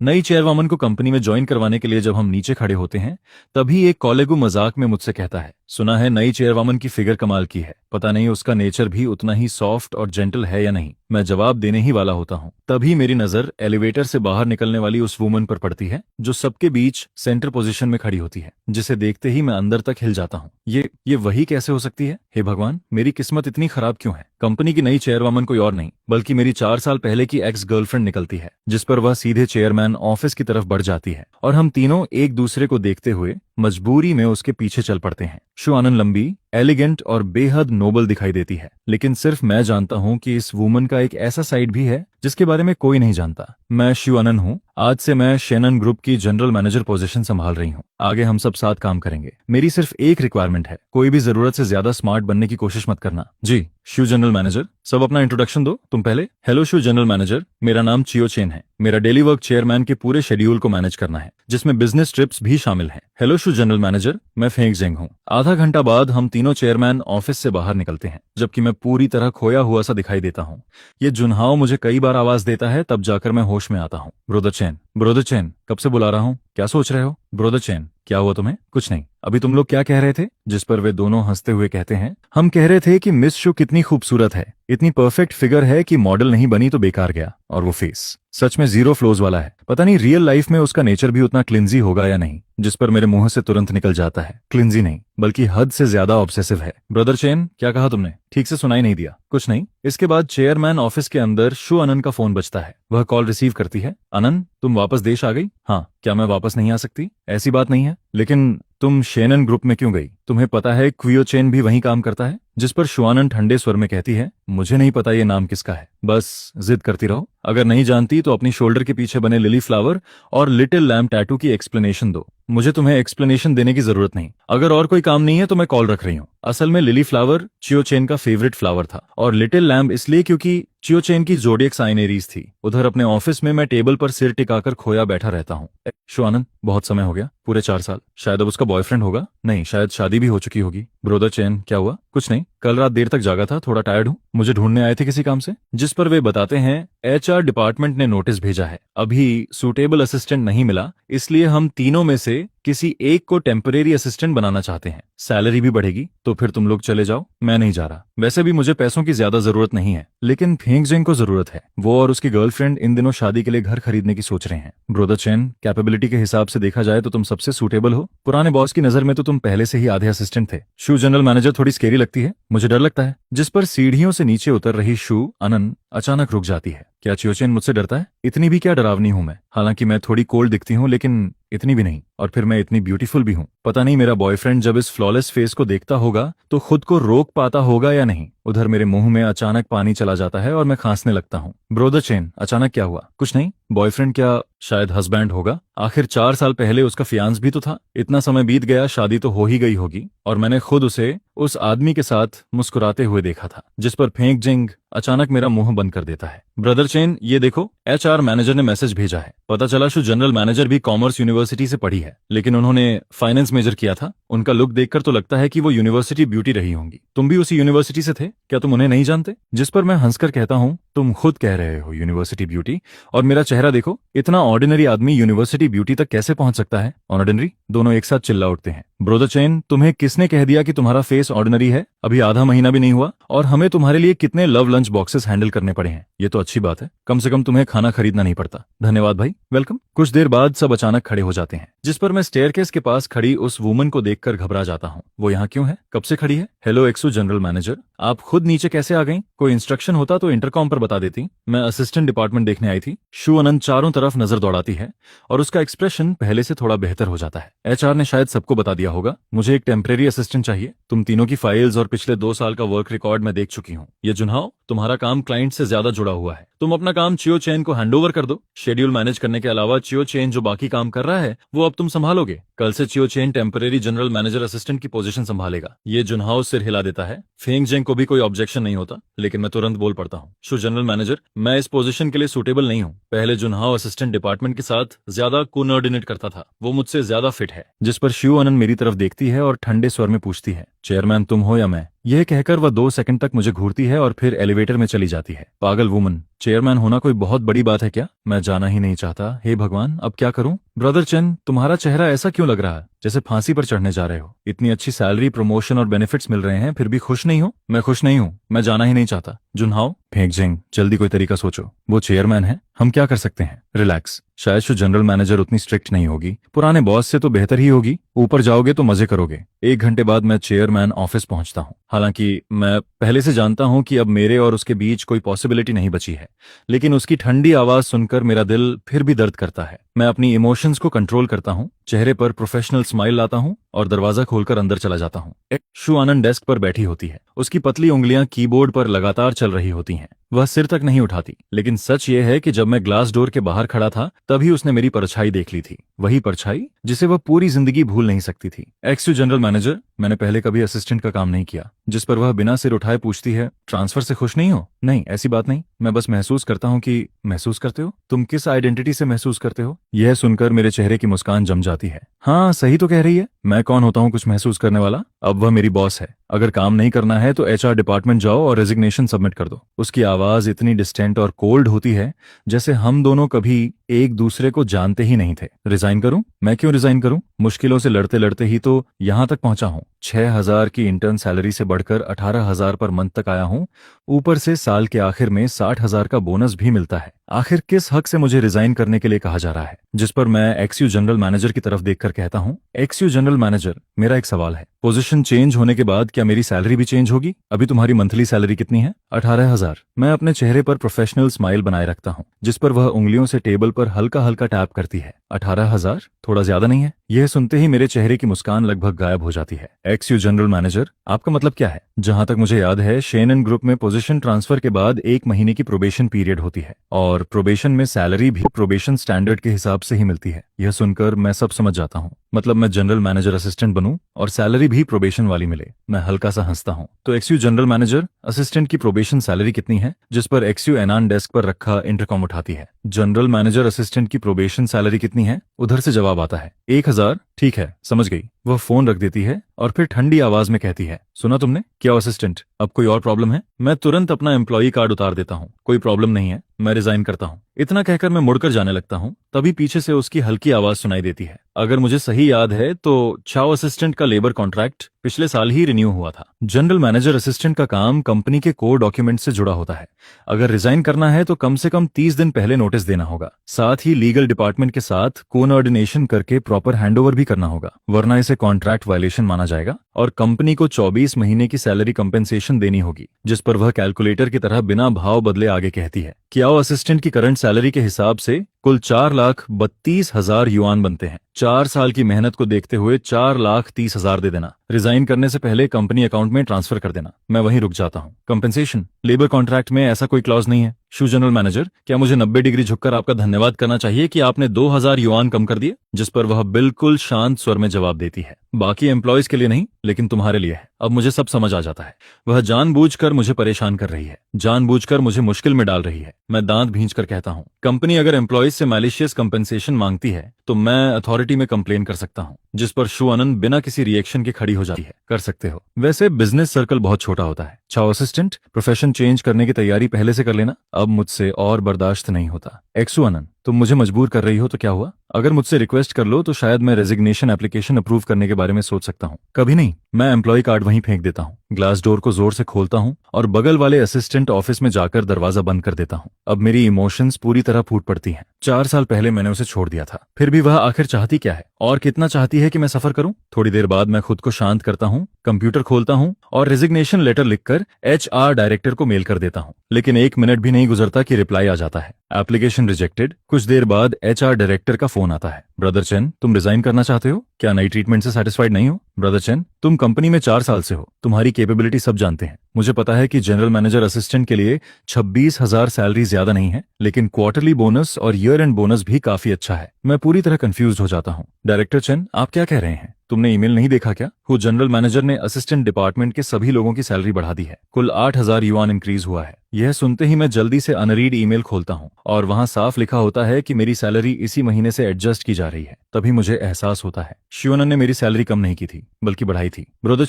नई चेयरवुमन को कंपनी में ज्वाइन करवाने के लिए जब हम नीचे खड़े होते हैं, तभी एक कॉलेगु मजाक में मुझसे कहता है, सुना है नई चेयरवुमन की फिगर कमाल की है, पता नहीं उसका नेचर भी उतना ही सॉफ्ट और जेंटल है या नहीं। मैं जवाब देने ही वाला होता हूँ, तभी मेरी नजर एलिवेटर से बाहर निकलने वाली उस वुमन पर पड़ती है जो सबके बीच सेंटर पोजीशन में खड़ी होती है, जिसे देखते ही मैं अंदर तक हिल जाता हूँ। ये वही कैसे हो सकती है? हे भगवान, मेरी किस्मत इतनी खराब क्यों है? कंपनी की नई चेयरवुमन कोई और नहीं बल्कि मेरी 4 साल पहले की एक्स गर्लफ्रेंड निकलती है, जिस पर वह सीधे चेयरमैन ऑफिस की तरफ बढ़ जाती है और हम तीनों एक दूसरे को देखते हुए मजबूरी में उसके पीछे चल पड़ते हैं। शु आनन लंबी, एलिगेंट और बेहद नोबल दिखाई देती है, लेकिन सिर्फ मैं जानता हूं कि इस वुमन का एक ऐसा साइड भी है जिसके बारे में कोई नहीं जानता। मैं शु आनन हूं। आज से मैं शेनन ग्रुप की जनरल मैनेजर पोजीशन संभाल रही हूं। आगे हम सब साथ काम करेंगे। मेरी सिर्फ एक रिक्वायरमेंट है, कोई भी जरूरत से ज्यादा स्मार्ट बनने की कोशिश मत करना। जी शु जनरल मैनेजर, सब अपना इंट्रोडक्शन दो, तुम पहले। हेलो शु जनरल मैनेजर, मेरा नाम चियो चेन है। मेरा डेली वर्क चेयरमैन के पूरे शेड्यूल को मैनेज करना है, जिसमें बिजनेस ट्रिप्स भी शामिल हैं। हेलो शु जनरल मैनेजर, मैं फेंग जेंग हूँ। आधा घंटा बाद हम तीनों चेयरमैन ऑफिस से बाहर निकलते हैं, जबकि मैं पूरी तरह खोया हुआ सा दिखाई देता हूँ। ये जुनहाओ मुझे कई बार आवाज देता है, तब जाकर मैं होश में आता हूँ। ब्रोदर चेन, कब से बुला रहा हूँ, क्या सोच रहे हो? ब्रोदर चेन, क्या हुआ तुम्हें? कुछ नहीं। अभी तुम लोग क्या कह रहे थे? जिस पर वे दोनों हंसते हुए कहते हैं, हम कह रहे थे कि मिस शु कितनी खूबसूरत है, इतनी परफेक्ट फिगर है कि मॉडल नहीं बनी तो बेकार गया। और वो फेस सच में जीरो फ्लोज वाला है। पता नहीं रियल लाइफ में उसका नेचर भी उतना क्लिंजी होगा या नहीं। जिस पर मेरे मुंह से तुरंत निकल जाता है, क्लिंजी नहीं बल्कि हद से ज्यादा ऑब्सेसिव है। ब्रदर चेन, क्या कहा तुमने? ठीक से सुनाई नहीं दिया। कुछ नहीं। इसके बाद चेयरमैन ऑफिस के अंदर शु अनन का फोन बजता है। वह कॉल रिसीव करती है। अनन, तुम वापस देश आ गई? हाँ। क्या मैं वापस नहीं आ सकती? ऐसी बात नहीं है, लेकिन तुम शेनन ग्रुप में क्यों गई? तुम्हें पता है क्वियो चेन भी वहीं काम करता है? जिस पर शुआनन ठंडे स्वर में कहती है, मुझे नहीं पता ये नाम किसका है, बस जिद करती रहो। अगर नहीं जानती तो अपनी शोल्डर के पीछे बने लिली फ्लावर और लिटिल लैम्प टैटू की एक्सप्लेनेशन दो। मुझे तुम्हें एक्सप्लेनेशन देने की जरूरत नहीं। अगर और कोई काम नहीं है तो मैं कॉल रख रही हूँ। असल में लिली फ्लावर चियो चेन का फेवरेट फ्लावर था और लिटिल लैम्प इसलिए क्योंकि चियो चेन की जोडियक साइन एरीज थी। उधर अपने ऑफिस में मैं टेबल पर सिर टिकाकर खोया बैठा रहता हूँ। शुआनन, बहुत समय हो गया, पूरे 4 साल। शायद अब उसका बॉयफ्रेंड होगा। नहीं, शायद शादी भी हो चुकी होगी। ब्रोदर चेन, क्या हुआ? कुछ नहीं, कल रात देर तक जागा था, थोड़ा टायर्ड हूँ। मुझे ढूंढने आए थे किसी काम से? जिस पर वे बताते हैं, एचआर डिपार्टमेंट ने नोटिस भेजा है, अभी सूटेबल असिस्टेंट नहीं मिला, इसलिए हम तीनों में से किसी एक को टेम्परेरी असिस्टेंट बनाना चाहते हैं। सैलरी भी बढ़ेगी, तो फिर तुम लोग चले जाओ, मैं नहीं जा रहा। वैसे भी मुझे पैसों की ज्यादा जरूरत नहीं है, लेकिन फेंगजेंग को जरूरत है। वो और उसकी गर्लफ्रेंड इन दिनों शादी के लिए घर खरीदने की सोच रहे हैं। ब्रोदर चेन, कैपेबिलिटी के हिसाब से देखा जाए तो तुम सबसे सूटेबल हो। पुराने बॉस की नजर में तो तुम पहले से ही आधे असिस्टेंट थे। शू जनरल मैनेजर थोड़ी स्केरी लगती है, मुझे डर लगता है। जिस पर सीढ़ियों से नीचे उतर रही शू अनन अचानक रुक जाती है। क्या चियोचेन मुझसे डरता है? इतनी भी क्या डरावनी हूं मैं? हालांकि मैं थोड़ी कोल्ड दिखती हूं, लेकिन इतनी भी नहीं। और फिर मैं इतनी ब्यूटीफुल भी हूं। पता नहीं मेरा बॉयफ्रेंड जब इस फ्लॉलेस फेस को देखता होगा तो खुद को रोक पाता होगा या नहीं। उधर मेरे मुंह में अचानक पानी चला जाता है और मैं खांसने लगता हूँ। ब्रोदर चेन, अचानक क्या हुआ? कुछ नहीं। बॉयफ्रेंड क्या शायद हस्बैंड होगा? आखिर 4 साल पहले उसका फियांस भी तो था। इतना समय बीत गया, शादी तो हो ही गई होगी, और मैंने खुद उसे उस आदमी के साथ मुस्कुराते हुए देखा था। जिस पर फेंक जिंग अचानक मेरा मुंह बंद कर देता है। ब्रदर चेन, ये देखो, एचआर मैनेजर ने मैसेज भेजा है। पता चला शु जनरल मैनेजर भी कॉमर्स यूनिवर्सिटी से पढ़ी है, लेकिन उन्होंने फाइनेंस मेजर किया था। उनका लुक देखकर तो लगता है कि वो यूनिवर्सिटी ब्यूटी रही होंगी। तुम भी उसी यूनिवर्सिटी से थे? क्या तुम उन्हें नहीं जानते? जिस पर मैं हंसकर कहता हूँ, तुम खुद कह रहे हो यूनिवर्सिटी ब्यूटी, और मेरा चेहरा देखो, इतना ऑर्डिनरी आदमी यूनिवर्सिटी ब्यूटी तक कैसे पहुंच सकता है? ऑर्डिनरी? दोनों एक साथ चिल्ला उठते हैं। ब्रोदर चेन, तुम्हें किसने कह दिया कि तुम्हारा फेस ऑर्डिनरी है? अभी आधा महीना भी नहीं हुआ और हमें तुम्हारे लिए कितने लव लंच बॉक्सेस हैंडल करने पड़े हैं। ये तो अच्छी बात है, कम से कम तुम्हें खाना खरीदना नहीं पड़ता। धन्यवाद भाई, वेलकम। कुछ देर बाद सब अचानक खड़े हो जाते हैं, जिस पर मैं स्टेयरकेस के पास खड़ी उस वुमन को देखकर घबरा जाता हूँ। वो यहाँ क्यों है? कब से खड़ी है? हेलो एक्सू जनरल मैनेजर, आप खुद नीचे कैसे आ गई? कोई इंस्ट्रक्शन होता तो इंटरकॉम पर बता देती। मैं असिस्टेंट डिपार्टमेंट देखने आई थी। शू अनंत चारों तरफ नजर दौड़ाती है और उसका एक्सप्रेशन पहले से थोड़ा बेहतर हो जाता है। एचआर ने शायद सबको बता दिया होगा। मुझे एक टेम्परेरी असिस्टेंट चाहिए। तुम तीनों की फाइल्स और पिछले 2 साल का वर्क रिकॉर्ड मैं देख चुकी हूँ। ये जुनहाओ, तुम्हारा काम क्लाइंट से ज्यादा जुड़ा हुआ है। तुम अपना काम चियो चेन को हैंडओवर कर दो। शेड्यूल मैनेज करने के अलावा चियो चेन जो बाकी काम कर रहा है वो अब तुम संभालोगे। कल से Chiyo Chen temporary general manager assistant की पोजीशन संभालेगा। ये जुनहाओ सिर हिला देता है। फेंग जेंग को भी कोई ऑब्जेक्शन नहीं होता, लेकिन मैं तुरंत बोल पड़ता हूँ, शु जनरल मैनेजर, मैं इस पोजीशन के लिए सूटेबल नहीं हूँ। पहले जुनहाओ असिस्टेंट डिपार्टमेंट के साथ ज्यादा कोऑर्डिनेट करता था, वो मुझसे ज्यादा फिट है। जिस पर शू अनन मेरी तरफ देखती है और ठंडे स्वर में पूछती है, चेयरमैन तुम हो या मैं? मैं। यह कहकर वह 2 सेकंड तक मुझे घूरती है और फिर एलिवेटर में चली जाती है। पागल वुमन, चेयरमैन होना कोई बहुत बड़ी बात है क्या? मैं जाना ही नहीं चाहता। हे भगवान, अब क्या करूं? ब्रदर चेन, तुम्हारा चेहरा ऐसा क्यों लग रहा है जैसे फांसी पर चढ़ने जा रहे हो? इतनी अच्छी सैलरी, प्रमोशन और बेनिफिट्स मिल रहे हैं, फिर भी खुश नहीं हो? मैं खुश नहीं हूं, मैं जाना ही नहीं चाहता। जुनहाओ, फेंक जिंग, जल्दी कोई तरीका सोचो। वो चेयरमैन है, हम क्या कर सकते हैं? रिलैक्स, शायद शो जनरल मैनेजर उतनी स्ट्रिक्ट नहीं होगी, पुराने बॉस से तो बेहतर ही होगी। ऊपर जाओगे तो मजे करोगे। 1 घंटे बाद मैं चेयरमैन ऑफिस पहुंचता हूं। हालांकि मैं पहले से जानता हूं कि अब मेरे और उसके बीच कोई पॉसिबिलिटी नहीं बची है, लेकिन उसकी ठंडी आवाज सुनकर मेरा दिल फिर भी दर्द करता है। मैं अपनी इमोशंस को कंट्रोल करता हूं, चेहरे पर प्रोफेशनल स्माइल लाता हूं और दरवाजा खोलकर अंदर चला जाता हूं। शु आनंद डेस्क पर बैठी होती है। उसकी पतली उंगलियां कीबोर्ड पर लगातार चल रही होती हैं। वह सिर तक नहीं उठाती, लेकिन सच ये है कि जब मैं ग्लास डोर के बाहर खड़ा था तभी उसने मेरी परछाई देख ली थी। वही परछाई जिसे वह पूरी जिंदगी भूल नहीं सकती थी। एक्स यू जनरल मैनेजर, मैंने पहले कभी असिस्टेंट का काम नहीं किया। जिस पर वह बिना सिर उठाए पूछती है, ट्रांसफर से खुश नहीं हो? नहीं, ऐसी बात नहीं, मैं बस महसूस करता हूं कि। महसूस करते हो? तुम किस आइडेंटिटी से महसूस करते हो? यह सुनकर मेरे चेहरे की मुस्कान जम जाती है। हाँ, सही तो कह रही है। मैं कौन होता हूँ कुछ महसूस करने वाला? अब वह मेरी बॉस है। अगर काम नहीं करना है तो एचआर डिपार्टमेंट जाओ और रेजिग्नेशन सबमिट कर दो। उसकी आवाज इतनी डिस्टेंट और कोल्ड होती है जैसे हम दोनों कभी एक दूसरे को जानते ही नहीं थे। रिजाइन करूं? मैं क्यों रिजाइन करूं? मुश्किलों से लड़ते लड़ते ही तो यहां तक पहुंचा हूं। 6,000 की इंटर्न सैलरी से बढ़कर 18,000 पर मंथ तक आया हूं। ऊपर से साल के आखिर में 60,000 का बोनस भी मिलता है। आखिर किस हक से मुझे रिजाइन करने के लिए कहा जा रहा है? जिस पर मैं एक्सयू जनरल मैनेजर की तरफ देखकर कहता हूं, एक्सयू जनरल मैनेजर, मेरा एक सवाल है। पोजीशन चेंज होने के बाद क्या मेरी सैलरी भी चेंज होगी? अभी तुम्हारी मंथली सैलरी कितनी है? 18,000। मैं अपने चेहरे पर प्रोफेशनल स्माइल बनाए रखता हूं, जिस पर वह उंगलियों से टेबल पर हल्का हल्का टैप करती है। 18,000 थोड़ा ज्यादा नहीं है? यह सुनते ही मेरे चेहरे की मुस्कान लगभग गायब हो जाती है। एक्सयू जनरल मैनेजर, आपका मतलब क्या है? जहां तक मुझे याद है, शेनन ग्रुप में पोजीशन ट्रांसफर के बाद 1 महीने की प्रोबेशन पीरियड होती है और प्रोबेशन में सैलरी भी प्रोबेशन स्टैंडर्ड के हिसाब से ही मिलती है। यह सुनकर मैं सब समझ जाता हूँ। मतलब मैं जनरल मैनेजर असिस्टेंट बनूं और सैलरी भी प्रोबेशन वाली मिले। मैं हल्का सा हंसता हूँ। तो एक्सयू जनरल मैनेजर, असिस्टेंट की प्रोबेशन सैलरी कितनी है? जिस पर एक्सयू एनान डेस्क पर रखा इंटरकॉम उठाती है। जनरल मैनेजर असिस्टेंट की प्रोबेशन सैलरी कितनी है? उधर से जवाब आता है, 1,000। ठीक है, समझ गई। वह फोन रख देती है और फिर ठंडी आवाज में कहती है, सुना तुमने? क्या असिस्टेंट, अब कोई और प्रॉब्लम है? मैं तुरंत अपना एम्प्लॉई कार्ड उतार देता हूँ। कोई प्रॉब्लम नहीं है, मैं रिजाइन करता हूँ। इतना कहकर मैं मुड़कर जाने लगता हूँ, तभी पीछे से उसकी हल्की आवाज सुनाई देती है। अगर मुझे सही याद है तो चाओ असिस्टेंट का लेबर कॉन्ट्रैक्ट पिछले साल ही रिन्यू हुआ था। जनरल मैनेजर असिस्टेंट का काम कंपनी के कोर डॉक्यूमेंट से जुड़ा होता है। अगर रिजाइन करना है तो कम से कम 30 दिन पहले नोटिस देना होगा। साथ ही लीगल डिपार्टमेंट के साथ कोऑर्डिनेशन करके प्रॉपर हैंडओवर भी करना होगा, वरना इसे कॉन्ट्रैक्ट वायलेशन माना जाएगा और कंपनी को 24 महीने की सैलरी कंपेंसेशन देनी होगी। जिस पर वह कैलकुलेटर की तरह बिना भाव बदले आगे कहती है, कियाओ असिस्टेंट की करंट सैलरी के हिसाब से कुल 4,32,000 युआन बनते हैं। 4 साल की मेहनत को देखते हुए 4,30,000 दे देना। रिजाइन करने से पहले कंपनी अकाउंट में ट्रांसफर कर देना। मैं वहीं रुक जाता हूँ। कंपेंसेशन, लेबर कॉन्ट्रैक्ट में ऐसा कोई क्लॉज नहीं है। शू जनरल मैनेजर, क्या मुझे 90 डिग्री झुककर आपका धन्यवाद करना चाहिए कि आपने 2,000 युआन कम कर दिए? जिस पर वह बिल्कुल शांत स्वर में जवाब देती है, बाकी एम्प्लॉयज के लिए नहीं, लेकिन तुम्हारे लिए है। अब मुझे सब समझ आ जाता है। वह जानबूझकर मुझे परेशान कर रही है, जानबूझकर मुझे मुश्किल में डाल रही है। मैं दांत भींचकर कहता हूँ, कंपनी अगर एम्प्लॉयज से मैलिशियस कंपेंसेशन मांगती है तो मैं अथॉरिटी में कंप्लेन कर सकता हूँ। जिस पर शू आनंद बिना किसी रिएक्शन के खड़ी हो जाती है। कर सकते हो, वैसे बिजनेस सर्कल बहुत छोटा होता है। चाओ असिस्टेंट, प्रोफेशन चेंज करने की तैयारी पहले से कर लेना, अब मुझसे और बर्दाश्त नहीं होता। एक्सू आनंद, तुम मुझे मजबूर कर रही हो तो क्या हुआ? अगर मुझसे रिक्वेस्ट कर लो तो शायद मैं रेजिग्नेशन एप्लीकेशन अप्रूव करने के बारे में सोच सकता हूँ। कभी नहीं। मैं एम्प्लॉय कार्ड वहीं फेंक देता हूँ, ग्लास डोर को जोर से खोलता हूँ और बगल वाले असिस्टेंट ऑफिस में जाकर दरवाजा बंद कर देता हूँ। अब मेरी इमोशंस पूरी तरह फूट पड़ती हैं। 4 साल पहले मैंने उसे छोड़ दिया था, फिर भी वह आखिर चाहती क्या है और कितना चाहती है कि मैं सफर करूं? थोड़ी देर बाद मैं खुद को शांत करता हूं, कंप्यूटर खोलता हूं और रेजिग्नेशन लेटर लिखकर एचआर डायरेक्टर को मेल कर देता हूं। लेकिन 1 मिनट भी नहीं गुजरता कि रिप्लाई आ जाता है, एप्लीकेशन रिजेक्टेड। कुछ देर बाद एचआर डायरेक्टर का फोन आता है, ब्रदर चेन, तुम रिजाइन करना चाहते हो? क्या नई ट्रीटमेंट से सेटिस्फाइड नहीं हो? ब्रदर चेन, तुम कंपनी में 4 साल से हो, तुम्हारी कैपेबिलिटी सब जानते हैं। मुझे पता है कि जनरल मैनेजर असिस्टेंट के लिए 26,000 सैलरी ज्यादा नहीं है, लेकिन क्वार्टरली बोनस और ईयर एंड बोनस भी काफी अच्छा है। मैं पूरी तरह कंफ्यूज हो जाता हूँ। डायरेक्टर चेन, आप क्या कह रहे हैं? तुमने ईमेल नहीं देखा क्या? वो जनरल मैनेजर ने असिस्टेंट डिपार्टमेंट के सभी लोगों की सैलरी बढ़ा दी है। कुल 8,000 युआन इंक्रीज हुआ है। यह सुनते ही मैं जल्दी से अनरीड ईमेल खोलता हूँ और वहां साफ लिखा होता है कि मेरी सैलरी इसी महीने से एडजस्ट की जा रही है। तभी मुझे एहसास होता है शिवानंद ने मेरी सैलरी कम नहीं की थी बल्कि बढ़ाई थी। ब्रोदर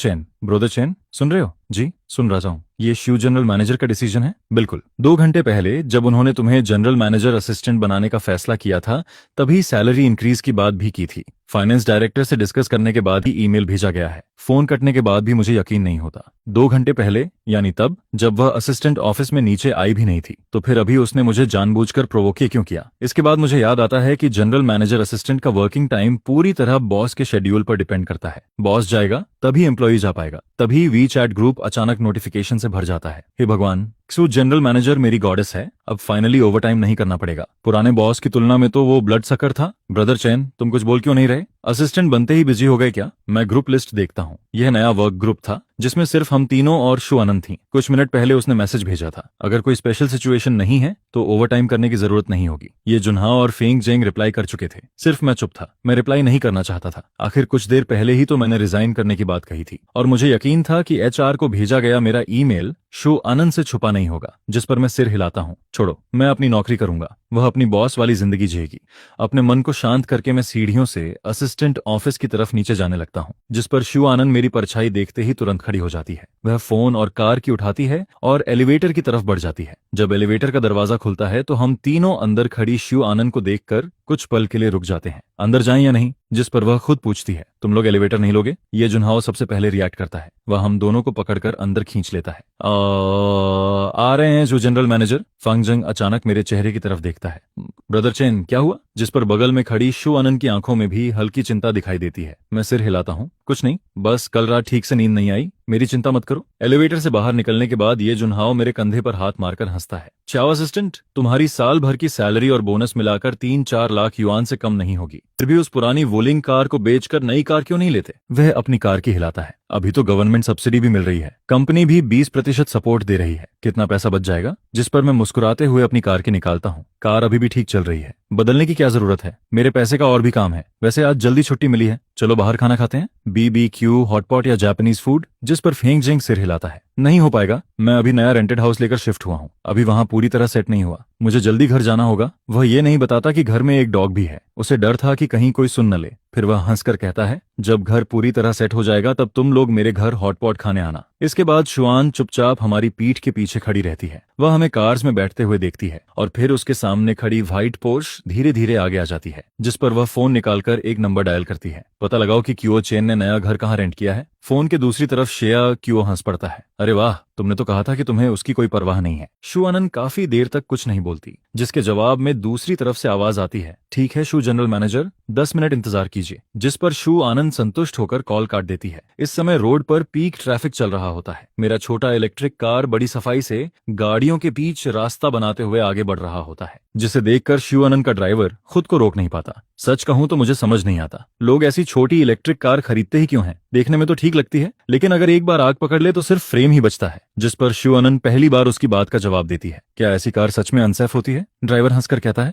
चैन सुन रहे हो? जी सुन रहा हूँ। ये शिव जनरल मैनेजर का डिसीजन है? बिल्कुल। 2 घंटे पहले जब उन्होंने तुम्हें जनरल मैनेजर असिस्टेंट बनाने का फैसला किया था तभी सैलरी इंक्रीज की बात भी की थी। फाइनेंस डायरेक्टर से डिस्कस करने के बाद ही ईमेल भेजा गया है। फोन कटने के बाद भी मुझे यकीन नहीं होता। 2 घंटे पहले यानी तब जब वह असिस्टेंट ऑफिस में नीचे आई भी नहीं थी, तो फिर अभी उसने मुझे जानबूझकर प्रोवोके क्यों किया? इसके बाद मुझे याद आता है कि जनरल मैनेजर असिस्टेंट का वर्किंग टाइम पूरी तरह बॉस के शेड्यूल पर डिपेंड करता है। बॉस जाएगा तभी एम्प्लॉई जा पाएगा, तभी वी चैट ग्रुप अचानक नोटिफिकेशन से भर जाता है। हे भगवान, जनरल मैनेजर मेरी गॉडेस है, अब फाइनली ओवरटाइम नहीं करना पड़ेगा। पुराने बॉस की तुलना में तो वो ब्लड सकर था। ब्रदर चैन तुम कुछ बोल क्यों नहीं रहे? असिस्टेंट बनते ही बिजी हो गए क्या? मैं ग्रुप लिस्ट देखता हूँ। यह नया वर्क ग्रुप था जिसमें सिर्फ हम तीनों और शु आनंद थी। कुछ मिनट पहले उसने मैसेज भेजा था, अगर कोई स्पेशल सिचुएशन नहीं है तो ओवरटाइम करने की जरूरत नहीं होगी। ये जुन्हा और फेंग जेंग रिप्लाई कर चुके थे, सिर्फ मैं चुप था। मैं रिप्लाई नहीं करना चाहता था। आखिर कुछ देर पहले ही तो मैंने रिजाइन करने की बात कही थी और मुझे यकीन था कि एचआर को भेजा गया मेरा ईमेल शु आनंद से छुपा नहीं होगा, जिस पर मैं सिर हिलाता हूँ। छोड़ो, मैं अपनी नौकरी करूंगा, वह अपनी बॉस वाली जिंदगी जिएगी। अपने मन को शांत करके मैं सीढ़ियों से असिस्टेंट ऑफिस की तरफ नीचे जाने लगता हूँ, जिस पर शु आनंद मेरी परछाई देखते ही तुरंत खड़ी हो जाती है। वह फोन और कार की उठाती है और एलिवेटर की तरफ बढ़ जाती है। जब एलिवेटर का दरवाजा खुलता है तो हम तीनों अंदर खड़ी शु आनंद को देखकर कुछ पल के लिए रुक जाते हैं, अंदर जाएं या नहीं, जिस पर वह खुद पूछती है, तुम लोग एलिवेटर नहीं लोगे? ये जुन्हाओ सबसे पहले रिएक्ट करता है। वह हम दोनों को पकड़कर अंदर खींच लेता है। आ रहे हैं जो जनरल मैनेजर। फंगजंग अचानक मेरे चेहरे की तरफ देखता है। ब्रदर चेन क्या हुआ? जिस पर बगल में खड़ी शु आनंद की आंखों में भी हल्की चिंता दिखाई देती है। मैं सिर हिलाता हूँ, कुछ नहीं, बस कल रात ठीक से नींद नहीं आई, मेरी चिंता मत करो। एलिवेटर से बाहर निकलने के बाद ये जुन्हाओ मेरे कंधे पर हाथ मारकर हंसता है। चाओ असिस्टेंट, तुम्हारी साल भर की सैलरी और बोनस मिलाकर 3-4 लाख युआन से कम नहीं होगी, फिर भी उस पुरानी वोलिंग कार को बेचकर नई कार क्यों नहीं लेते? वह अपनी कार की हिलाता है। अभी तो गवर्नमेंट सब्सिडी भी मिल रही है, कंपनी भी 20% सपोर्ट दे रही है, कितना पैसा बच जाएगा? जिस पर मैं मुस्कुराते हुए अपनी कार की निकालता हूँ। कार अभी भी ठीक चल रही है, बदलने की क्या जरूरत है? मेरे पैसे का और भी काम है। वैसे आज जल्दी छुट्टी मिली है, चलो बाहर खाना खाते हैं, BBQ, हॉटपॉट या जापानीज फूड? जिस पर फेंग जेंग सिर हिलाता है। नहीं हो पाएगा, मैं अभी नया रेंटेड हाउस लेकर शिफ्ट हुआ हूँ, अभी वहां पूरी तरह सेट नहीं हुआ, मुझे जल्दी घर जाना होगा। वह ये नहीं बताता कि घर में एक डॉग भी है, उसे डर था कि कहीं कोई सुन न ले। फिर वह हंसकर कहता है, जब घर पूरी तरह सेट हो जाएगा तब तुम लोग मेरे घर हॉटपॉट खाने आना। इसके बाद शुआन चुपचाप हमारी पीठ के पीछे खड़ी रहती है। वह हमें कार्स में बैठते हुए देखती है और फिर उसके सामने खड़ी व्हाइट पोर्श धीरे धीरे आगे आ जाती है, जिस पर वह फोन निकालकर एक नंबर डायल करती है। पता लगाओ कि क्यूओ चेन ने नया घर कहाँ रेंट किया है। फोन के दूसरी तरफ शेया क्यूओ हंस पड़ता है। अरे वाह, तुमने तो कहा था कि तुम्हें उसकी कोई परवाह नहीं है। शु आनंद काफी देर तक कुछ नहीं बोलती, जिसके जवाब में दूसरी तरफ से आवाज आती है, ठीक है शु जनरल मैनेजर, 10 मिनट इंतजार कीजिए। जिस पर शु आनंद संतुष्ट होकर कॉल काट देती है। इस समय रोड पर पीक ट्रैफिक चल रहा होता है। मेरा छोटा इलेक्ट्रिक कार बड़ी सफाई से गाड़ियों के बीच रास्ता बनाते हुए आगे बढ़ रहा होता है, जिसे देखकर शु आनंद का ड्राइवर खुद को रोक नहीं पाता। सच कहूं तो मुझे समझ नहीं आता, लोग ऐसी छोटी इलेक्ट्रिक कार खरीदते ही क्यों हैं? देखने में तो ठीक लगती है, लेकिन अगर एक बार आग पकड़ ले तो सिर्फ फ्रेम ही बचता है। जिस पर शु आनंद पहली बार उसकी बात का जवाब देती है, क्या ऐसी कार सच में अनसेफ होती है? ड्राइवर हंसकर कहता है,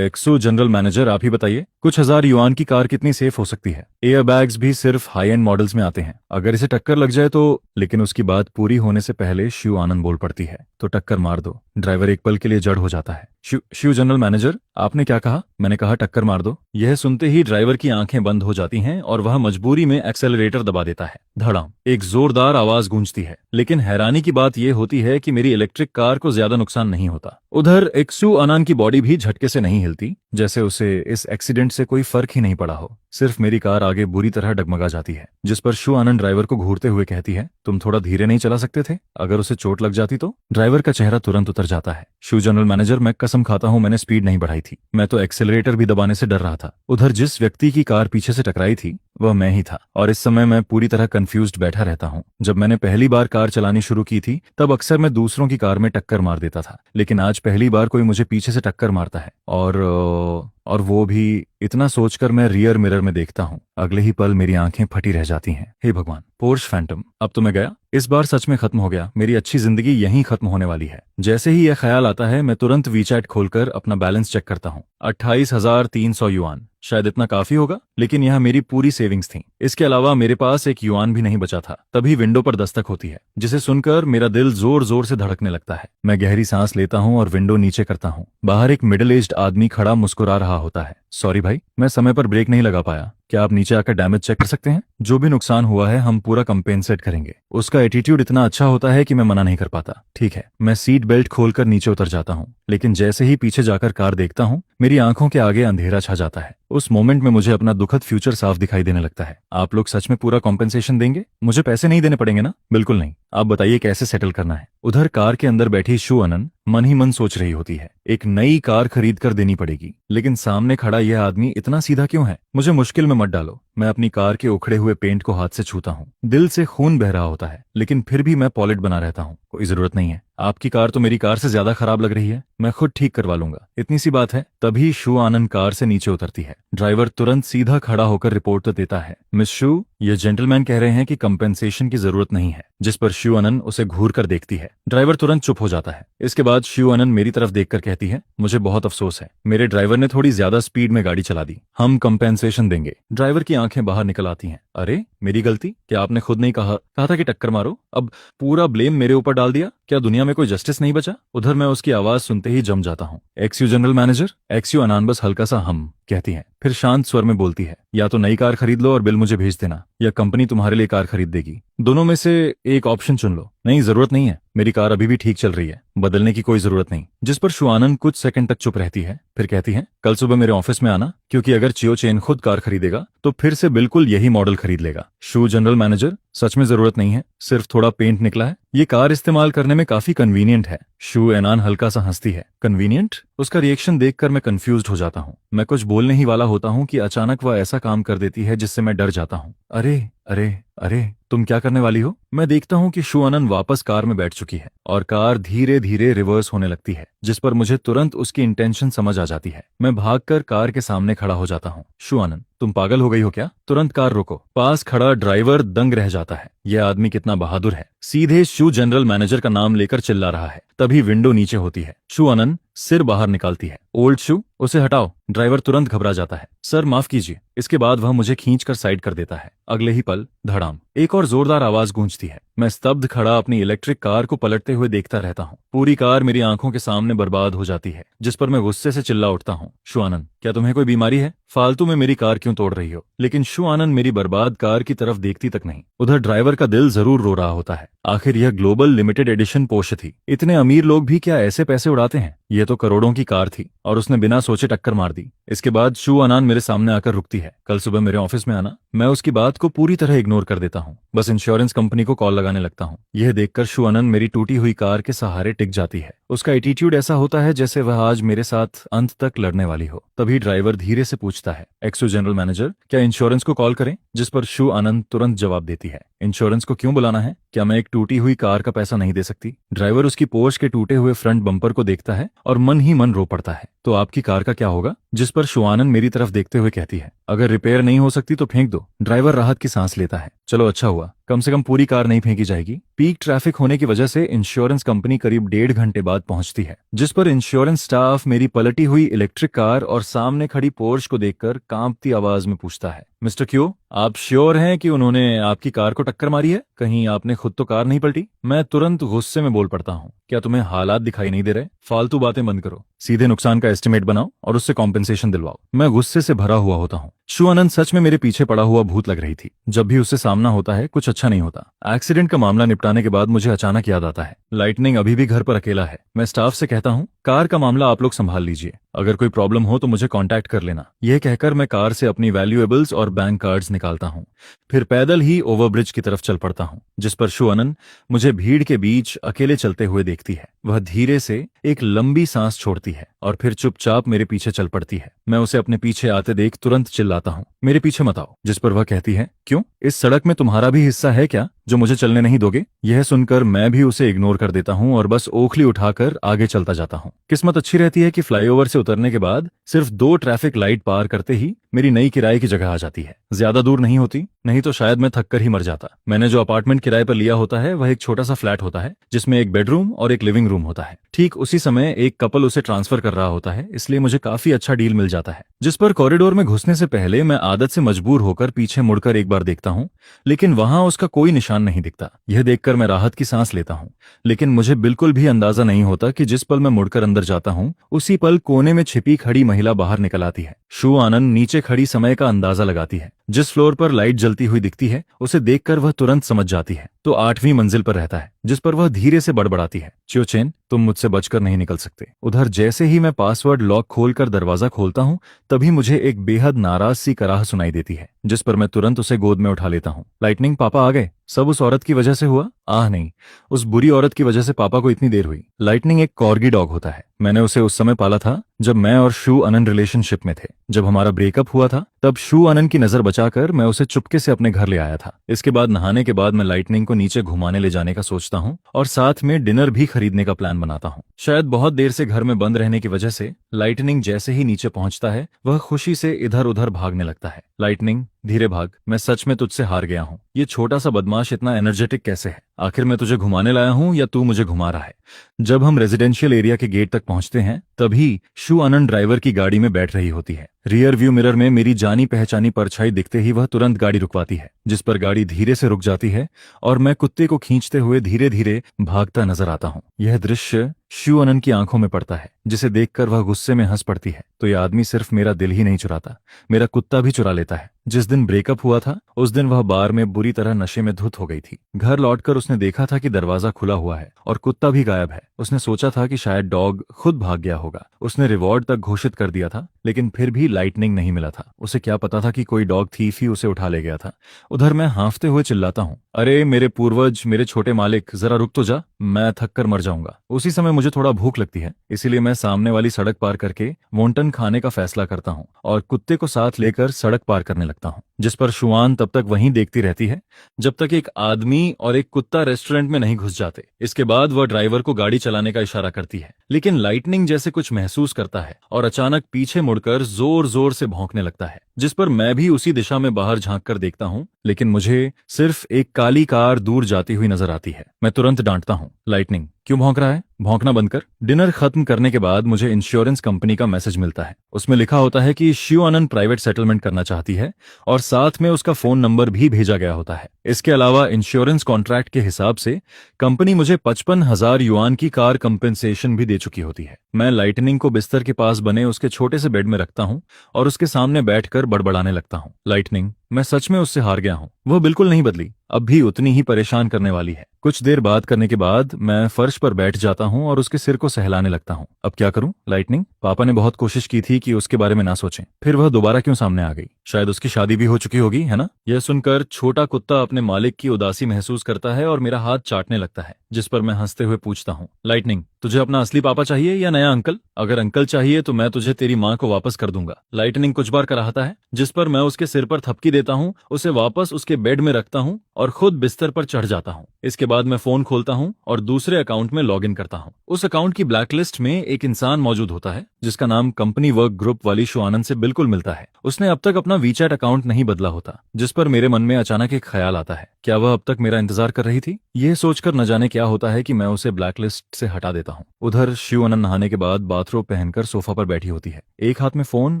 एक्सो जनरल मैनेजर आप ही बताइए, कुछ हजार युआन की कार कितनी सेफ हो सकती है? एयर बैग्स भी सिर्फ हाई एंड मॉडल्स में आते हैं, अगर इसे टक्कर लग जाए तो। लेकिन उसकी बात पूरी होने से पहले शु आनंद बोल पड़ती है, तो टक्कर मार दो। ड्राइवर एक पल के लिए जड़ हो जाता है। शिव जनरल मैनेजर आपने क्या कहा? मैंने कहा टक्कर मार दो। यह सुनते ही ड्राइवर की आंखें बंद हो जाती हैं और वह मजबूरी में एक्सेलरेटर दबा देता है। धड़ाम, एक जोरदार आवाज गूंजती है, लेकिन हैरानी की बात यह होती है कि मेरी इलेक्ट्रिक कार को ज्यादा नुकसान नहीं होता। उधर एक्सू आनंद की बॉडी भी झटके से नहीं हिलती, जैसे उसे इस एक्सीडेंट से कोई फर्क ही नहीं पड़ा हो। सिर्फ मेरी कार आगे बुरी तरह डगमगा जाती है, जिस पर शु आनंद ड्राइवर को घूरते हुए कहती है, तुम थोड़ा धीरे नहीं चला सकते थे? अगर उसे चोट लग जाती तो? ड्राइवर का चेहरा तुरंत उतर जाता है। शु जनरल मैनेजर मैं कसम खाता हूं मैंने स्पीड नहीं बढ़ाई थी, मैं तो एक्सेलरेटर भी दबाने से डर रहा था। उधर जिस व्यक्ति की कार पीछे से टकराई थी वह मैं ही था, और इस समय मैं पूरी तरह कंफ्यूज्ड बैठा रहता हूँ। जब मैंने पहली बार कार चलानी शुरू की थी तब अक्सर मैं दूसरों की कार में टक्कर मार देता था, लेकिन आज पहली बार कोई मुझे पीछे से टक्कर मारता है, और वो भी इतना सोचकर मैं रियर मिरर में देखता हूँ। अगले ही पल मेरी आंखें फटी रह जाती हैं। हे भगवान, पोर्श फैंटम, अब तो मैं गया, इस बार सच में खत्म हो गया, मेरी अच्छी जिंदगी यहीं खत्म होने वाली है। जैसे ही यह ख्याल आता है मैं तुरंत वीचैट खोलकर अपना बैलेंस चेक करता हूँ। 28,300 युआन। शायद इतना काफी होगा, लेकिन यह मेरी पूरी सेविंग्स थी। इसके अलावा मेरे पास एक युआन भी नहीं बचा था। तभी विंडो पर दस्तक होती है, जिसे सुनकर मेरा दिल जोर जोर से धड़कने लगता है। मैं गहरी सांस लेता हूँ और विंडो नीचे करता हूँ। बाहर एक मिडिल एज्ड आदमी खड़ा मुस्कुरा रहा होता है। सॉरी भाई, मैं समय पर ब्रेक नहीं लगा पाया। क्या आप नीचे आकर डैमेज चेक कर सकते हैं? जो भी नुकसान हुआ है हम पूरा कंपेंसेट करेंगे। उसका एटीट्यूड इतना अच्छा होता है कि मैं मना नहीं कर पाता। ठीक है, मैं सीट बेल्ट खोलकर नीचे उतर जाता हूँ, लेकिन जैसे ही पीछे जाकर कार देखता हूँ, मेरी आंखों के आगे अंधेरा छा जाता है। उस मोमेंट में मुझे अपना दुखद फ्यूचर साफ दिखाई देने लगता है। आप लोग सच में पूरा कॉम्पेंसेशन देंगे? मुझे पैसे नहीं देने पड़ेंगे ना? बिल्कुल नहीं। आप बताइए कैसे सेटल करना है। उधर कार के अंदर बैठी शु अनन मन ही मन सोच रही होती है, एक नई कार खरीद कर देनी पड़ेगी। लेकिन सामने खड़ा यह आदमी इतना सीधा क्यों है? मुझे मुश्किल में मत डालो। मैं अपनी कार के उखड़े हुए पेंट को हाथ से छूता हूँ। दिल से खून बह रहा होता है, लेकिन फिर भी मैं पॉलिट बना रहता हूँ। कोई जरूरत नहीं है। आपकी कार तो मेरी कार से ज्यादा खराब लग रही है, मैं खुद ठीक करवा लूंगा। इतनी सी बात है। तभी शु आनंद कार से नीचे उतरती है। ड्राइवर तुरंत सीधा खड़ा होकर रिपोर्ट देता है, मिस शु, ये जेंटलमैन कह रहे हैं कि कंपेंसेशन की जरूरत नहीं है। जिस पर शु अनन उसे घूर कर देखती है। ड्राइवर तुरंत चुप हो जाता है। इसके बाद शु अनन मेरी तरफ देखकर कहती है, मुझे बहुत अफसोस है, मेरे ड्राइवर ने थोड़ी ज्यादा स्पीड में गाड़ी चला दी। हम कंपेंसेशन देंगे। ड्राइवर की आंखें बाहर निकल आती हैं। अरे मेरी गलती? क्या आपने खुद नहीं कहा था कि टक्कर मारो? अब पूरा ब्लेम मेरे ऊपर डाल दिया? क्या दुनिया में कोई जस्टिस नहीं बचा? उधर मैं उसकी आवाज सुनते ही जम जाता हूँ। X-you general manager. एक्स-यू अनान बस हल्का सा हम कहती है, फिर शांत स्वर में बोलती है, या तो नई कार खरीद लो और बिल मुझे भेज देना, या कंपनी तुम्हारे लिए कार खरीद देगी। दोनों में से एक ऑप्शन चुन लो। नहीं, जरूरत नहीं है, मेरी कार अभी भी ठीक चल रही है, बदलने की कोई जरूरत नहीं। जिस पर शु आनंद कुछ सेकंड तक चुप रहती है, फिर कहती है, कल सुबह मेरे ऑफिस में आना, क्योंकि अगर चियो चेन खुद कार खरीदेगा तो फिर से बिल्कुल यही मॉडल खरीद लेगा। शु जनरल मैनेजर, सच में जरूरत नहीं है, सिर्फ थोड़ा पेंट निकला है। ये कार इस्तेमाल करने में काफी कन्वीनियंट है। शु एनान हल्का सा हंसती है। कन्वीनियंट? उसका रिएक्शन देखकर मैं कंफ्यूज्ड हो जाता हूँ। मैं कुछ बोलने ही वाला होता हूँ कि अचानक वह ऐसा काम कर देती है जिससे मैं डर जाता हूँ। अरे अरे अरे, तुम क्या करने वाली हो? मैं देखता हूँ कि शु अनन वापस कार में बैठ चुकी है और कार धीरे धीरे रिवर्स होने लगती है, जिस पर मुझे तुरंत उसकी इंटेंशन समझ आ जाती है। मैं भागकर कार के सामने खड़ा हो जाता हूँ। शु अनन, तुम पागल हो गई हो क्या? तुरंत कार रोको। पास खड़ा ड्राइवर दंग रह जाता है। यह आदमी कितना बहादुर है, सीधे शु जनरल मैनेजर का नाम लेकर चिल्ला रहा है। तभी विंडो नीचे होती है। शु अनन सिर बाहर निकालती है। ओल्ड शु, उसे हटाओ। ड्राइवर तुरंत घबरा जाता है। सर माफ कीजिए। इसके बाद वह मुझे खींचकर साइड कर देता है। अगले ही पल धड़ाम, एक और जोरदार आवाज गूंजती है। मैं स्तब्ध खड़ा अपनी इलेक्ट्रिक कार को पलटते हुए देखता रहता हूँ। पूरी कार मेरी आंखों के सामने बर्बाद हो जाती है, जिस पर मैं गुस्से से चिल्ला उठता हूँ, शु आनंद, क्या तुम्हें कोई बीमारी है? फालतू में मेरी कार क्यों तोड़ रही हो? लेकिन शु आनंद मेरी बर्बाद कार की तरफ देखती तक नहीं। उधर ड्राइवर का दिल जरूर रो रहा होता है। आखिर यह ग्लोबल लिमिटेड एडिशन पोर्शे थी। इतने अमीर लोग भी क्या ऐसे पैसे उड़ाते हैं? ये तो करोड़ों की कार थी और उसने बिना सोचे टक्कर मार दी। इसके बाद शु अनन मेरे सामने आकर रुकती है। कल सुबह मेरे ऑफिस में आना। मैं उसकी बात को पूरी तरह इग्नोर कर देता हूँ। बस इंश्योरेंस कंपनी को कॉल लगाने लगता हूँ। यह देखकर शु अनन मेरी टूटी हुई कार के सहारे टिक जाती है। उसका एटीट्यूड ऐसा होता है जैसे वह आज मेरे साथ अंत तक लड़ने वाली हो। तभी ड्राइवर धीरे से पूछता है, एक्सो जनरल मैनेजर, क्या इंश्योरेंस को कॉल करें? जिस पर शु अनन तुरंत जवाब देती है, इंश्योरेंस को क्यों बुलाना है? क्या मैं एक टूटी हुई कार का पैसा नहीं दे सकती? ड्राइवर उसकी पोर्श के टूटे हुए फ्रंट बम्पर को देखता है और मन ही मन रो पड़ता है। तो आपकी कार का क्या होगा? जिस पर शु अनन मेरी तरफ देखते हुए कहती है, अगर रिपेयर नहीं हो सकती तो फेंक दो। ड्राइवर राहत की सांस लेता है। चलो अच्छा हुआ, कम से कम पूरी कार नहीं फेंकी जाएगी। पीक ट्रैफिक होने की वजह से इंश्योरेंस कंपनी करीब 1.5 घंटे बाद पहुंचती है, जिस पर इंश्योरेंस स्टाफ मेरी पलटी हुई इलेक्ट्रिक कार और सामने खड़ी पोर्श को देखकर कांपती आवाज में पूछता है, मिस्टर क्यू, आप श्योर हैं कि उन्होंने आपकी कार को टक्कर मारी है? कहीं आपने खुद तो कार नहीं पलटी? मैं तुरंत गुस्से में बोल पड़ता हूँ, क्या तुम्हें हालात दिखाई नहीं दे रहे? फालतू बातें बंद करो, सीधे नुकसान का एस्टिमेट बनाओ और उससे कॉम्पेंसेशन दिलवाओ। मैं गुस्से से भरा हुआ होता हूँ। शु अनन सच में मेरे पीछे पड़ा हुआ भूत लग रही थी। जब भी उससे सामना होता है कुछ अच्छा नहीं होता। एक्सीडेंट का मामला निपटाने के बाद मुझे अचानक याद आता है, लाइटनिंग अभी भी घर पर अकेला है। मैं स्टाफ से कहता हूँ, कार का मामला आप लोग संभाल लीजिए, अगर कोई प्रॉब्लम हो तो मुझे कांटेक्ट कर लेना। यह कहकर मैं कार से अपनी वैल्यूएबल्स और बैंक कार्ड्स निकालता हूँ, फिर पैदल ही ओवरब्रिज की तरफ चल पड़ता हूँ। जिस पर शु अनन मुझे भीड़ के बीच अकेले चलते हुए देखती है। वह धीरे से एक लंबी सांस छोड़ती है और फिर चुपचाप मेरे पीछे चल पड़ती है। मैं उसे अपने पीछे आते देख तुरंत चिल्लाता हूँ, मेरे पीछे मत आओ। जिस पर वह कहती है, क्यों? इस सड़क में तुम्हारा भी हिस्सा है क्या जो मुझे चलने नहीं दोगे? यह सुनकर मैं भी उसे इग्नोर कर देता हूँ और बस ओखली उठाकर आगे चलता जाता हूँ। किस्मत अच्छी रहती है कि फ्लाईओवर से उतरने के बाद सिर्फ 2 ट्रैफिक लाइट पार करते ही मेरी नई किराए की जगह आ जाती है। ज्यादा दूर नहीं होती, नहीं तो शायद मैं थक कर ही मर जाता। मैंने जो अपार्टमेंट किराए पर लिया होता है वह एक छोटा सा फ्लैट होता है, जिसमें एक बेडरूम और एक लिविंग रूम होता है। ठीक उसी समय एक कपल उसे ट्रांसफर कर रहा होता है, इसलिए मुझे काफी अच्छा डील मिल जाता है। जिस पर कॉरिडोर में घुसने से पहले मैं आदत से मजबूर होकर पीछे मुड़कर एक बार देखता हूँ, लेकिन वहां उसका कोई निशान नहीं दिखता। यह देखकर मैं राहत की सांस लेता हूँ, लेकिन मुझे बिल्कुल भी अंदाजा नहीं होता कि जिस पल मैं मुड़कर अंदर जाता हूँ, उसी पल कोने में छिपी खड़ी महिला बाहर निकल आती है। शु आनंद नीचे खड़ी समय का अंदाजा लगाती है। जिस फ्लोर पर लाइट जलती हुई दिखती है, उसे देखकर वह तुरंत समझ जाती है तो 8वीं मंजिल पर रहता है। जिस पर वह धीरे से बड़बड़ाती है, चियो चेन, तुम मुझसे बचकर नहीं निकल सकते। उधर जैसे ही मैं पासवर्ड लॉक खोलकर दरवाजा खोलता हूँ, तभी मुझे एक बेहद नाराज सी कराह सुनाई देती है, जिस पर मैं तुरंत उसे गोद में उठा लेता हूँ। लाइटनिंग, पापा आ गए। सब उस औरत की वजह से हुआ? आह नहीं, उस बुरी औरत की वजह से पापा को इतनी देर हुई। लाइटनिंग एक कॉर्गी डॉग होता है। मैंने उसे उस समय पाला था जब मैं और शु अनन रिलेशनशिप में थे। जब हमारा ब्रेकअप हुआ था, तब शु अनन की नजर बचाकर मैं उसे चुपके से अपने घर ले आया था। इसके बाद नहाने के बाद मैं लाइटनिंग को नीचे घुमाने ले जाने का सोचता हूँ और साथ में डिनर भी खरीदने का प्लान बनाता हूँ। शायद बहुत देर से घर में बंद रहने की वजह से लाइटनिंग जैसे ही नीचे पहुंचता है, वह खुशी से इधर उधर भागने लगता है। लाइटनिंग, धीरे भाग, मैं सच में तुझसे हार गया हूँ। ये छोटा सा बदमाश इतना एनर्जेटिक कैसे है? आखिर मैं तुझे घुमाने लाया हूँ या तू मुझे घुमा रहा है? जब हम रेजिडेंशियल एरिया के गेट तक पहुंचते हैं, तभी शु अनन ड्राइवर की गाड़ी में बैठ रही होती है। रियर व्यू मिरर में मेरी जानी पहचानी परछाई दिखते ही वह तुरंत गाड़ी रुकवाती है, जिस पर गाड़ी धीरे से रुक जाती है और मैं कुत्ते को खींचते हुए धीरे धीरे भागता नजर आता हूँ। यह दृश्य शु अनन की आंखों में पड़ता है, जिसे देखकर वह गुस्से में हंस पड़ती है। तो यह आदमी सिर्फ मेरा दिल ही नहीं चुराता, मेरा कुत्ता भी चुरा लेता है। जिस दिन ब्रेकअप हुआ था, उस दिन वह बार में बुरी तरह नशे में धुत हो गई थी। घर लौटकर उसने देखा था कि दरवाजा खुला हुआ है और कुत्ता भी गायब है। उसने सोचा था कि शायद डॉग खुद भाग गया होगा। उसने रिवॉर्ड तक घोषित कर दिया था, लेकिन फिर भी लाइटनिंग नहीं मिला था। उसे क्या पता था कि कोई डॉग थीफ ही उसे उठा ले गया था। उधर मैं हांफते हुए चिल्लाता हूँ, अरे मेरे पूर्वज, मेरे छोटे मालिक, जरा रुक तो जा, मैं थक कर मर जाऊंगा। उसी समय मुझे थोड़ा भूख लगती है, इसीलिए मैं सामने वाली सड़क पार करके वोंटन खाने का फैसला करता हूँ और कुत्ते को साथ लेकर सड़क पार करने लगता हूँ। जिस पर शुआन तब तक वहीं देखती रहती है जब तक एक आदमी और एक कुत्ता रेस्टोरेंट में नहीं घुस जाते। इसके बाद वह ड्राइवर को गाड़ी चलाने का इशारा करती है, लेकिन लाइटनिंग जैसे कुछ महसूस करता है और अचानक पीछे मुड़कर जोर जोर से भौंकने लगता है। जिस पर मैं भी उसी दिशा में बाहर झांक कर देखता हूँ, लेकिन मुझे सिर्फ एक काली कार दूर जाती हुई नजर आती है। मैं तुरंत डांटता हूँ, लाइटनिंग, क्यों भौंक रहा है? भौंकना बंद कर। डिनर खत्म करने के बाद मुझे इंश्योरेंस कंपनी का मैसेज मिलता है। उसमें लिखा होता है कि शु अनन प्राइवेट सेटलमेंट करना चाहती है और साथ में उसका फोन नंबर भी भेजा गया होता है। इसके अलावा इंश्योरेंस कॉन्ट्रैक्ट के हिसाब से कंपनी मुझे 55,000 युआन की कार कंपेंसेशन भी दे चुकी होती है। मैं लाइटनिंग को बिस्तर के पास बने उसके छोटे से बेड में रखता हूँ और उसके सामने बैठकर बड़बड़ाने लगता हूँ, लाइटनिंग, मैं सच में उससे हार गया हूँ। वह बिल्कुल नहीं बदली, अब भी उतनी ही परेशान करने वाली है। कुछ देर बात करने के बाद मैं फर्श पर बैठ जाता हूँ और उसके सिर को सहलाने लगता हूँ। अब क्या करूँ? लाइटनिंग, पापा ने बहुत कोशिश की थी कि उसके बारे में ना सोचें, फिर वह दोबारा क्यों सामने आ गई? शायद उसकी शादी भी हो चुकी होगी, है ना? यह सुनकर छोटा कुत्ता अपने मालिक की उदासी महसूस करता है और मेरा हाथ चाटने लगता है, जिस पर मैं हंसते हुए पूछता हूँ, लाइटनिंग, तुझे अपना असली पापा चाहिए या नया अंकल? अगर अंकल चाहिए तो मैं तुझे तेरी माँ को वापस कर दूंगा। लाइटनिंग कुछ बार कराहता है, जिस पर मैं उसके सिर पर थपकी देता हूँ, उसे वापस उसके बेड में रखता हूँ और खुद बिस्तर पर चढ़ जाता हूँ। इसके बाद मैं फोन खोलता हूँ और दूसरे अकाउंट में लॉगिन करता हूँ। उस अकाउंट की ब्लैकलिस्ट में एक इंसान मौजूद होता है जिसका नाम कंपनी वर्क ग्रुप वाली शु आनंद से बिल्कुल मिलता है। उसने अब तक अपना वीचैट अकाउंट नहीं बदला होता, जिस पर मेरे मन में अचानक एक ख्याल आता है, क्या वह अब तक मेरा इंतजार कर रही थी? यह सोचकर न जाने क्या होता है कि मैं उसे ब्लैकलिस्ट से हटा देता हूँ। उधर शु आनंद नहाने के बाद बाथरोब पहनकर सोफा पर बैठी होती है। एक हाथ में फोन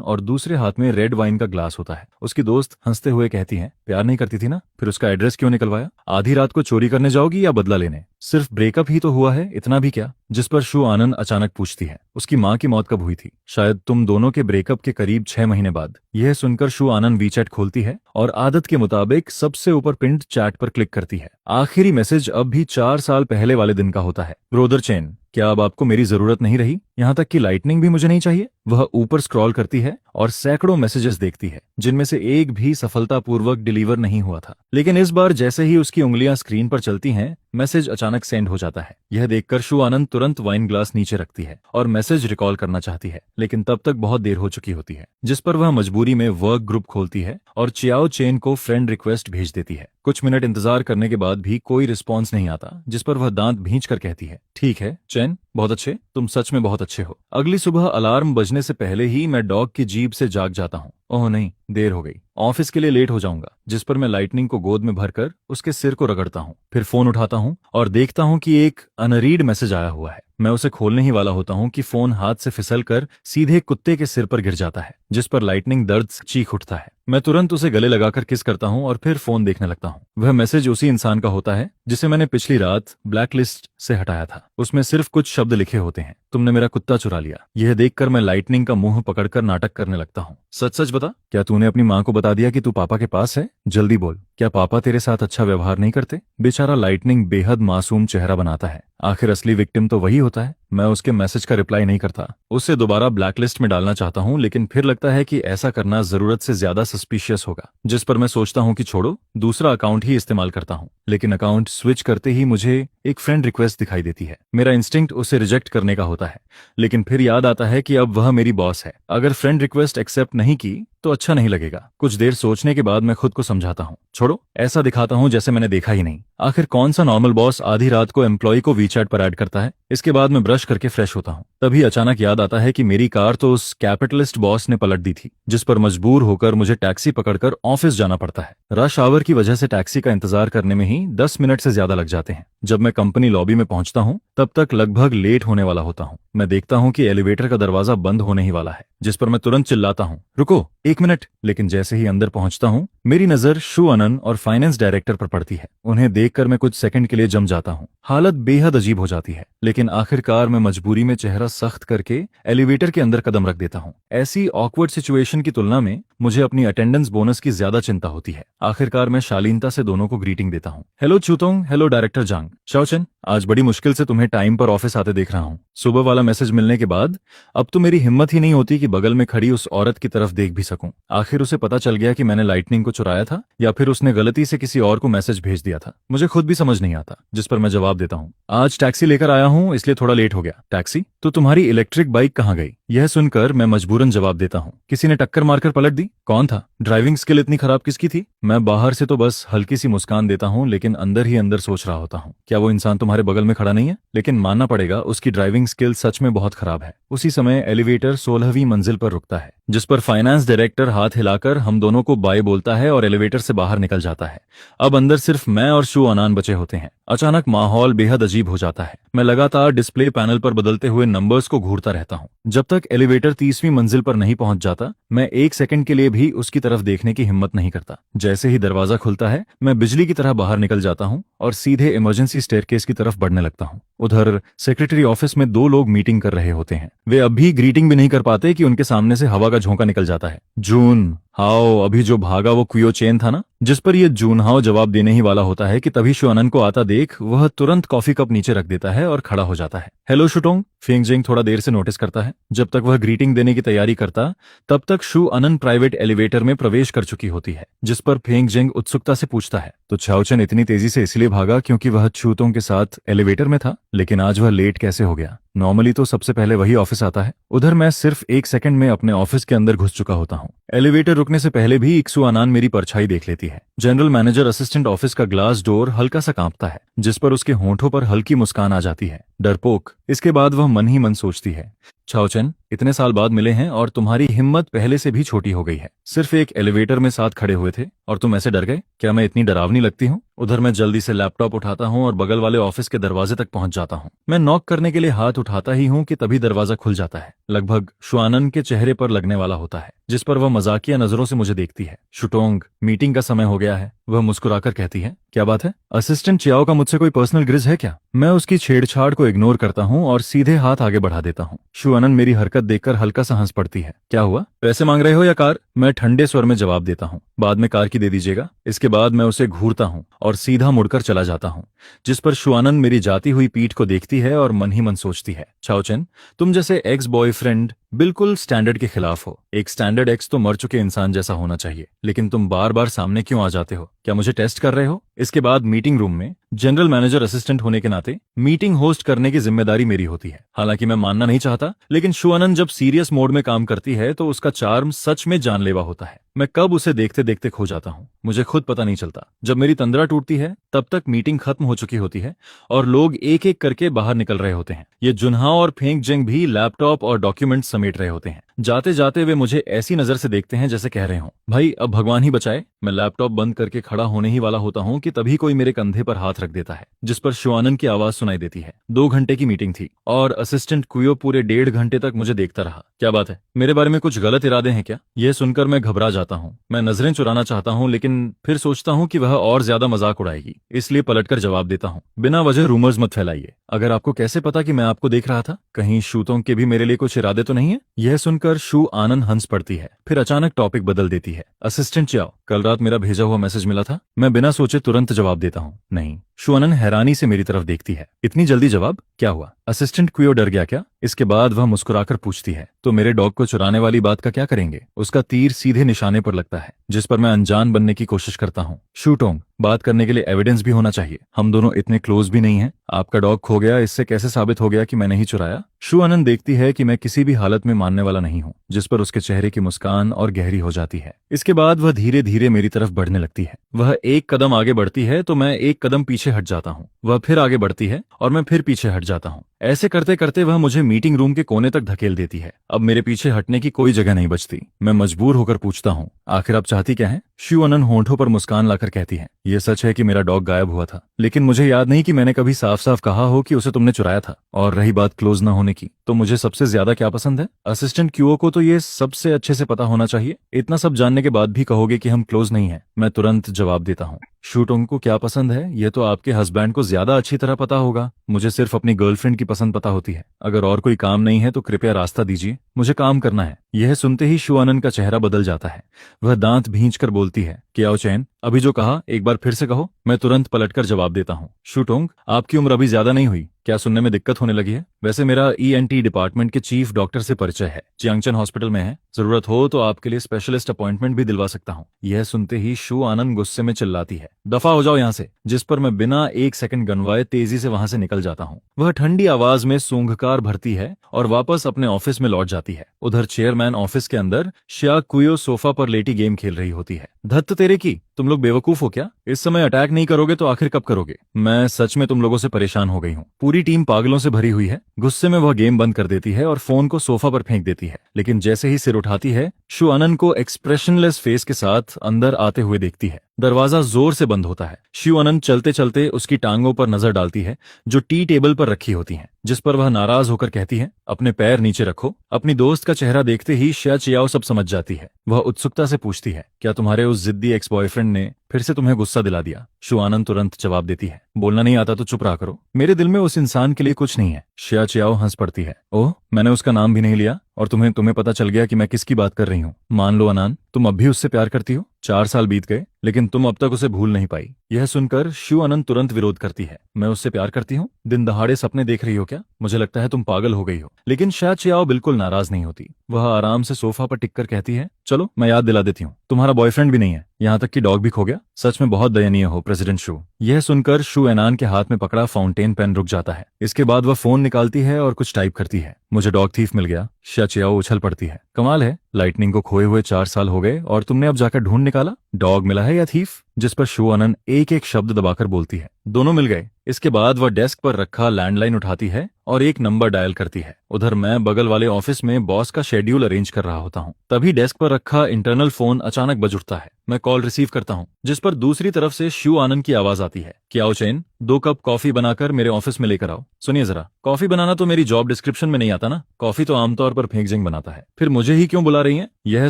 और दूसरे हाथ में रेड वाइन का ग्लास होता है। उसकी दोस्त हंसते हुए कहती है, प्यार नहीं करती थी ना, फिर उसका एड्रेस क्यों निकलवाया? आधी रात को चोरी करने जाओगी या बदला लेने? सिर्फ ब्रेकअप ही तो हुआ है, इतना भी क्या? जिस पर शु आनंद अचानक पूछती है, उसकी माँ की मौत कब हुई थी? शायद तुम दोनों के ब्रेकअप के करीब 6 महीने बाद। यह सुनकर शु आनंद वीचैट खोलती है और आदत के मुताबिक सबसे ऊपर पिंड चैट पर क्लिक करती है। आखिरी मैसेज अब भी 4 साल पहले वाले दिन का होता है। ब्रोदर चेन, क्या अब आपको मेरी जरूरत नहीं रही? यहाँ तक कि लाइटनिंग भी मुझे नहीं चाहिए? वह ऊपर स्क्रॉल करती है और सैकड़ों मैसेजेस देखती है, जिनमें से एक भी सफलतापूर्वक डिलीवर नहीं हुआ था। लेकिन इस बार जैसे ही उसकी उंगलियां स्क्रीन पर चलती हैं, मैसेज अचानक सेंड हो जाता है। यह देखकर शु आनंद तुरंत वाइन ग्लास नीचे रखती है और मैसेज रिकॉल करना चाहती है, लेकिन तब तक बहुत देर हो चुकी होती है। जिस पर वह मजबूरी में वर्क ग्रुप खोलती है और चियाओ चेन को फ्रेंड रिक्वेस्ट भेज देती है। कुछ मिनट इंतजार करने के बाद भी कोई रिस्पॉन्स नहीं आता, जिस पर वह दांत भींच कर कहती है, ठीक है चैन, बहुत अच्छे, तुम सच में बहुत अच्छे हो। अगली सुबह अलार्म बजने से पहले ही मैं डॉग की जीभ से जाग जाता हूँ। ओह नहीं, देर हो गई। ऑफिस के लिए लेट हो जाऊंगा, जिस पर मैं लाइटनिंग को गोद में भरकर उसके सिर को रगड़ता हूँ। फिर फोन उठाता हूँ और देखता हूँ कि एक अनरीड मैसेज आया हुआ है। मैं उसे खोलने ही वाला होता हूँ कि फोन हाथ से फिसल कर सीधे कुत्ते के सिर पर गिर जाता है, जिस पर लाइटनिंग दर्द से चीख उठता है। मैं तुरंत उसे गले लगाकर किस करता हूँ और फिर फोन देखने लगता हूँ। वह मैसेज उसी इंसान का होता है जिसे मैंने पिछली रात ब्लैकलिस्ट से हटाया था। उसमें सिर्फ कुछ शब्द लिखे होते हैं, तुमने मेरा कुत्ता चुरा लिया। यह देखकर मैं लाइटनिंग का मुंह पकड़कर नाटक करने लगता हूँ। सच सच बता, क्या तूने अपनी माँ को बता दिया कि तू पापा के पास है? जल्दी बोल, क्या पापा तेरे साथ अच्छा व्यवहार नहीं करते? बेचारा लाइटनिंग बेहद मासूम चेहरा बनाता है। आखिर असली विक्टिम तो वही होता है। मैं उसके मैसेज का रिप्लाई नहीं करता। उसे दोबारा ब्लैकलिस्ट में डालना चाहता हूँ, लेकिन फिर लगता है कि ऐसा करना जरूरत से ज्यादा सस्पिशियस होगा, जिस पर मैं सोचता हूँ कि छोड़ो, दूसरा अकाउंट ही इस्तेमाल करता हूँ। लेकिन अकाउंट स्विच करते ही मुझे एक फ्रेंड रिक्वेस्ट दिखाई देती है। मेरा इंस्टिंक्ट उसे रिजेक्ट करने का होता है, लेकिन फिर याद आता है कि अब वह मेरी बॉस है। अगर फ्रेंड रिक्वेस्ट एक्सेप्ट नहीं की तो अच्छा नहीं लगेगा। कुछ देर सोचने के बाद मैं खुद को समझाता हूँ, छोड़ो, ऐसा दिखाता हूँ जैसे मैंने देखा ही नहीं। आखिर कौन सा नॉर्मल बॉस आधी रात को एम्प्लॉय को वीचैट पर ऐड करता है? इसके बाद मैं ब्रश करके फ्रेश होता हूँ। तभी अचानक याद आता है कि मेरी कार तो उस कैपिटलिस्ट बॉस ने पलट दी थी, जिस पर मजबूर होकर मुझे टैक्सी पकड़कर ऑफिस जाना पड़ता है। रश आवर की वजह से टैक्सी का इंतजार करने में ही 10 मिनट से ज्यादा लग जाते हैं। जब मैं कंपनी लॉबी में पहुंचता हूं, तब तक लगभग लेट होने वाला होता हूं। मैं देखता हूं कि एलिवेटर का दरवाजा बंद होने ही वाला है, जिस पर मैं तुरंत चिल्लाता हूं, रुको, 1 मिनट। लेकिन जैसे ही अंदर पहुंचता हूं, मेरी नजर शू अनन और फाइनेंस डायरेक्टर पर पड़ती है। उन्हें देखकर मैं कुछ सेकंड के लिए जम जाता हूं। हालत बेहद अजीब हो जाती है, लेकिन आखिरकार मैं मजबूरी में चेहरा सख्त करके एलिवेटर के अंदर कदम रख देता हूं। ऐसी ऑकवर्ड सिचुएशन की तुलना में मुझे अपनी अटेंडेंस बोनस की ज्यादा चिंता होती है। आखिरकार मैं शालीनता से दोनों को ग्रीटिंग देता हूं। हेलो चूतोंग, हेलो डायरेक्टर जांग। शाओचन, आज बड़ी मुश्किल से तुम्हें टाइम पर ऑफिस आते देख रहा हूं। सुबह वाला मैसेज मिलने के बाद अब तो मेरी हिम्मत ही नहीं होती कि बगल में खड़ी उस औरत की तरफ देख भी सकूं। आखिर उसे पता चल गया कि मैंने लाइटनिंग को चुराया था, या फिर उसने गलती से किसी और को मैसेज भेज दिया था। मुझे खुद भी समझ नहीं आता, जिस पर मैं जवाब देता हूँ, आज टैक्सी लेकर आया हूँ, इसलिए थोड़ा लेट हो गया। टैक्सी? तो तुम्हारी इलेक्ट्रिक बाइक कहाँ गई? यह सुनकर मैं मजबूरन जवाब देता हूँ, किसी ने टक्कर मारकर पलट दी। कौन था? ड्राइविंग स्किल इतनी खराब किसकी थी? मैं बाहर से तो बस हल्की सी मुस्कान देता हूँ, लेकिन अंदर ही अंदर सोच रहा होता हूँ, क्या वो इंसान तुम्हारे बगल में खड़ा नहीं है? लेकिन मानना पड़ेगा, उसकी ड्राइविंग स्किल सच में बहुत खराब है। उसी समय एलिवेटर 16वीं मंजिल पर रुकता है, जिस पर फाइनेंस डायरेक्टर हाथ हिलाकर हम दोनों को बाय बोलता है और एलिवेटर से बाहर निकल जाता है। अब अंदर सिर्फ मैं और शू अनान बचे होते हैं। अचानक माहौल बेहद अजीब हो जाता है। मैं लगातार डिस्प्ले पैनल पर बदलते हुए नंबर्स को घूरता रहता हूँ। जब तक एलिवेटर 30वीं मंजिल पर नहीं पहुंच जाता, मैं 1 सेकंड के लिए भी उसकी तरफ देखने की हिम्मत नहीं करता। जैसे ही दरवाजा खुलता है, मैं बिजली की तरह बाहर निकल जाता हूँ और सीधे इमरजेंसी स्टेयरकेस की तरफ बढ़ने लगता हूँ। उधर सेक्रेटरी ऑफिस में 2 लोग मीटिंग कर रहे होते हैं। वे अब भी ग्रीटिंग भी नहीं कर पाते कि उनके सामने से हवा का झोंका निकल जाता है। जून हाओ, अभी जो भागा वो क्वियो चेन था ना? जिस पर ये जून हाओ जवाब देने ही वाला होता है कि तभी शुअनन को आता देख वह तुरंत कॉफी कप नीचे रख देता है और खड़ा हो जाता है। हेलो शुटोंग, फेंगजिंग थोड़ा देर से नोटिस करता है। जब तक वह ग्रीटिंग देने की तैयारी करता, तब तक शू अनन प्राइवेट एलिवेटर में प्रवेश कर चुकी होती है, जिस पर फेंगजिंग उत्सुकता से पूछता है, तो छाओचन इतनी तेजी से इसलिए भागा क्योंकि वह छूतों के साथ एलिवेटर में था, लेकिन आज वह लेट कैसे हो गया? नॉर्मली तो सबसे पहले वही ऑफिस आता है। उधर मैं सिर्फ 1 सेकंड में अपने ऑफिस के अंदर घुस चुका होता हूँ। एलिवेटर रुकने से पहले भी इक्सू अनान मेरी परछाई देख लेती है। जनरल मैनेजर असिस्टेंट ऑफिस का ग्लास डोर हल्का सा कांपता है, जिस पर उसके होंठों पर हल्की मुस्कान आ जाती है। डरपोक। इसके बाद वह मन ही मन सोचती है, छाओचन, इतने साल बाद मिले हैं और तुम्हारी हिम्मत पहले से भी छोटी हो गई है। सिर्फ एक एलिवेटर में साथ खड़े हुए थे और तुम ऐसे डर गए? क्या मैं इतनी डरावनी लगती हूँ? उधर मैं जल्दी से लैपटॉप उठाता हूँ और बगल वाले ऑफिस के दरवाजे तक पहुंच जाता हूँ। मैं नॉक करने के लिए हाथ उठाता ही हूँ कि तभी दरवाजा खुल जाता है। लगभग शुआनन के चेहरे पर लगने वाला होता है, जिस पर वह मजाकिया नजरों से मुझे देखती है। शुटोंग, मीटिंग का समय हो गया है, वह मुस्कुराकर कहती है। क्या बात है? असिस्टेंट चियाओ का मुझसे कोई पर्सनल ग्रिज है क्या? मैं उसकी छेड़छाड़ को इग्नोर करता हूँ और सीधे हाथ आगे बढ़ा देता हूँ। शुअनन मेरी हरकत देखकर हल्का सा हंस पड़ती है। क्या हुआ? पैसे मांग रहे हो या कार? मैं ठंडे स्वर में जवाब देता हूँ, बाद में कार की दे दीजिएगा। इसके बाद मैं उसे घूरता हूँ और सीधा मुड़कर चला जाता हूँ, जिस पर शुआनन मेरी जाती हुई पीठ को देखती है और मन ही मन सोचती है, छाओचन, तुम जैसे एक्स बॉयफ्रेंड बिल्कुल स्टैंडर्ड के खिलाफ हो। एक स्टैंडर्ड एक्स तो मर चुके इंसान जैसा होना चाहिए, लेकिन तुम बार बार सामने क्यों आ जाते हो? क्या मुझे टेस्ट कर रहे हो? इसके बाद मीटिंग रूम में जनरल मैनेजर असिस्टेंट होने के नाते मीटिंग होस्ट करने की जिम्मेदारी मेरी होती है। हालांकि मैं मानना नहीं चाहता, लेकिन शुअनन जब सीरियस मोड में काम करती है तो उसका चार्म सच में जानलेवा होता है। मैं कब उसे देखते देखते खो जाता हूँ, मुझे खुद पता नहीं चलता। जब मेरी तंद्रा टूटती है, तब तक मीटिंग खत्म हो चुकी होती है और लोग एक एक करके बाहर निकल रहे होते हैं। ये जुन्हा और फेंग जेंग भी लैपटॉप और डॉक्यूमेंट समेट रहे होते हैं। जाते जाते वे मुझे ऐसी नजर से देखते हैं जैसे कह रहे हो, भाई अब भगवान ही बचाए। मैं लैपटॉप बंद करके खड़ा होने ही वाला होता हूँ कि तभी कोई मेरे कंधे पर हाथ रख देता है, जिस पर शिवानंद की आवाज सुनाई देती है। 2 घंटे की मीटिंग थी और असिस्टेंट कुयो पूरे 1.5 घंटे तक मुझे देखता रहा। क्या बात है, मेरे बारे में कुछ गलत इरादे हैं क्या? यह सुनकर मैं घबरा जाता हूँ। मैं नजरें चुराना चाहता हूँ, लेकिन फिर सोचता हूँ कि वह और ज्यादा मजाक उड़ाएगी, इसलिए पलटकर जवाब देता हूँ, बिना वजह रूमर्स मत फैलाइए। अगर आपको कैसे पता कि मैं आपको देख रहा था? कहीं शूतों के भी मेरे लिए कुछ इरादे तो नहीं है? यह सुनकर शू आनंद हंस पड़ती है, फिर अचानक टॉपिक बदल देती है। असिस्टेंट चाओ, कल रात मेरा भेजा हुआ मैसेज मिला था? मैं बिना सोचे तुरंत जवाब देता हूँ, नहीं। शू आनंद हैरानी से मेरी तरफ देखती है, इतनी जल्दी जवाब? क्या हुआ? असिस्टेंट क्वियो डर गया क्या? इसके बाद वह मुस्कुराकर पूछती है, तो मेरे डॉग को चुराने वाली बात का क्या करेंगे? उसका तीर सीधे निशाने पर लगता है, जिस पर मैं अनजान बनने की कोशिश करता हूँ। शूटोंग, बात करने के लिए एविडेंस भी होना चाहिए, हम दोनों इतने क्लोज भी नहीं हैं। आपका डॉग खो गया, इससे कैसे साबित हो गया कि मैंने ही चुराया? शू आनंद देखती है कि मैं किसी भी हालत में मानने वाला नहीं हूँ, जिस पर उसके चेहरे की मुस्कान और गहरी हो जाती है। इसके बाद वह धीरे धीरे मेरी तरफ बढ़ने लगती है। वह एक कदम आगे बढ़ती है तो मैं एक कदम पीछे हट जाता हूँ, वह फिर आगे बढ़ती है और मैं फिर पीछे हट जाता हूँ। ऐसे करते करते वह मुझे मीटिंग रूम के कोने तक धकेल देती है। अब मेरे पीछे हटने की कोई जगह नहीं बचती। मैं मजबूर होकर पूछता हूँ, आखिर आप चाहती क्या है? शू आनंद होंठों पर मुस्कान लाकर कहती है, ये सच है कि मेरा डॉग गायब हुआ था, लेकिन मुझे याद नहीं कि मैंने कभी साफ साफ कहा हो कि उसे तुमने चुराया था। और रही बात क्लोज न होने की, तो मुझे सबसे ज्यादा क्या पसंद है? असिस्टेंट क्यूओ को तो ये सबसे अच्छे से पता होना चाहिए। इतना सब जानने के बाद भी कहोगे कि हम क्लोज नहीं हैं? मैं तुरंत जवाब देता हूँ, शूटोंग को क्या पसंद है ये तो आपके हस्बैंड को ज्यादा अच्छी तरह पता होगा। मुझे सिर्फ अपनी गर्लफ्रेंड की पसंद पता होती है। अगर और कोई काम नहीं है तो कृपया रास्ता दीजिए, मुझे काम करना है। यह सुनते ही शू आनंद का चेहरा बदल जाता है। वह दांत भींचकर बोलती है, क्या चैन, अभी जो कहा एक बार फिर से कहो। मैं तुरंत पलटकर जवाब देता हूँ, शूटोंग, आपकी उम्र अभी ज्यादा नहीं हुई, क्या सुनने में दिक्कत होने लगी है? वैसे मेरा ईएनटी डिपार्टमेंट के चीफ डॉक्टर से परिचय है, चियांगचन हॉस्पिटल में है। जरूरत हो तो आपके लिए स्पेशलिस्ट अपॉइंटमेंट भी दिलवा सकता हूँ। यह सुनते ही शू आनंद गुस्से में चिल्लाती है, दफा हो जाओ यहाँ से, जिस पर मैं बिना एक सेकंड गनवाए तेजी से वहां से निकल जाता हूँ। वह ठंडी आवाज में सूंघकार भरती है और वापस अपने ऑफिस में लौट जाती है। उधर चेयरमैन ऑफिस के अंदर श्या कुयो सोफा पर लेटी गेम खेल रही होती है। धत्त तेरे की, तुम लोग बेवकूफ हो क्या? इस समय अटैक नहीं करोगे तो आखिर कब करोगे? मैं सच में तुम लोगों से परेशान हो गई हूँ। पूरी टीम पागलों से भरी हुई है। गुस्से में वह गेम बंद कर देती है और फोन को सोफा पर फेंक देती है, लेकिन जैसे ही सिर उठाती है, शू आनंद को एक्सप्रेशनलेस फेस के साथ अंदर आते हुए देखती है। दरवाजा जोर से बंद होता है। शू आनंद चलते चलते उसकी टांगों पर नजर डालती है जो टी टेबल पर रखी होती हैं, जिस पर वह नाराज होकर कहती है, अपने पैर नीचे रखो। अपनी दोस्त का चेहरा देखते ही श्या चियाओ सब समझ जाती है। वह उत्सुकता से पूछती है, क्या तुम्हारे उस जिद्दी एक्स बॉयफ्रेंड ने फिर से तुम्हें गुस्सा दिला दिया? शू आनंद तुरंत जवाब देती है, बोलना नहीं आता तो चुप रहा करो, मेरे दिल में उस इंसान के लिए कुछ नहीं है। श्या चियाओ हंस पड़ती है, ओह, मैंने उसका नाम भी नहीं लिया और तुम्हें पता चल गया कि मैं किसकी बात कर रही हूँ। मान लो अनान, तुम अब भी उससे प्यार करती हो। 4 साल बीत गए लेकिन तुम अब तक उसे भूल नहीं पाई। यह सुनकर शू आनंद तुरंत विरोध करती है, मैं उससे प्यार करती हूँ? दिन दहाड़े सपने देख रही हो क्या? मुझे लगता है तुम पागल हो गई हो। लेकिन श्या चियाओ बिल्कुल नाराज नहीं होती। वह आराम से सोफा पर टिककर कहती है, चलो मैं याद दिला देती हूँ, तुम्हारा बॉयफ्रेंड भी नहीं है, यहाँ तक कि डॉग भी खो गया। सच में बहुत दयनीय हो प्रेसिडेंट शू। यह सुनकर शू एनान के हाथ में पकड़ा फाउंटेन पेन रुक जाता है। इसके बाद वह फोन निकालती है और कुछ टाइप करती है, मुझे डॉग थीफ मिल गया। श्या चियाओ उछल पड़ती है, कमाल है, लाइटनिंग को खोए हुए 4 साल हो गए और तुमने अब जाकर ढूंढ निकाला, डॉग मिला है या थीफ? जिस पर शू आनंद एक एक शब्द दबाकर बोलती है, दोनों मिल गए। इसके बाद वह डेस्क पर रखा लैंडलाइन उठाती है और एक नंबर डायल करती है। उधर मैं बगल वाले ऑफिस में बॉस का शेड्यूल अरेंज कर रहा होता हूँ। तभी डेस्क पर रखा इंटरनल फोन अचानक बज उठता है। मैं कॉल रिसीव करता हूँ, जिस पर दूसरी तरफ से शू आनंद की आवाज आती है, क्या चैन, 2 कप कॉफी बनाकर मेरे ऑफिस में लेकर आओ। सुनिए जरा, कॉफी बनाना तो मेरी जॉब डिस्क्रिप्शन में नहीं आता ना, कॉफी तो आमतौर पर फेंकजिंग बनाता है, फिर मुझे ही क्यों बुला रही हैं? यह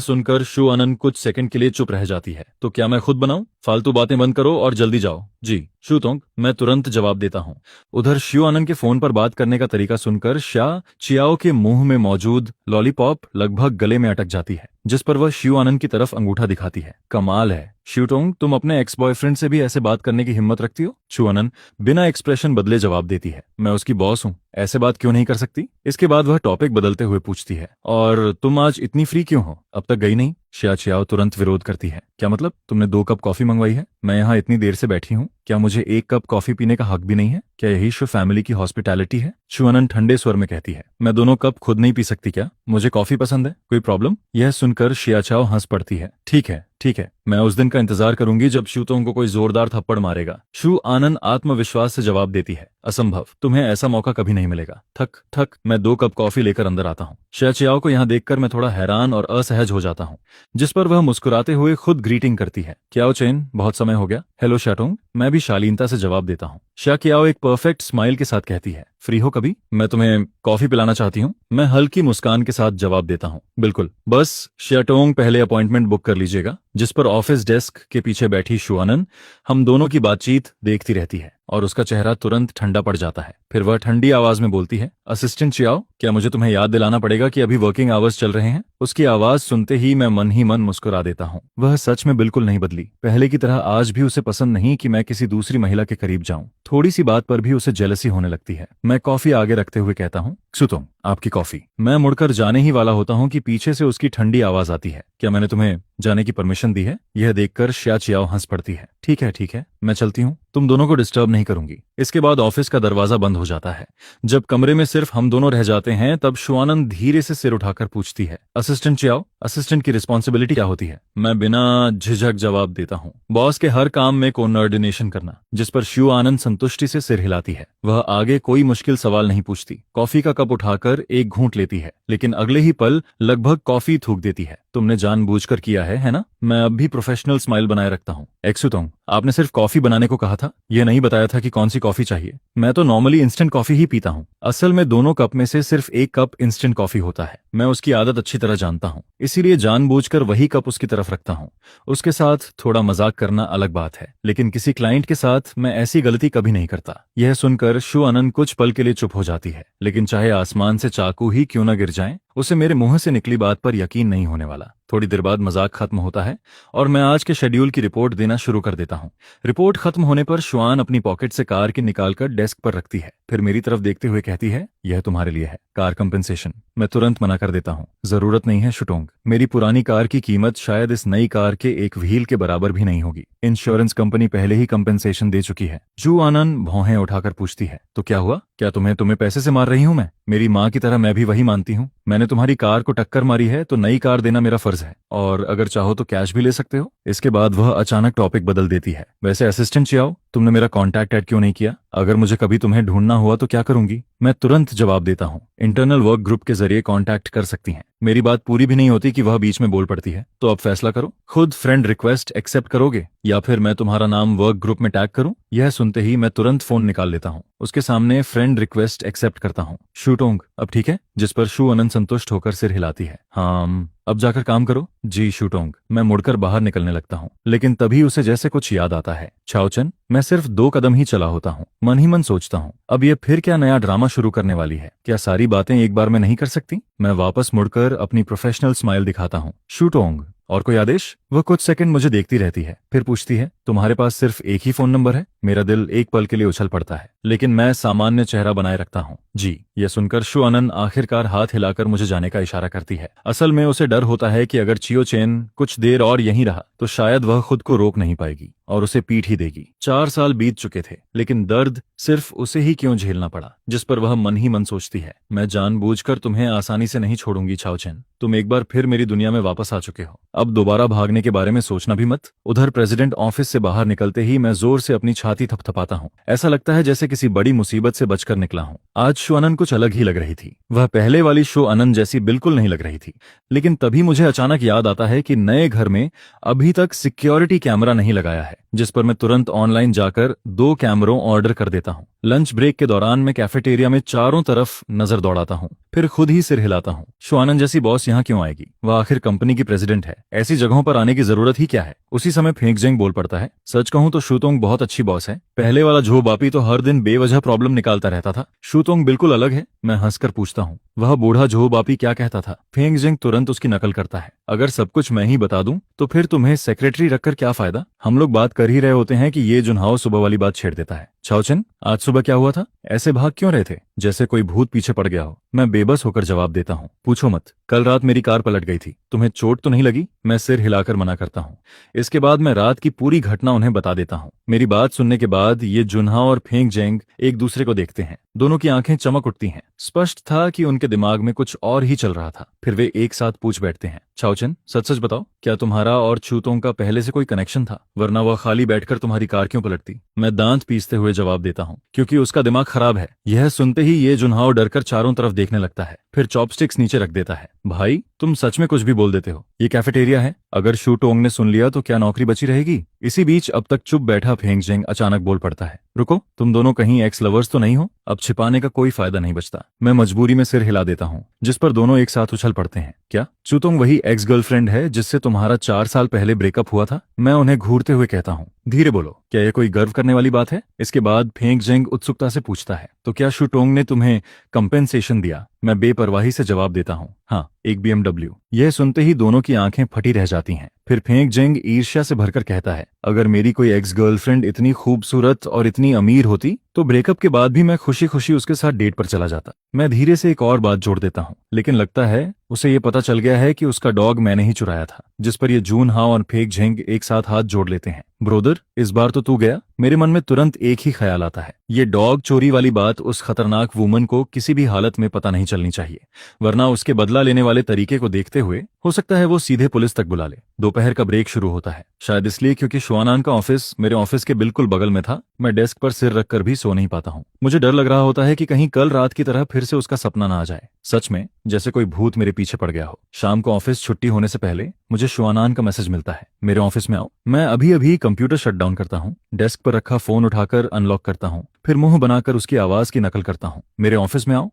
सुनकर शू आनंद कुछ सेकंड के लिए चुप रह जाती है। तो क्या मैं खुद बनाऊं? फालतू बातें बंद करो और जल्दी जाओ। जी शूतोंग, मैं तुरंत जवाब देता हूँ। उधर शू आनंद के फोन पर बात करने का तरीका सुनकर श्या चियाओ के मुंह में मौजूद लॉलीपॉप लगभग गले में अटक जाती है, जिस पर वह शू आनंद की तरफ अंगूठा दिखाती है। कमाल है शूटोंग, तुम अपने एक्स बॉयफ्रेंड से भी ऐसे बात करने की हिम्मत रखती हो? शू आनंद बिना एक्सप्रेशन बदले जवाब देती है, मैं उसकी बॉस हूँ, ऐसे बात क्यों नहीं कर सकती? इसके बाद वह टॉपिक बदलते हुए पूछती है, और तुम आज इतनी फ्री क्यों हो, अब तक गई नहीं? श्या चियाओ तुरंत विरोध करती है, क्या मतलब, तुमने 2 कप कॉफी मंगवाई है? मैं यहाँ इतनी देर से बैठी हूँ, क्या मुझे 1 कप कॉफी पीने का हक भी नहीं है? क्या यही शो फैमिली की हॉस्पिटैलिटी है? शू आनंद ठंडे स्वर में कहती है, मैं दोनों कप खुद नहीं पी सकती क्या? मुझे कॉफी पसंद है, कोई प्रॉब्लम? यह सुनकर श्या चियाओ हंस पड़ती है, ठीक है, ठीक है, मैं उस दिन का इंतजार करूंगी जब शू तुमको कोई जोरदार थप्पड़ मारेगा। शू आनंद आत्मविश्वास से जवाब देती है, असंभव, तुम्हें ऐसा मौका कभी नहीं मिलेगा। थक थक मैं 2 कप कॉफी लेकर अंदर आता हूँ। शे चियाओ को यहाँ देखकर मैं थोड़ा हैरान और असहज हो जाता हूँ, जिस पर वह मुस्कुराते हुए खुद ग्रीटिंग करती है। क्याओ चेन, बहुत समय हो गया। हेलो शाटोंग, मैं भी शालीनता से जवाब देता हूँ। शा कियाओ एक परफेक्ट स्माइल के साथ कहती है, फ्री हो कभी? मैं तुम्हें कॉफी पिलाना चाहती हूँ। मैं हल्की मुस्कान के साथ जवाब देता हूँ, बिल्कुल, बस शाटोंग पहले अपॉइंटमेंट बुक कर लीजिएगा। जिस पर ऑफिस डेस्क के पीछे बैठी शुआनन हम दोनों की बातचीत देखती रहती है और उसका चेहरा तुरंत ठंडा पड़ जाता है। फिर वह ठंडी आवाज में बोलती है, असिस्टेंट चियाओ, क्या मुझे तुम्हें याद दिलाना पड़ेगा कि अभी वर्किंग आवर्स चल रहे हैं? उसकी आवाज सुनते ही मैं मन ही मन मुस्कुरा देता हूँ। वह सच में बिल्कुल नहीं बदली। पहले की तरह आज भी उसे पसंद नहीं कि मैं किसी दूसरी महिला के करीब जाऊं। थोड़ी सी बात पर भी उसे जेलसी होने लगती है। मैं कॉफी आगे रखते हुए कहता हूँ, सुतोंग, आपकी कॉफी। मैं मुड़कर जाने ही वाला होता हूँ कि पीछे से उसकी ठंडी आवाज आती है, क्या मैंने तुम्हें जाने की परमिशन दी है? यह देखकर शा चियाओ हंस पड़ती है, ठीक है, मैं चलती हूँ, तुम दोनों को डिस्टर्ब नहीं करूंगी। इसके बाद ऑफिस का दरवाजा बंद हो जाता है। जब कमरे में सिर्फ हम दोनों रह जाते हैं तब शुआनन धीरे से सिर उठाकर पूछती है, असिस्टेंट चियाओ, असिस्टेंट की रिस्पॉन्सिबिलिटी क्या होती है? मैं बिना झिझक जवाब देता हूँ, बॉस के हर काम में कोऑर्डिनेशन करना। जिस पर शुआनन संतुष्टि से सिर हिलाती है। वह आगे कोई मुश्किल सवाल नहीं पूछती। कॉफी का कप उठाकर एक घूंट लेती है, लेकिन अगले ही पल लगभग कॉफी थूक देती है। तुमने जानबूझकर किया है ना? मैं अब भी प्रोफेशनल स्माइल बनाए रखता हूँ। एक्सुतोंग, आपने सिर्फ कॉफी बनाने को कहा था, यह नहीं बताया था कि कौन सी कॉफी चाहिए। मैं तो नॉर्मली इंस्टेंट कॉफी ही पीता हूँ। असल में दोनों कप में से सिर्फ एक कप इंस्टेंट कॉफी होता है। मैं उसकी आदत अच्छी तरह जानता हूँ, इसीलिए जानबूझकर वही कप उसकी तरफ रखता हूँ। उसके साथ थोड़ा मजाक करना अलग बात है, लेकिन किसी क्लाइंट के साथ मैं ऐसी गलती कभी नहीं करता। यह सुनकर शुआनन कुछ पल के लिए चुप हो जाती है, लेकिन चाहे आसमान से चाकू ही क्यों न गिर जाए, उसे मेरे मुंह से निकली बात पर यकीन नहीं होने वाला। थोड़ी देर बाद मजाक खत्म होता है और मैं आज के शेड्यूल की रिपोर्ट देना शुरू कर देता हूँ। रिपोर्ट खत्म होने पर शुआन अपनी पॉकेट से कार की निकालकर डेस्क पर रखती है, फिर मेरी तरफ देखते हुए कहती है, यह तुम्हारे लिए है, कार कंपेंसेशन। मैं तुरंत मना कर देता हूँ, जरूरत नहीं है शुटोंग, मेरी पुरानी कार की कीमत शायद इस नई कार के एक व्हील के बराबर भी नहीं होगी। इंश्योरेंस कंपनी पहले ही कंपेंसेशन दे चुकी है। शुआनन भौहें उठाकर पूछती है, तो क्या हुआ? क्या तुम्हें पैसे से मार रही हूँ मैं? मेरी माँ की तरह मैं भी वही मानती हूँ। मैंने तुम्हारी कार को टक्कर मारी है तो नई कार देना मेरा फर्ज है, और अगर चाहो तो कैश भी ले सकते हो। इसके बाद वह अचानक टॉपिक बदल देती है, वैसे असिस्टेंट चियाओ, तुमने मेरा कॉन्टैक्ट ऐड क्यों नहीं किया? अगर मुझे कभी तुम्हें ढूंढना हुआ तो क्या करूंगी? मैं तुरंत जवाब देता हूँ, इंटरनल वर्क ग्रुप के जरिए कॉन्टैक्ट कर सकती हैं। मेरी बात पूरी भी नहीं होती कि वह बीच में बोल पड़ती है, तो अब फैसला करो, खुद फ्रेंड रिक्वेस्ट एक्सेप्ट करोगे या फिर मैं तुम्हारा नाम वर्क ग्रुप में टैग करूं? यह सुनते ही मैं तुरंत फोन निकाल लेता हूँ, उसके सामने फ्रेंड रिक्वेस्ट एक्सेप्ट करता हूँ। शुटोंग, अब ठीक है? जिस पर शुआनन संतुष्ट होकर सिर हिलाती है, हाँ, अब जाकर काम करो। जी शुटोंग। मैं मुड़कर बाहर निकलने लगता हूँ, लेकिन तभी उसे जैसे कुछ याद आता है। छाओचन, मैं सिर्फ 2 कदम ही चला होता हूँ। मन ही मन सोचता हूँ, अब ये फिर क्या नया ड्रामा शुरू करने वाली है? क्या सारी बातें एक बार में नहीं कर सकती? मैं वापस मुड़कर अपनी प्रोफेशनल स्माइल दिखाता हूँ। शुटोंग, और कोई आदेश? वह कुछ सेकंड मुझे देखती रहती है, फिर पूछती है, तुम्हारे पास सिर्फ एक ही फोन नंबर है? मेरा दिल एक पल के लिए उछल पड़ता है, लेकिन मैं सामान्य चेहरा बनाए रखता हूँ। जी। यह सुनकर शुआनन आखिरकार हाथ हिलाकर मुझे जाने का इशारा करती है। असल में उसे डर होता है कि अगर चियो चेन कुछ देर और यहीं रहा तो शायद वह खुद को रोक नहीं पाएगी और उसे पीट ही देगी। 4 साल बीत चुके थे, लेकिन दर्द सिर्फ उसे ही क्यों झेलना पड़ा, जिस पर वह मन ही मन सोचती है, मैं जानबूझकर तुम्हें आसानी से नहीं छोड़ूंगी छाओचेन। तुम एक बार फिर मेरी दुनिया में वापस आ चुके हो, अब दोबारा भागने के बारे में सोचना भी मत। उधर प्रेसिडेंट ऑफिस से बाहर निकलते ही मैं जोर से अपनी छाती थपथपाता हूँ। ऐसा लगता है जैसे किसी बड़ी मुसीबत से बचकर निकला हूँ। आज शुआनन कुछ अलग ही लग रही थी। वह पहले वाली शुआनन जैसी बिल्कुल नहीं लग रही थी। लेकिन तभी मुझे अचानक याद आता है कि नए घर में अभी तक सिक्योरिटी कैमरा नहीं लगाया है, जिस पर मैं तुरंत ऑनलाइन जाकर 2 कैमरों ऑर्डर कर देता हूँ। लंच ब्रेक के दौरान मैं कैफेटेरिया में चारों तरफ नजर दौड़ाता हूँ, फिर खुद ही सिर हिलाता हूँ। शुआनन जैसी बॉस यहाँ क्यों आएगी? वह आखिर कंपनी की प्रेसिडेंट है, ऐसी जगहों पर आने की जरूरत ही क्या है? उसी समय फेंगजेंग बोल पड़ता है, सच कहूं तो शुतोंग बहुत अच्छी बॉस है। पहले वाला झो बापी तो हर दिन बेवजह प्रॉब्लम निकालता रहता था, शुतोंग बिल्कुल अलग है। मैं हंसकर पूछता हूँ, वह बूढ़ा झो बापी क्या कहता था? फेंगजेंग तुरंत उसकी नकल करता है, अगर सब कुछ मैं ही बता दूं तो फिर तुम्हें सेक्रेटरी रखकर क्या फायदा? हम लोग बात कर ही रहे होते हैं कि ये जुनहाओ सुबह वाली बात छेड़ देता है। छाओचन, आज सुबह क्या हुआ था? ऐसे भाग क्यों रहे थे जैसे कोई भूत पीछे पड़ गया हो? मैं बेबस होकर जवाब देता हूँ, पूछो मत, कल रात मेरी कार पलट गई थी। तुम्हें चोट तो नहीं लगी? मैं सिर हिलाकर मना करता हूँ। इसके बाद मैं रात की पूरी घटना उन्हें बता देता हूँ। मेरी बात सुनने के बाद ये जुनहाओ और फेंगजेंग एक दूसरे को देखते हैं। दोनों की आंखें चमक उठती हैं। स्पष्ट था कि उनके के दिमाग में कुछ और ही चल रहा था। फिर वे एक साथ पूछ बैठते हैं, चाओचन सच सच बताओ, क्या तुम्हारा और चूतोंग का पहले से कोई कनेक्शन था? वरना वह खाली बैठकर तुम्हारी कार क्यों पलटती? मैं दांत पीसते हुए जवाब देता हूँ, क्योंकि उसका दिमाग खराब है। यह सुनते ही ये जुनहाओ डरकर चारों तरफ देखने लगता है, फिर चॉपस्टिक्स नीचे रख देता है। भाई तुम सच में कुछ भी बोल देते हो। ये कैफेटेरिया है, अगर शू टोंग ने सुन लिया तो क्या नौकरी बची रहेगी? इसी बीच अब तक चुप बैठा फेंग जेंग अचानक बोल पड़ता है, रुको, तुम दोनों कहीं एक्स लवर्स तो नहीं हो? अब छिपाने का कोई फायदा नहीं बचता। मैं मजबूरी में सिर हिला देता हूँ, जिस पर दोनों एक साथ उछल पड़ते हैं। क्या चूतोंग वही एक्स गर्लफ्रेंड है जिससे तुम्हारा 4 साल पहले ब्रेकअप हुआ था? मैं उन्हें घूरते हुए कहता हूँ, धीरे बोलो, क्या यह कोई गर्व करने वाली बात है? इसके बाद फेंग जेंग उत्सुकता से पूछता है, तो क्या शू टोंग ने तुम्हें कंपेंसेशन दिया? मैं बेपरवाही से जवाब देता हूँ, हाँ, एक BMW। यह सुनते ही दोनों की आंखें फटी रह जाती हैं। फिर फेंग जेंग ईर्ष्या से भरकर कहता है, अगर मेरी कोई एक्स गर्लफ्रेंड इतनी खूबसूरत और इतनी अमीर होती तो ब्रेकअप के बाद भी मैं खुशी खुशी उसके साथ डेट पर चला जाता। मैं धीरे से एक और बात जोड़ देता हूँ, लेकिन लगता है उसे ये पता चल गया है कि उसका डॉग मैंने ही चुराया था। जिस पर ये जून हाओ और फेंग जेंग एक साथ हाथ जोड़ लेते हैं। ब्रोदर, इस बार तो तू गया। मेरे मन में तुरंत एक ही ख्याल आता है, ये डॉग चोरी वाली बात उस खतरनाक वुमन को किसी भी हालत में पता नहीं चलनी चाहिए, वरना उसके बदला लेने वाले तरीके को देखते हुए हो सकता है वो सीधे पुलिस तक बुला ले। दोपहर का ब्रेक शुरू होता है, शायद इसलिए क्योंकि शुआनान का ऑफिस मेरे ऑफिस के बिल्कुल बगल में था। मैं डेस्क पर सिर रखकर भी सो नहीं पाता हूँ। मुझे डर लग रहा होता है कि कहीं कल रात की तरह फिर से उसका सपना ना आ जाए। सच में जैसे कोई भूत मेरे पीछे पड़ गया हो। शाम को ऑफिस छुट्टी होने से पहले मुझे शुआनान का मैसेज मिलता है, मेरे ऑफिस में आओ। मैं अभी अभी कंप्यूटर शट डाउन करता हूँ, डेस्क पर रखा फोन उठाकर अनलॉक करता हूँ, फिर मुंह बनाकर उसकी आवाज की नकल करता हूँ, मेरे ऑफिस में आओ।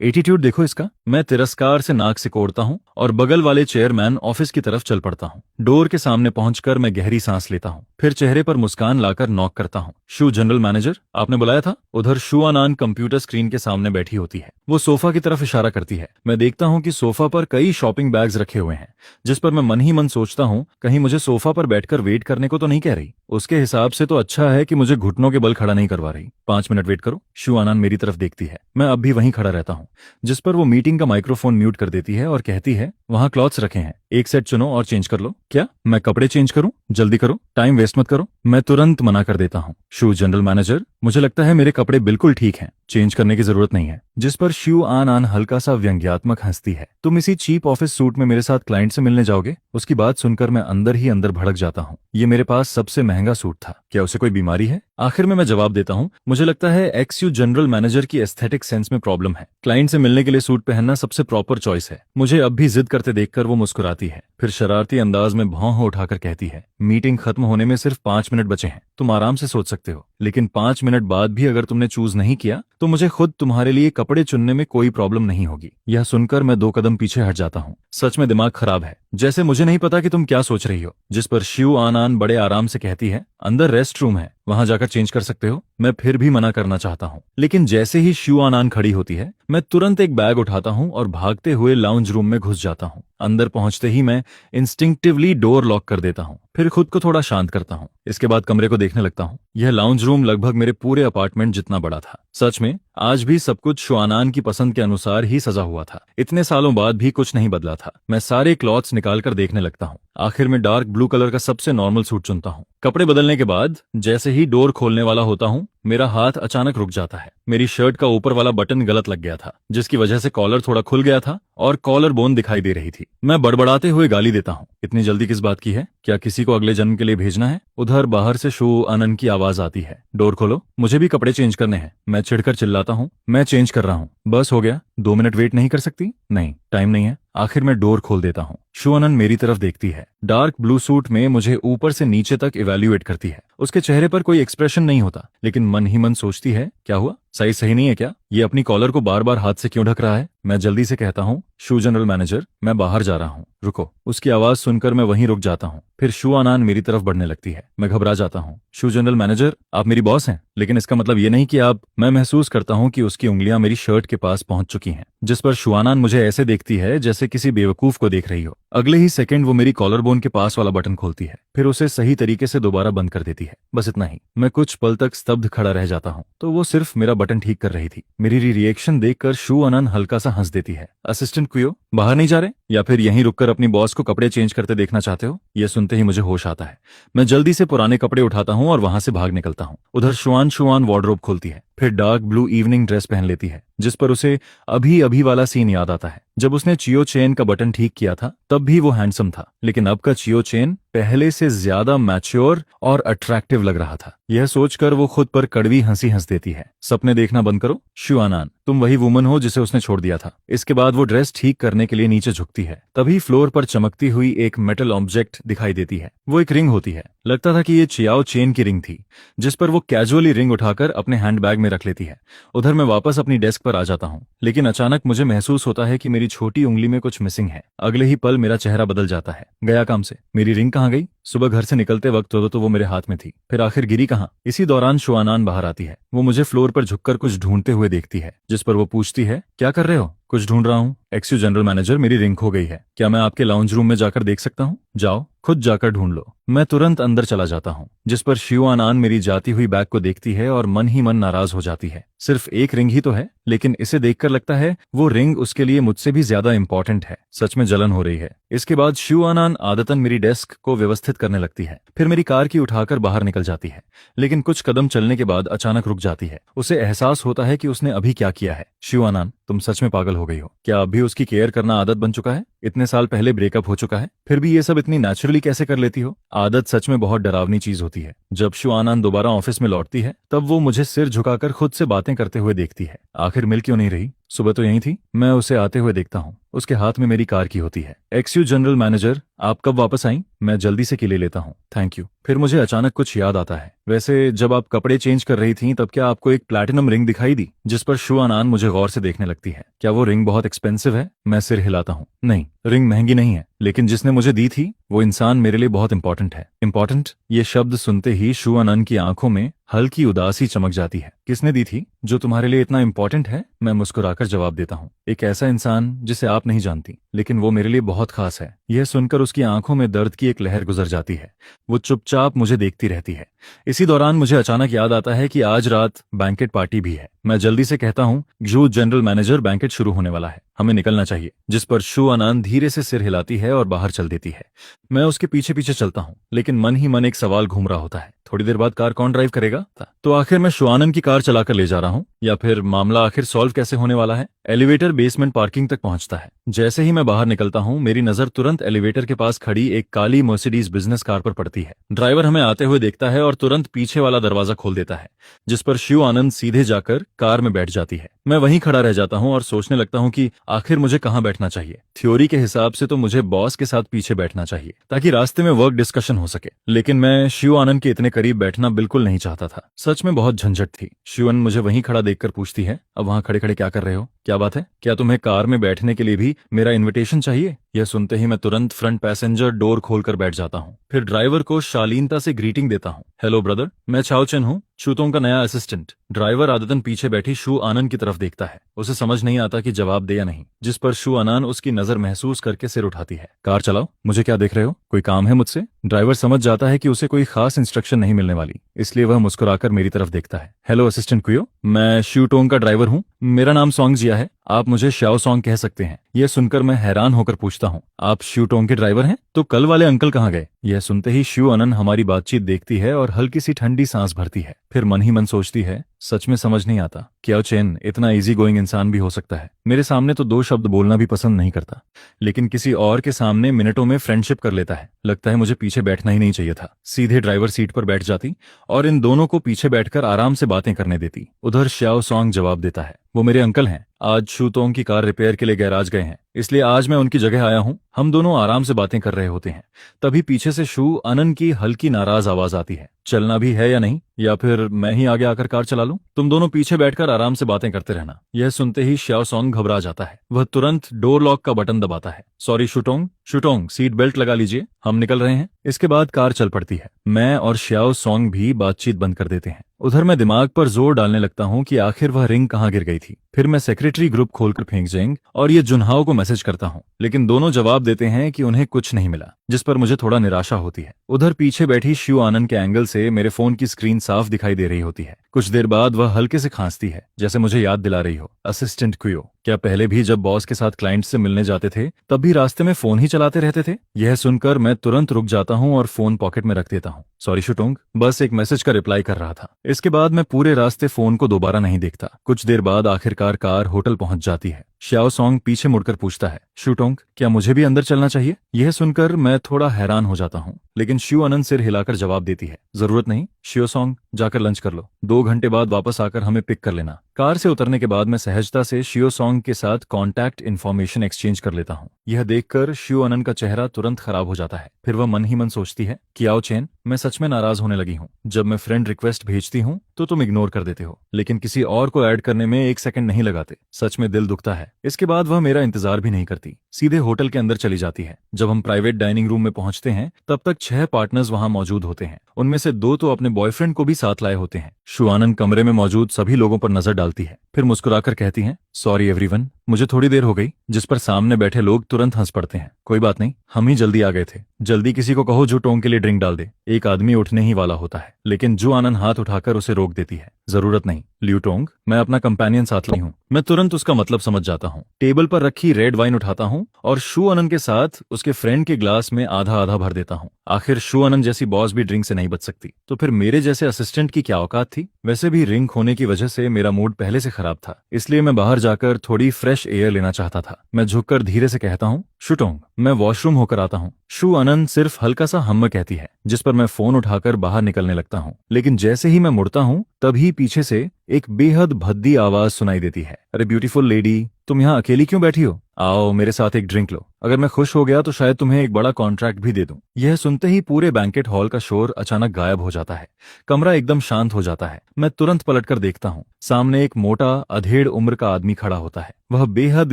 एटीट्यूड देखो इसका। मैं तिरस्कार से नाक सिकोड़ता हूँ और बगल वाले चेयरमैन ऑफिस की तरफ चल पड़ता हूँ। डोर के सामने पहुंचकर मैं गहरी सांस लेता हूँ, फिर चेहरे पर मुस्कान लाकर नॉक करता हूँ। शू जनरल मैनेजर, आपने बुलाया था? उधर शुआनान कंप्यूटर स्क्रीन के सामने बैठी होती है, वो सोफा की तरफ इशारा करती है। मैं देखता हूँ कि सोफा पर कई शॉपिंग बैग्स रखे हुए हैं, जिस पर मैं मन ही मन सोचता हूँ कहीं मुझे सोफा पर बैठकर वेट करने को तो नहीं कह रही। उसके हिसाब से तो अच्छा है कि मुझे घुटनों के बल खड़ा नहीं करवा रही। 5 मिनट वेट करो। शुआनान मेरी तरफ देखती है, मैं अब भी वहीं खड़ा रहता हूँ, जिस पर वो मीटिंग का माइक्रोफोन म्यूट कर देती है और कहती है, वहां क्लॉथ्स रखे हैं, एक सेट चुनो और चेंज कर लो। क्या मैं कपड़े चेंज करूं? जल्दी करो, टाइम वेस्ट मत करो। मैं तुरंत मना कर देता हूं, शू जनरल मैनेजर, मुझे लगता है मेरे कपड़े बिल्कुल ठीक हैं, चेंज करने की जरूरत नहीं है। जिस पर शुआनान हल्का सा व्यंग्यात्मक हंसती है। तुम इसी चीप ऑफिस सूट में मेरे साथ क्लाइंट से मिलने जाओगे? उसकी बात सुनकर मैं अंदर ही अंदर भड़क जाता हूँ। ये मेरे पास सबसे महंगा सूट था, क्या उसे कोई बीमारी है? आखिर में मैं जवाब देता हूँ, मुझे लगता है एक्स-यू जनरल मैनेजर की एस्थेटिक सेंस में प्रॉब्लम है। क्लाइंट से मिलने के लिए सूट पहनना सबसे प्रॉपर चॉइस है। मुझे अब भी जिद करते देखकर वो मुस्कुराती है, फिर शरारती अंदाज में भौं उठाकर कहती है, मीटिंग खत्म होने में सिर्फ 5 मिनट बचे हैं, तुम आराम से सोच सकते हो। लेकिन 5 मिनट बाद भी अगर तुमने चूज नहीं किया तो मुझे खुद तुम्हारे लिए कपड़े चुनने में कोई प्रॉब्लम नहीं होगी। यह सुनकर मैं 2 कदम पीछे हट जाता हूँ। सच में दिमाग खराब है, जैसे मुझे नहीं पता कि तुम क्या सोच रही हो। जिस पर शुआनान बड़े आराम से कहती है, अंदर रेस्ट रूम है, वहां जाकर चेंज कर सकते हो। मैं फिर भी मना करना चाहता हूँ, लेकिन जैसे ही शुआनान खड़ी होती है, मैं तुरंत एक बैग उठाता हूँ और भागते हुए लाउंज रूम में घुस जाता हूँ। अंदर पहुंचते ही मैं इंस्टिंक्टिवली डोर लॉक कर देता हूँ, फिर खुद को थोड़ा शांत करता हूँ। इसके बाद कमरे को देखने लगता हूँ। यह लाउंज रूम लगभग मेरे पूरे अपार्टमेंट जितना बड़ा था। सच में आज भी सब कुछ शुआनान की पसंद के अनुसार ही सजा हुआ था। इतने सालों बाद भी कुछ नहीं बदला था। मैं सारे क्लॉथ्स निकालकर देखने लगता हूँ। आखिर में डार्क ब्लू कलर का सबसे नॉर्मल सूट चुनता हूँ। कपड़े बदलने के बाद जैसे ही डोर खोलने वाला होता हूँ, मेरा हाथ अचानक रुक जाता है। मेरी शर्ट का ऊपर वाला बटन गलत लग गया था, जिसकी वजह से कॉलर थोड़ा खुल गया था और कॉलर बोन दिखाई दे रही थी। मैं बड़बड़ाते हुए गाली देता हूँ, इतनी जल्दी किस बात की है? क्या किसी को अगले जन्म के लिए भेजना है? उधर बाहर से शुआनान की आवाज आती है, डोर खोलो, मुझे भी कपड़े चेंज करने हैं। मैं चिढ़कर चिल्लाता हूँ, मैं चेंज कर रहा हूँ, बस हो गया, 2 मिनट वेट नहीं कर सकती? नहीं, टाइम नहीं है। आखिर में डोर खोल देता हूँ। शुआनान मेरी तरफ देखती है, डार्क ब्लू सूट में मुझे ऊपर से नीचे तक इवैल्यूएट करती है। उसके चेहरे पर कोई एक्सप्रेशन नहीं होता, लेकिन मन ही मन सोचती है, क्या हुआ, साइज सही नहीं है क्या? ये अपनी कॉलर को बार बार हाथ से क्यों ढक रहा है? मैं जल्दी से कहता हूँ, शू जनरल मैनेजर, मैं बाहर जा रहा हूँ, रुको। उसकी आवाज सुनकर मैं वहीं रुक जाता हूँ। फिर शुआनान मेरी तरफ बढ़ने लगती है। मैं घबरा जाता हूँ। शू जनरल मैनेजर, आप मेरी बॉस हैं, लेकिन इसका मतलब ये नहीं कि आप। मैं महसूस करता हूँ कि उसकी उंगलियां मेरी शर्ट के पास पहुंच चुकी हैं, जिस पर शुआनान मुझे ऐसे देखती है जैसे किसी बेवकूफ को देख रही हो। अगले ही सेकंड वो मेरी कॉलर बोन के पास वाला बटन खोलती है, फिर उसे सही तरीके से दोबारा बंद कर देती है। बस इतना ही। मैं कुछ पल तक स्तब्ध खड़ा रह जाता हूँ, तो वो सिर्फ मेरा बटन ठीक कर रही थी। मेरी रिएक्शन देखकर शुआनान हल्का सा हंस देती है। असिस्टेंट क्वियो, बाहर नहीं जा रहे या फिर यहीं रुककर अपनी बॉस को कपड़े चेंज करते देखना चाहते हो? यह सुनते ही मुझे होश आता है। मैं जल्दी से पुराने कपड़े उठाता हूँ और वहां से भाग निकलता हूँ। उधर शुआन वार्डरोब खोलती है, फिर डार्क ब्लू इवनिंग ड्रेस पहन लेती है, जिस पर उसे अभी अभी वाला सीन याद आता है जब उसने चियो चेन का बटन ठीक किया था। तब भी वो हैंडसम था, लेकिन अब का चियो चेन पहले से ज्यादा मैच्योर और अट्रैक्टिव लग रहा था। यह सोचकर वो खुद पर कड़वी हंसी हंस देती है। सपने देखना बंद करो शुआनान, तुम वही वुमन हो जिसे उसने छोड़ दिया था। इसके बाद वो ड्रेस ठीक करने के लिए नीचे झुकती है। तभी फ्लोर पर चमकती हुई एक मेटल ऑब्जेक्ट दिखाई देती है। वो एक रिंग होती है। लगता था कि ये चियाओ चेन की रिंग थी, जिस पर वो कैजुअली रिंग उठाकर अपने हैंडबैग में रख लेती है। उधर मैं वापस अपनी डेस्क पर आ जाता हूँ, लेकिन अचानक मुझे महसूस होता है कि मेरी छोटी उंगली में कुछ मिसिंग है। अगले ही पल मेरा चेहरा बदल जाता है। गया काम से, मेरी रिंग कहाँ गई? सुबह घर से निकलते वक्त तो वो मेरे हाथ में थी, फिर आखिर गिरी कहाँ? इसी दौरान शुआनान बाहर आती है। वो मुझे फ्लोर पर झुककर कुछ ढूंढते हुए देखती है, जिस पर वो पूछती है, क्या कर रहे हो? कुछ ढूंढ रहा हूँ एक्सयू जनरल मैनेजर, मेरी रिंग खो गई है। क्या मैं आपके लाउंज रूम में जाकर देख सकता हूँ? जाओ, खुद जाकर ढूंढ लो। मैं तुरंत अंदर चला जाता हूँ, जिस पर शुआनान मेरी जाती हुई बैग को देखती है और मन ही मन नाराज हो जाती है। सिर्फ एक रिंग ही तो है, लेकिन इसे देखकर लगता है वो रिंग उसके लिए मुझसे भी ज्यादा इंपॉर्टेंट है। सच में जलन हो रही है। इसके बाद शुआनान आदतन मेरी डेस्क को व्यवस्थित करने लगती है, फिर मेरी कार की उठाकर बाहर निकल जाती है। लेकिन कुछ कदम चलने के बाद अचानक रुक जाती है। उसे एहसास होता है कि उसने अभी क्या किया है। शुआनान, तुम सच में पागल हो गई हो। क्या अभी उसकी केयर करना आदत बन चुका है? इतने साल पहले ब्रेकअप हो चुका है, फिर भी ये सब इतनी नेचुरली कैसे कर लेती हो? आदत सच में बहुत डरावनी चीज होती है। जब शुआनान दोबारा ऑफिस में लौटती है, तब वो मुझे सिर झुकाकर खुद से बातें करते हुए देखती है। आखिर मिल क्यों नहीं रही? सुबह तो यहीं थी। मैं उसे आते हुए देखता हूँ। उसके हाथ में मेरी कार की होती है। एक्सयू जनरल मैनेजर, आप कब वापस आई? मैं जल्दी से की ले लेता हूँ, थैंक यू। फिर मुझे अचानक कुछ याद आता है। वैसे जब आप कपड़े चेंज कर रही थीं, तब क्या आपको एक प्लैटिनम रिंग दिखाई दी? जिस पर शुआनान मुझे गौर से देखने लगती है। क्या वो रिंग बहुत एक्सपेंसिव है? मैं सिर हिलाता हूँ। नहीं, रिंग महंगी नहीं है, लेकिन जिसने मुझे दी थी वो इंसान मेरे लिए बहुत इंपॉर्टेंट है। इंपॉर्टेंट? ये शब्द सुनते ही शुआनान की आंखों में हल्की उदासी चमक जाती है। किसने दी थी जो तुम्हारे लिए इतना इंपॉर्टेंट है? मैं मुस्कुराकर जवाब देता हूँ। एक ऐसा इंसान जिसे आप नहीं जानती, लेकिन वो मेरे लिए बहुत खास है। यह सुनकर उसकी आंखों में दर्द की एक लहर गुजर जाती है। वो चुपचाप मुझे देखती रहती है। इसी दौरान मुझे अचानक याद आता है कि आज रात बैंकेट पार्टी भी है। मैं जल्दी से कहता हूँ, एक्सयू जनरल मैनेजर, बैंकेट शुरू होने वाला है, हमें निकलना चाहिए। जिस पर शुआनान धीरे से सिर हिलाती है और बाहर चल देती है। मैं उसके पीछे पीछे चलता हूँ, लेकिन मन ही मन एक सवाल घूम रहा होता है, थोड़ी देर बाद कार कौन ड्राइव करेगा? तो आखिर मैं शुआनान की कार चलाकर ले जा रहा हूँ, या फिर मामला आखिर सॉल्व कैसे होने वाला है? एलिवेटर बेसमेंट पार्किंग तक पहुंचता है। जैसे ही मैं बाहर निकलता हूँ, मेरी नजर तुरंत एलिवेटर के पास खड़ी एक काली मर्सिडीज बिजनेस कार पर पड़ती है। ड्राइवर हमें आते हुए देखता है और तुरंत पीछे वाला दरवाजा खोल देता है, जिस पर शुआनान सीधे जाकर कार में बैठ जाती है। मैं वहीं खड़ा रह जाता हूँ और सोचने लगता हूँ कि आखिर मुझे कहाँ बैठना चाहिए। थ्योरी के हिसाब से तो मुझे बॉस के साथ पीछे बैठना चाहिए, ताकि रास्ते में वर्क डिस्कशन हो सके, लेकिन मैं शुआनान के इतने करीब बैठना बिल्कुल नहीं चाहता था। सच में बहुत झंझट थी। शुआनान मुझे वहीं खड़ा देखकर पूछती है, अब वहां खड़े खड़े क्या कर रहे हो? क्या बात है? क्या तुम्हें कार में बैठने के लिए भी मेरा इन्विटेशन चाहिए? यह सुनते ही मैं तुरंत फ्रंट पैसेंजर डोर खोलकर बैठ जाता हूँ, फिर ड्राइवर को शालीनता से ग्रीटिंग देता हूँ। हेलो ब्रदर, मैं चाओ चेन हूँ, चूतों का नया असिस्टेंट। ड्राइवर आदतन पीछे बैठी शुआनान की तरफ देखता है। उसे समझ नहीं आता कि जवाब दे या नहीं, जिस पर शुआनान उसकी नजर महसूस करके सिर उठाती है। कार चलाओ। मुझे क्या देख रहे हो? कोई काम है मुझसे? ड्राइवर समझ जाता है कि उसे कोई खास इंस्ट्रक्शन नहीं मिलने वाली, इसलिए वह मुस्कुराकर मेरी तरफ देखता है। हेलो असिस्टेंट कुयो, मैं शूटोंग का ड्राइवर हूँ। मेरा नाम सॉन्ग जिया है, आप मुझे श्याओ सॉन्ग कह सकते हैं। यह सुनकर मैं हैरान होकर पूछता हूँ, आप शूटोंग के ड्राइवर हैं? तो कल वाले अंकल कहाँ गए? यह सुनते ही शुआनान हमारी बातचीत देखती है और हल्की सी ठंडी सांस भरती है। फिर मन ही मन सोचती है, सच में समझ नहीं आता क्या चेन इतना इजी गोइंग इंसान भी हो सकता है। मेरे सामने तो 2 शब्द बोलना भी पसंद नहीं करता, लेकिन किसी और के सामने मिनटों में फ्रेंडशिप कर लेता है। लगता है मुझे पीछे बैठना ही नहीं चाहिए था। सीधे ड्राइवर सीट पर बैठ जाती और इन दोनों को पीछे बैठकर आराम से बातें करने देती। उधर श्याओ सॉन्ग जवाब देता है, वो मेरे अंकल हैं। आज शूतोंग की कार रिपेयर के लिए गैराज गए हैं, इसलिए आज मैं उनकी जगह आया हूँ। हम दोनों आराम से बातें कर रहे होते हैं, तभी पीछे से शुआनान की हल्की नाराज आवाज आती है। चलना भी है या नहीं, या फिर मैं ही आगे आकर कार चला लूं? तुम दोनों पीछे बैठकर आराम से बातें करते रहना। यह सुनते ही श्याओ सॉन्ग घबरा जाता है। वह तुरंत डोर लॉक का बटन दबाता है। सॉरी शूटोंग, शूटोंग सीट बेल्ट लगा लीजिए, हम निकल रहे हैं। इसके बाद कार चल पड़ती है। मैं और श्याओ सॉन्ग भी बातचीत बंद कर देते हैं। उधर मैं दिमाग पर जोर डालने लगता हूँ कि आखिर वह रिंग कहाँ गिर गई थी। फिर मैं सेक्रेटरी ग्रुप खोलकर फेंक जाएंगे और ये जुन्हाओं को मैसेज करता हूँ, लेकिन दोनों जवाब देते हैं कि उन्हें कुछ नहीं मिला, जिस पर मुझे थोड़ा निराशा होती है। उधर पीछे बैठी शिव आनंद के एंगल से मेरे फोन की स्क्रीन साफ दिखाई दे रही होती है। कुछ देर बाद वह हल्के से खांसती है, जैसे मुझे याद दिला रही हो, असिस्टेंट क्वियो, क्या पहले भी जब बॉस के साथ क्लाइंट से मिलने जाते थे तब भी रास्ते में फोन ही चलाते रहते थे? यह सुनकर मैं तुरंत रुक जाता हूँ और फोन पॉकेट में रख देता हूँ। सॉरी शुटोंग, बस एक मैसेज का रिप्लाई कर रहा था। इसके बाद मैं पूरे रास्ते फोन को दोबारा नहीं देखता। कुछ देर बाद आखिरकार कार होटल पहुंच जाती है। श्याओ सॉन्ग पीछे मुड़कर पूछता है, शुटोंग, क्या मुझे भी अंदर चलना चाहिए? यह सुनकर मैं थोड़ा हैरान हो जाता हूँ, लेकिन शिव आनंद सिर हिलाकर जवाब देती है, जरूरत नहीं शिव सॉन्ग, जाकर लंच कर लो, 2 घंटे बाद वापस आकर हमें पिक कर लेना। कार से उतरने के बाद मैं सहजता से शिव सॉन्ग के साथ कॉन्टैक्ट इन्फॉर्मेशन एक्सचेंज कर लेता हूँ। यह देखकर शिव आनंद का चेहरा तुरंत खराब हो जाता है। फिर वह मन ही मन सोचती है, कियाओ चेन, मैं सच में नाराज होने लगी हूँ। जब मैं फ्रेंड रिक्वेस्ट भेजती हूँ तो तुम इग्नोर कर देते हो, लेकिन किसी और को ऐड करने में 1 सेकंड नहीं लगाते। सच में दिल दुखता है। इसके बाद वह मेरा इंतजार भी नहीं करती, सीधे होटल के अंदर चली जाती है। जब हम प्राइवेट डाइनिंग रूम में पहुंचते हैं तब तक 6 पार्टनर्स वहां मौजूद होते हैं। उनमें से 2 तो अपने बॉयफ्रेंड को भी साथ लाए होते हैं। शिव आनंद कमरे में मौजूद सभी लोगों पर नजर डालती है, फिर मुस्कुराकर कहती हैं, सॉरी एवरीवन, मुझे थोड़ी देर हो गई। जिस पर सामने बैठे लोग तुरंत हंस पड़ते हैं। कोई बात नहीं, हम ही जल्दी आ गए थे। जल्दी किसी को कहो जो टोंग के लिए ड्रिंक डाल दे। एक आदमी उठने ही वाला होता है, लेकिन जू आनंद हाथ उठाकर उसे रोक देती है। जरूरत नहीं लियू टोंग, मैं अपना कंपेनियन साथ लाई हूँ। मैं तुरंत उसका मतलब समझ जाता हूँ। टेबल पर रखी रेड वाइन उठाता हूँ और शू आनंद के साथ उसके फ्रेंड के ग्लास में आधा आधा भर देता हूँ। आखिर शू आनंद जैसी बॉस भी ड्रिंक से नहीं बच सकती, तो फिर मेरे जैसे असिस्टेंट की क्या औकात थी? वैसे भी रिंग होने की वजह से मेरा मूड पहले से खराब था, इसलिए मैं बाहर जाकर थोड़ी फ्रेश एयर लेना चाहता था। मैं झुककर धीरे से कहता हूँ, शुटोंग, मैं वॉशरूम होकर आता हूँ। शू आनंद सिर्फ हल्का सा हम्म कहती है, जिस पर मैं फोन उठाकर बाहर निकलने लगता हूँ। लेकिन जैसे ही मैं मुड़ता हूँ तभी पीछे से एक बेहद भद्दी आवाज सुनाई देती है, अरे ब्यूटीफुल लेडी, तुम यहाँ अकेली क्यों बैठी हो? आओ मेरे साथ एक ड्रिंक लो। अगर मैं खुश हो गया तो शायद तुम्हें एक बड़ा कॉन्ट्रैक्ट भी दे दूं। यह सुनते ही पूरे बैंकेट हॉल का शोर अचानक गायब हो जाता है। कमरा एकदम शांत हो जाता है। मैं तुरंत पलटकर देखता हूँ, सामने एक मोटा अधेड़ उम्र का आदमी खड़ा होता है। वह बेहद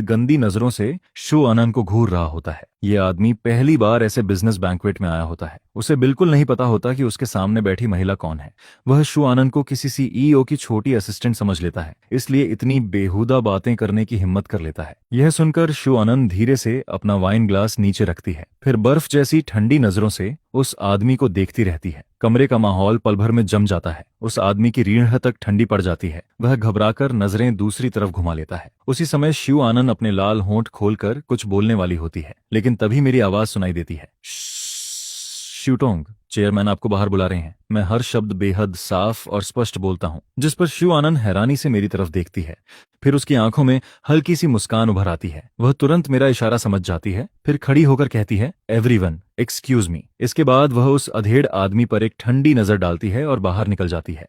गंदी नजरों से शू आनंद को घूर रहा होता है। यह आदमी पहली बार ऐसे बिजनेस बैंक्वेट में आया होता है। उसे बिल्कुल नहीं पता होता कि उसके सामने बैठी महिला कौन है। वह शू आनंद को किसी सीईओ की छोटी असिस्टेंट समझ लेता है, इसलिए इतनी बेहुदा बातें करने की हिम्मत कर लेता है। यह सुनकर शू आनंद धीरे से अपना वाइन ग्लास नीचे रखती है, फिर बर्फ जैसी ठंडी नजरों से उस आदमी को देखती रहती है। कमरे का माहौल पल भर में जम जाता है। उस आदमी की रीढ़ तक ठंडी पड़ जाती है। वह घबराकर नजरें दूसरी तरफ घुमा लेता है। उसी समय शिव आनंद अपने लाल होंठ खोलकर कुछ बोलने वाली होती है, लेकिन तभी मेरी आवाज सुनाई देती है, शिवटोंग, चेयरमैन आपको बाहर बुला रहे हैं। मैं हर शब्द बेहद साफ और स्पष्ट बोलता हूँ, जिस पर शिव आनंद हैरानी से मेरी तरफ देखती है। फिर उसकी आंखों में हल्की सी मुस्कान उभर आती है। वह तुरंत मेरा इशारा समझ जाती है, फिर खड़ी होकर कहती है, एवरीवन एक्सक्यूज मी। इसके बाद वह उस अधेड़ आदमी पर एक ठंडी नजर डालती है और बाहर निकल जाती है।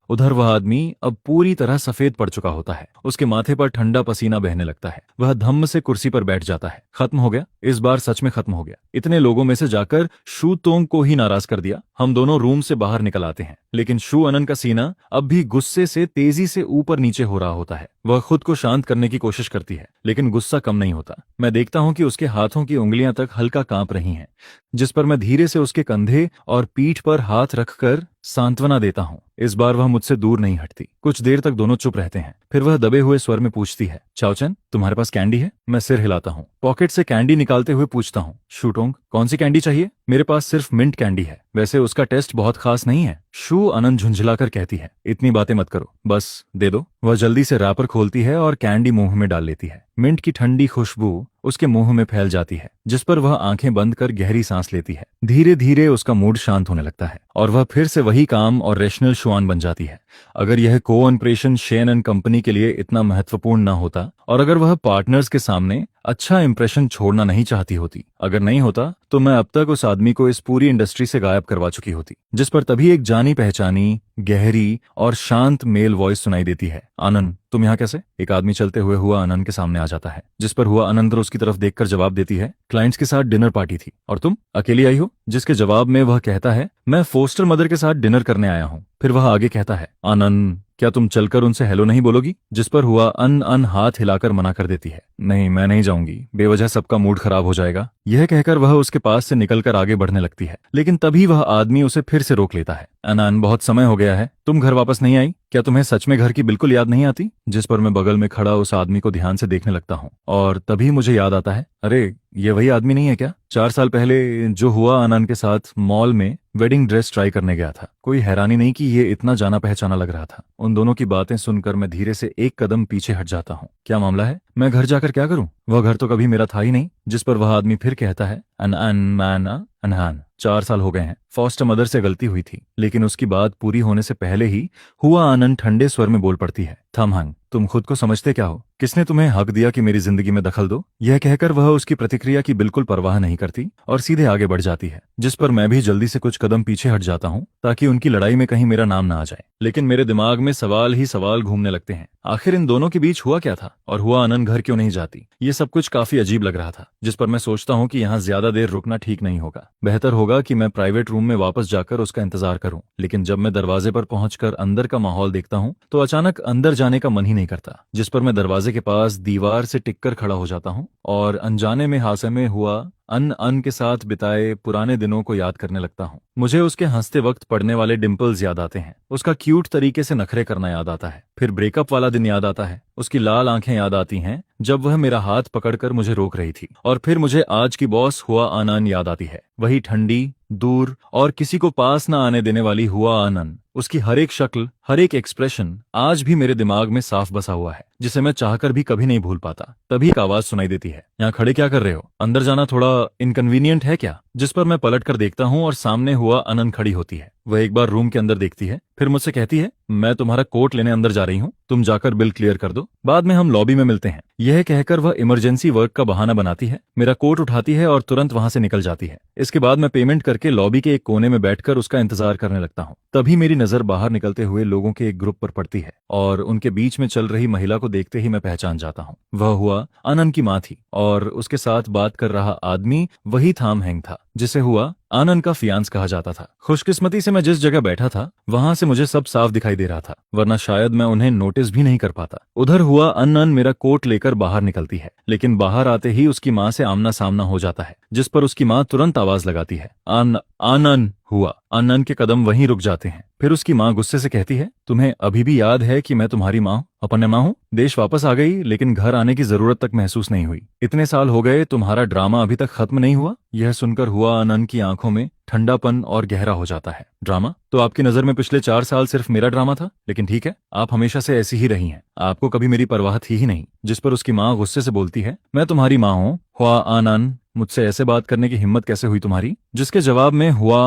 उधर वह आदमी अब पूरी तरह सफेद पड़ चुका होता है। उसके माथे पर ठंडा पसीना बहने लगता है। वह धम्म से कुर्सी पर बैठ जाता है। खत्म हो गया, इस बार सच में खत्म हो गया। इतने लोगों में से जाकर शू तोंग को ही नाराज कर दिया। हम दोनों रूम से बाहर निकल आते हैं, लेकिन शू आनंद का सीना अब भी गुस्से से तेजी से ऊपर नीचे हो रहा होता है। वह खुद को शांत करने की कोशिश करती है, लेकिन गुस्सा कम नहीं होता। मैं देखता हूं कि उसके हाथों की उंगलियां तक हल्का कांप रही हैं, जिस पर मैं धीरे से उसके कंधे और पीठ पर हाथ रखकर सांत्वना देता हूं। इस बार वह मुझसे दूर नहीं हटती। कुछ देर तक दोनों चुप रहते हैं, फिर वह दबे हुए स्वर में पूछती है, चाओचन, तुम्हारे पास कैंडी है? मैं सिर हिलाता हूँ। पॉकेट से कैंडी निकालते हुए पूछता हूँ, शूटोंग, कौन सी कैंडी चाहिए? मेरे पास सिर्फ मिंट कैंडी है, वैसे उसका टेस्ट बहुत खास नहीं है। शू आनंद झुंझलाकर कहती है, इतनी बातें मत करो, बस दे दो। वह जल्दी से रैपर खोलती है और कैंडी मुंह में डाल लेती है। मिंट की ठंडी खुशबू उसके मुंह में फैल जाती है, जिस पर वह आंखें बंद कर गहरी सांस लेती है। धीरे धीरे उसका मूड शांत होने लगता है और वह फिर से वही काम और रैशनल शुआन बन जाती है। अगर यह को-ऑपरेशन शेन एंड कंपनी के लिए इतना महत्वपूर्ण न होता, और अगर वह पार्टनर्स के सामने अच्छा इंप्रेशन छोड़ना नहीं चाहती होती, अगर नहीं होता तो मैं अब तक उस आदमी को इस पूरी इंडस्ट्री से गायब करवा चुकी होती। जिस पर तभी एक जानी पहचानी, गहरी और शांत मेल वॉइस सुनाई देती है, आनंद, तुम यहाँ कैसे? एक आदमी चलते हुए हुआ आनंद के सामने आ जाता है, जिस पर हुआ आनंद उसकी तरफ देखकर जवाब देती है, क्लाइंट्स के साथ डिनर पार्टी थी और तुम अकेली आई हो? जिसके जवाब में वह कहता है, मैं फोस्टर मदर के साथ डिनर करने आया हूँ। फिर वह आगे कहता है, आनंद, क्या तुम चलकर उनसे हेलो नहीं बोलोगी? जिस पर हुआ अन हाथ हिलाकर मना कर देती है। नहीं, मैं नहीं जाऊंगी, बेवजह सबका मूड खराब हो जाएगा। यह कहकर वह उसके पास से निकलकर आगे बढ़ने लगती है, लेकिन तभी वह आदमी उसे फिर से रोक लेता है। अनान, बहुत समय हो गया है, तुम घर वापस नहीं आई? क्या तुम्हें सच में घर की बिल्कुल याद नहीं आती? जिस पर मैं बगल में खड़ा उस आदमी को ध्यान से देखने लगता हूँ और तभी मुझे याद आता है, अरे ये वही आदमी नहीं है क्या 4 साल पहले जो हुआ अनान के साथ मॉल में वेडिंग ड्रेस ट्राई करने गया था। कोई हैरानी नहीं कि ये इतना जाना पहचाना लग रहा था। उन दोनों की बातें सुनकर मैं धीरे से एक कदम पीछे हट जाता हूँ। क्या मामला है? मैं घर जाकर क्या करूं? वह घर तो कभी मेरा था ही नहीं। जिस पर वह आदमी फिर कहता है, अनहान, 4 साल हो गए हैं। फॉस्टर मदर से गलती हुई थी, लेकिन उसकी बात पूरी होने से पहले ही हुआ आनंद ठंडे स्वर में बोल पड़ती है, थमहंग, तुम खुद को समझते क्या हो? किसने तुम्हें हक दिया कि मेरी जिंदगी में दखल दो? यह कहकर वह उसकी प्रतिक्रिया की बिल्कुल परवाह नहीं करती और सीधे आगे बढ़ जाती है। जिस पर मैं भी जल्दी से कुछ कदम पीछे हट जाता हूँ ताकि उनकी लड़ाई में कहीं मेरा नाम ना आ जाए। लेकिन मेरे दिमाग में सवाल ही सवाल घूमने लगते हैं। आखिर इन दोनों के बीच हुआ क्या था और हुआ आनंद घर क्यों नहीं जाती? ये सब कुछ काफी अजीब लग रहा था। जिस पर मैं सोचता हूँ कि यहाँ ज्यादा देर रुकना ठीक नहीं होगा। बेहतर होगा कि मैं प्राइवेट रूम में वापस जाकर उसका इंतजार करूं। लेकिन जब मैं दरवाजे पर पहुंचकर अंदर का माहौल देखता हूं तो अचानक अंदर जाने का मन ही नहीं करता। जिस पर मैं दरवाजे के पास दीवार से टिककर खड़ा हो जाता हूं और अनजाने में हादसे में हुआ अन के साथ बिताए पुराने दिनों को याद करने लगता हूं। मुझे उसके हंसते वक्त पड़ने वाले डिंपल्स याद आते हैं, उसका क्यूट तरीके से नखरे करना याद आता है, फिर ब्रेकअप वाला दिन याद आता है, उसकी लाल आंखें याद आती हैं जब वह मेरा हाथ पकड़कर मुझे रोक रही थी, और फिर मुझे आज की बॉस हुआ आनंद याद आती है। वही ठंडी, दूर और किसी को पास न आने देने वाली हुआ आनंद। उसकी हर एक शक्ल, हर एक एक्सप्रेशन आज भी मेरे दिमाग में साफ बसा हुआ है, जिसे मैं चाहकर भी कभी नहीं भूल पाता। तभी एक आवाज सुनाई देती है, यहाँ खड़े क्या कर रहे हो? अंदर जाना थोड़ा इनकन्वीनियंट है क्या? जिस पर मैं पलट कर देखता हूँ और सामने हुआ आनंद खड़ी होती है। वह एक बार रूम के अंदर देखती है, फिर मुझसे कहती है, मैं तुम्हारा कोट लेने अंदर जा रही हूँ, तुम जाकर बिल क्लियर कर दो, बाद में हम लॉबी में मिलते हैं। यह कहकर वह इमरजेंसी वर्क का बहाना बनाती है, मेरा कोट उठाती है और तुरंत वहां से निकल जाती है। इसके बाद मैं पेमेंट करके लॉबी के एक कोने में बैठकर उसका इंतजार करने लगता हूँ। तभी मेरी नजर बाहर निकलते हुए लोगों के एक ग्रुप पर पड़ती है और उनके बीच में चल रही महिला को देखते ही मैं पहचान जाता हूँ। वह हुआ आनंद की माँ थी और उसके साथ बात कर रहा आदमी वही थाम हैंग था जिसे हुआ आनंद का फियांस कहा जाता था। खुशकिस्मती से मैं जिस जगह बैठा था वहां से मुझे सब साफ दिखाई दे रहा था, वरना शायद मैं उन्हें नोटिस भी नहीं कर पाता। उधर हुआ अनन मेरा कोट लेकर बाहर निकलती है, लेकिन बाहर आते ही उसकी माँ से आमना सामना हो जाता है, जिस पर उसकी माँ तुरंत आवाज लगाती है, आनंद। हुआ आनंद के कदम वहीं रुक जाते हैं। फिर उसकी माँ गुस्से से कहती है, तुम्हें अभी भी याद है कि मैं तुम्हारी माँ अपने माँ हूँ? देश वापस आ गई लेकिन घर आने की जरूरत तक महसूस नहीं हुई। इतने साल हो गए, तुम्हारा ड्रामा अभी तक खत्म नहीं हुआ? यह सुनकर हुआ आनंद की आंखों में ठंडापन और गहरा हो जाता है। ड्रामा? तो आपकी नजर में पिछले 4 साल सिर्फ मेरा ड्रामा था? लेकिन ठीक है, आप हमेशा से ऐसी ही रही हैं, आपको कभी मेरी परवाह थी ही नहीं। जिस पर उसकी माँ गुस्से से बोलती है, मैं तुम्हारी माँ हूँ हुआ आनंद, मुझसे ऐसे बात करने की हिम्मत कैसे हुई तुम्हारी? जिसके जवाब में हुआ